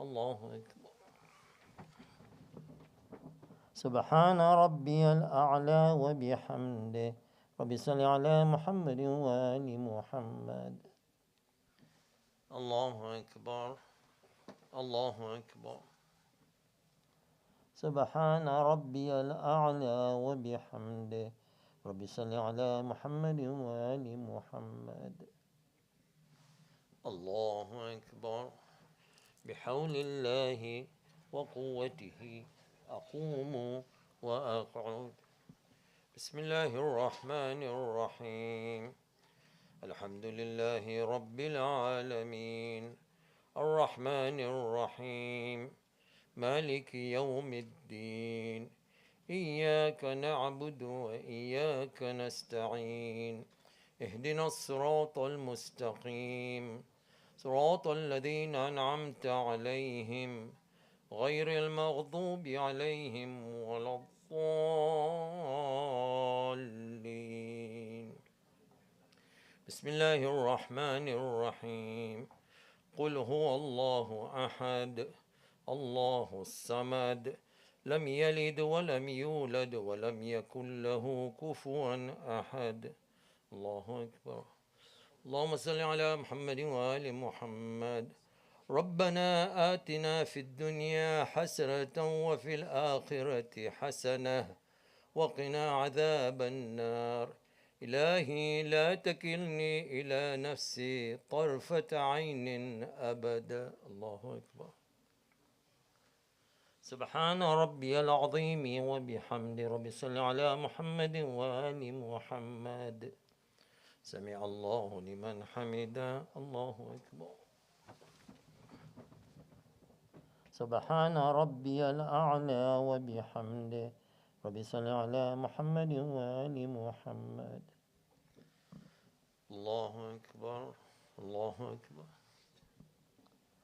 الله أكبر سبحان ربي الأعلى وبحمده رب صل على محمد وآل محمد الله أكبر الله أكبر سبحان ربي الأعلى وبحمده رب صل على محمد وآل محمد الله أكبر بحول الله وقوته أقوم وأقعد. بسم الله الرحمن الرحيم. الحمد لله رب العالمين الرحمن الرحيم مالك يوم الدين إياك نعبد وإياك نستعين اهدنا الصراط المستقيم صراط الذين أنعمت عليهم غير المغضوب عليهم ولا الضالين. بسم الله الرحمن الرحيم. قل هو الله أحد الله الصمد لم يلد ولم يولد ولم يكن له كفوا أحد. الله أكبر. اللهم صل على محمد وآل محمد. ربنا آتنا في الدنيا حسنة وفي الآخرة حسنة وقنا عذاب النار. إلهي لا تكلني إلى نفسي طرفة عين أبدا. الله أكبر. سبحان ربي العظيم وبحمد ربي صل على محمد وآل محمد. سمع الله لمن حمده. الله أكبر. سبحان ربي الأعلى وبحمده ربي صل على محمد وآل محمد. الله أكبر. الله أكبر.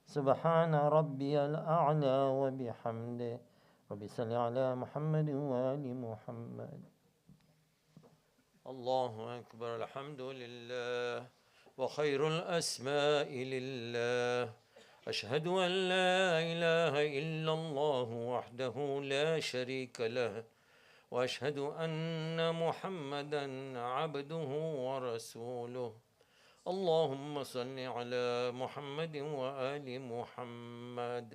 سبحان ربي الأعلى وبحمده ربي صل على محمد وآل محمد. الله أكبر. الحمد لله وخير الأسماء لله. أشهد أن لا إله إلا الله وحده لا شريك له وأشهد أن محمدا عبده ورسوله. اللهم صل على محمد وآل محمد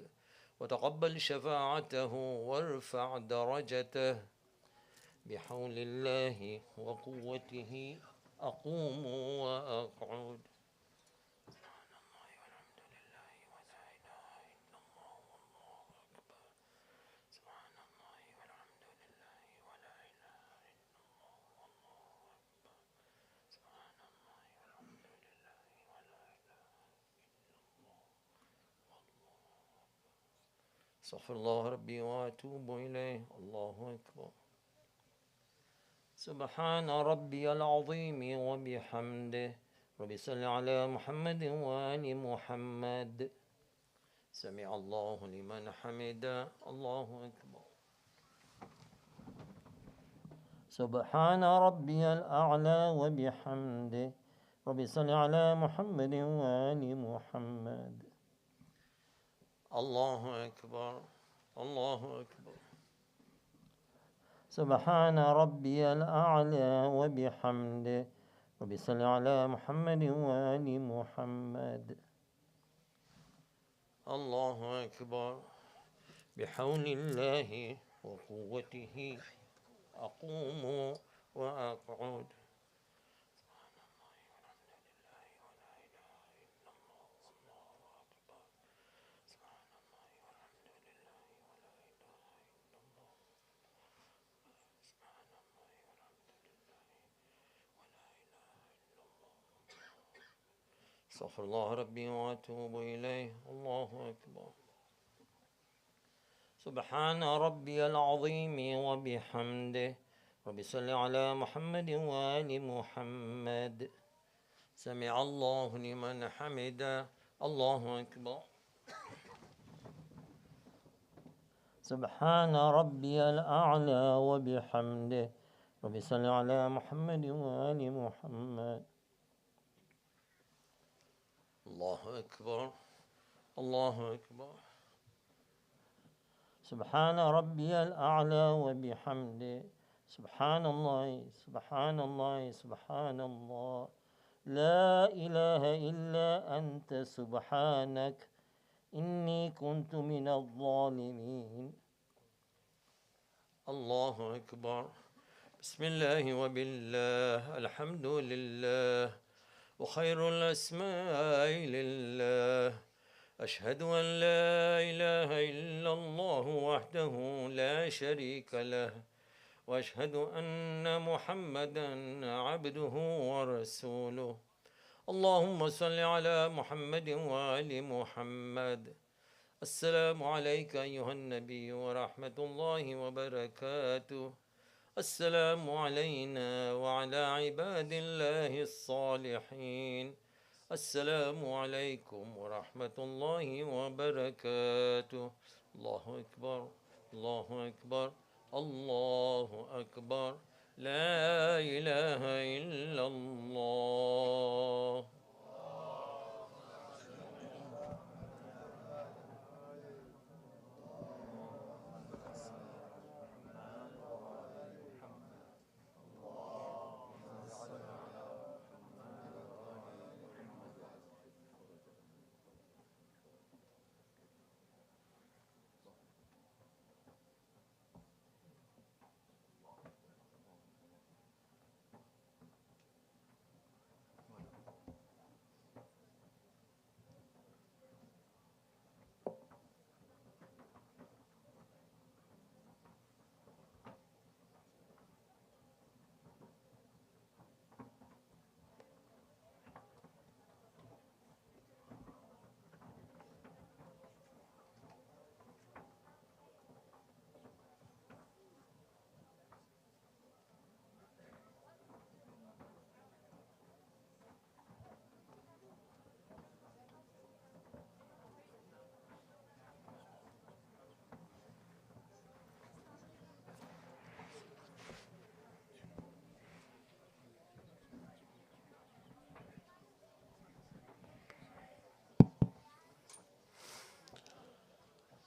وتقبل شفاعته وارفع درجته. بحول الله وقوته أقوم وأقعد. استغفر الله ربي واتوب اليه. الله اكبر. سبحان ربي العظيم وبحمده ربي صل على محمد وآل محمد. سمع الله لمن حمده. الله اكبر. سبحان ربي الأعلى وبحمده ربي صل على محمد وآل محمد. الله أكبر. الله أكبر. سبحان ربي الأعلى وبحمده ربي صل على محمد وآل محمد. الله أكبر. بحول الله وقوته أقوم وأقعد. استغفر الله ربي واتوب اليه. الله اكبر. سبحان ربي العظيم وبحمده ربي صل على محمد وآل محمد. سمع الله لمن حمده. الله اكبر. سبحان ربي الأعلى وبحمده ربي صل على محمد وآل محمد. الله أكبر. الله أكبر. سبحان ربي الأعلى وبحمده. سبحان الله سبحان الله سبحان الله. لا إله إلا أنت سبحانك إني كنت من الظالمين. الله أكبر. بسم الله وبالله الحمد لله وخير الأسماء لله. أشهد أن لا إله إلا الله وحده لا شريك له وأشهد أن محمدا عبده ورسوله اللهم صل على محمد وآل محمد. السلام عليك أيها النبي ورحمة الله وبركاته. السلام علينا وعلى عباد الله الصالحين. السلام عليكم ورحمة الله وبركاته. الله أكبر الله أكبر الله أكبر لا إله إلا الله.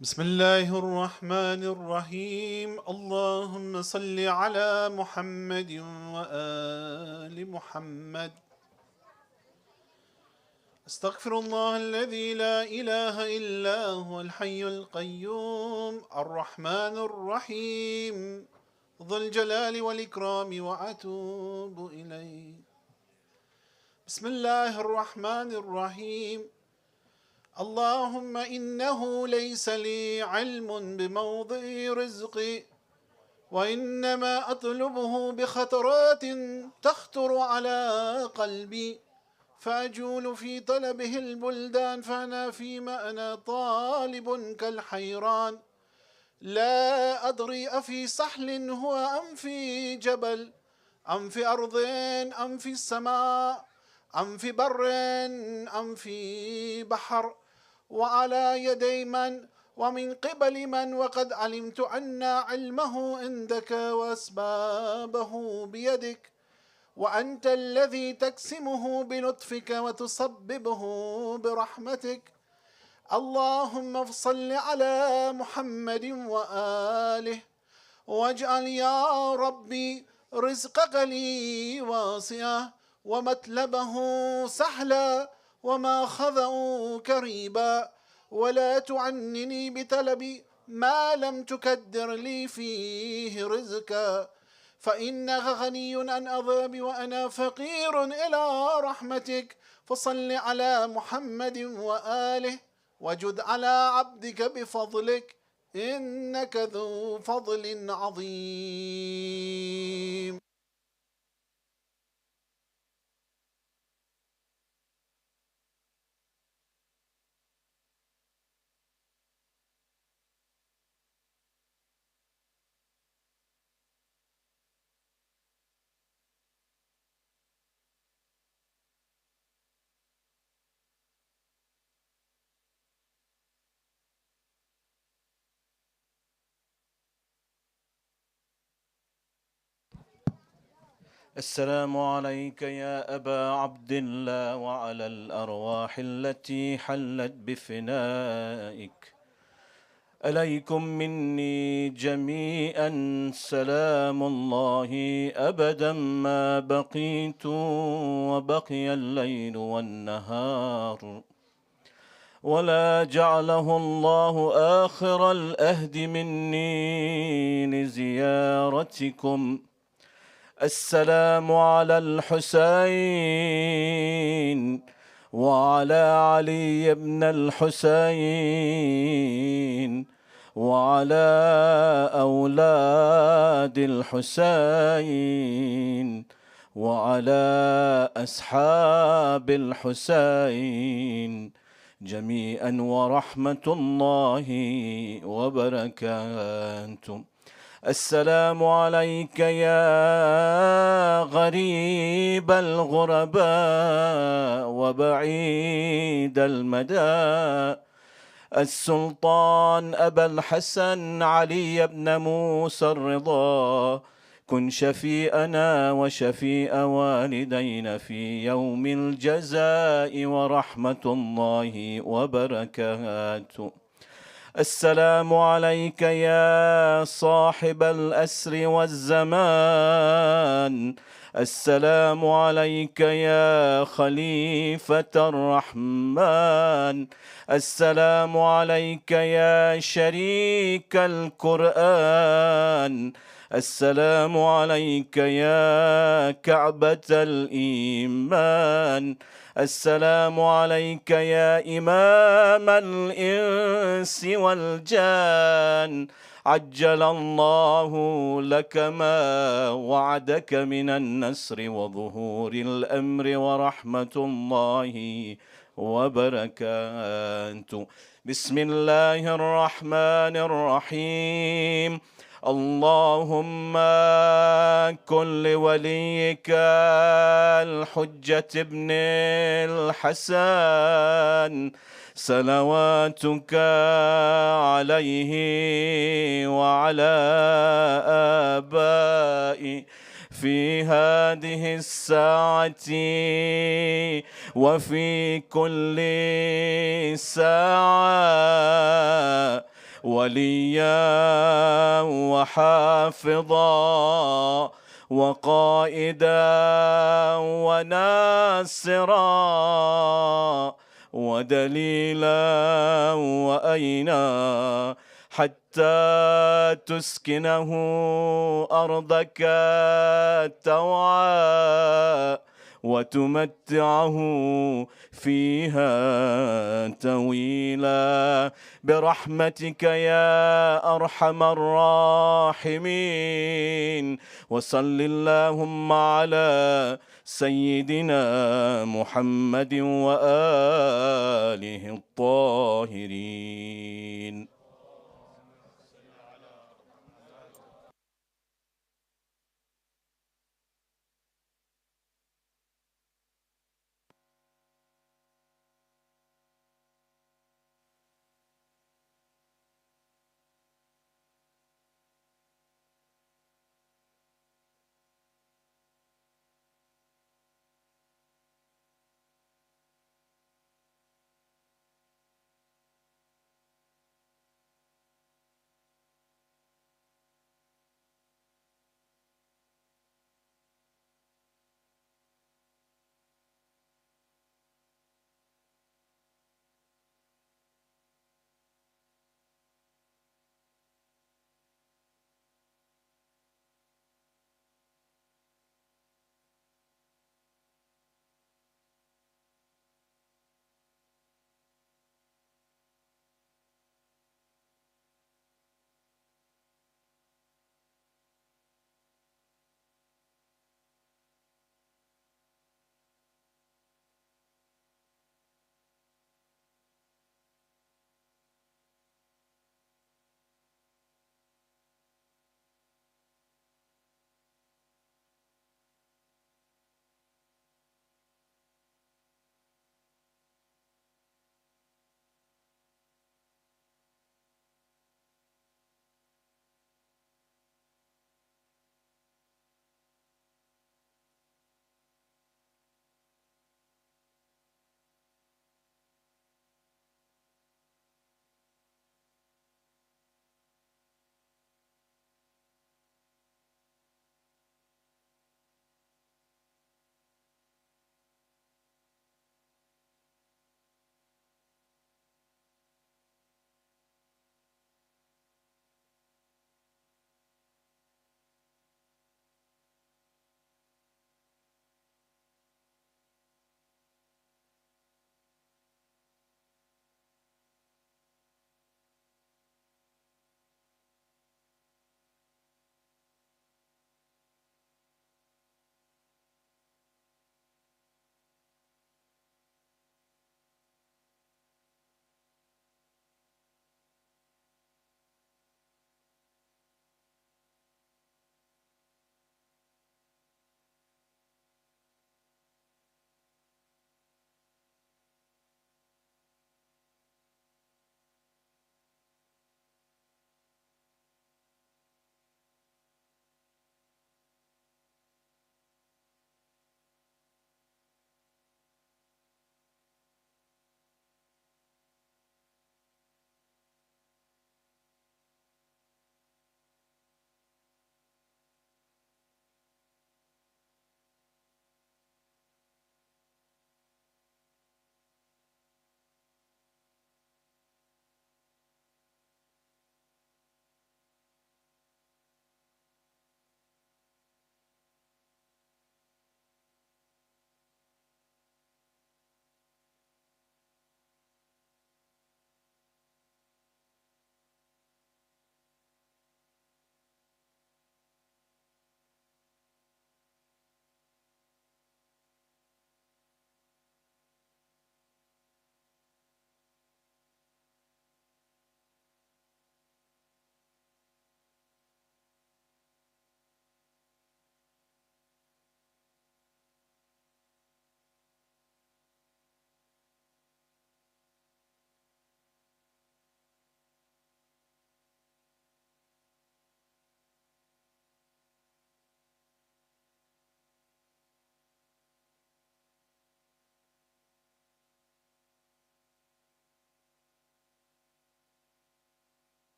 بسم الله الرحمن الرحيم. اللهم صل على محمد وآل محمد. استغفر الله الذي لا إله إلا هو الحي القيوم الرحمن الرحيم ذو الجلال والإكرام وأتوب إليه. بسم الله الرحمن الرحيم. اللهم إنه ليس لي علم بموضع رزقي وإنما أطلبه بخطرات تخطر على قلبي فأجول في طلبه البلدان فأنا فيما أنا طالب كالحيران لا أدري أفي سحل هو أم في جبل أم في أرض أم في السماء أم في بر أم في بحر وعلى يدي من ومن قبل من وقد علمت أن علمه عندك وأسبابه بيدك وأنت الذي تقسمه بلطفك وتصببه برحمتك. اللهم صل على محمد وآله واجعل يا ربي رزقك لي واسعا ومطلبه سهلا وماخذه كريبا ولا تعنني بطلب ما لم تكدر لي فيه رزقا فإنك غني عن عذابي وأنا فقير إلى رحمتك. فصل على محمد وآله وجد على عبدك بفضلك إنك ذو فضل عظيم. السلام عليك يا أبا عبد الله وعلى الأرواح التي حلت بفنائك. عليكم مني جميعا سلام الله أبدا ما بقيت وبقي الليل والنهار ولا جعله الله آخر الأهد مني لزيارتكم. السلام على الحسين وعلى علي بن الحسين وعلى أولاد الحسين وعلى أصحاب الحسين جميعا ورحمة الله وبركاته. السلام عليك يا غريب الغرباء وبعيد المدى، السلطان أبا الحسن علي بن موسى الرضا، كن شفيئنا وشفيء والدينا في يوم الجزاء ورحمة الله وبركاته. السلام عليك يا صاحب الأسر والزمان، السلام عليك يا خليفة الرحمن، السلام عليك يا شريك القرآن، السلام عليك يا كعبة الإيمان، السلام عليك يا إمام الإنس والجان، عجل الله لك ما وعدك من النصر وظهور الأمر ورحمة الله وبركاته. بسم الله الرحمن الرحيم. اللهم كن لوليك الحجة ابن الحسن صلواتك عليه وعلى آبائه في هذه الساعة وفي كل ساعة وليا وحافظا وقائدا وناصرا ودليلا وأينا، حتى تسكنه أرضك توعا وتمتعه فيها طويلا برحمتك يا أرحم الراحمين. وصل اللهم على سيدنا محمد وآله الطاهرين.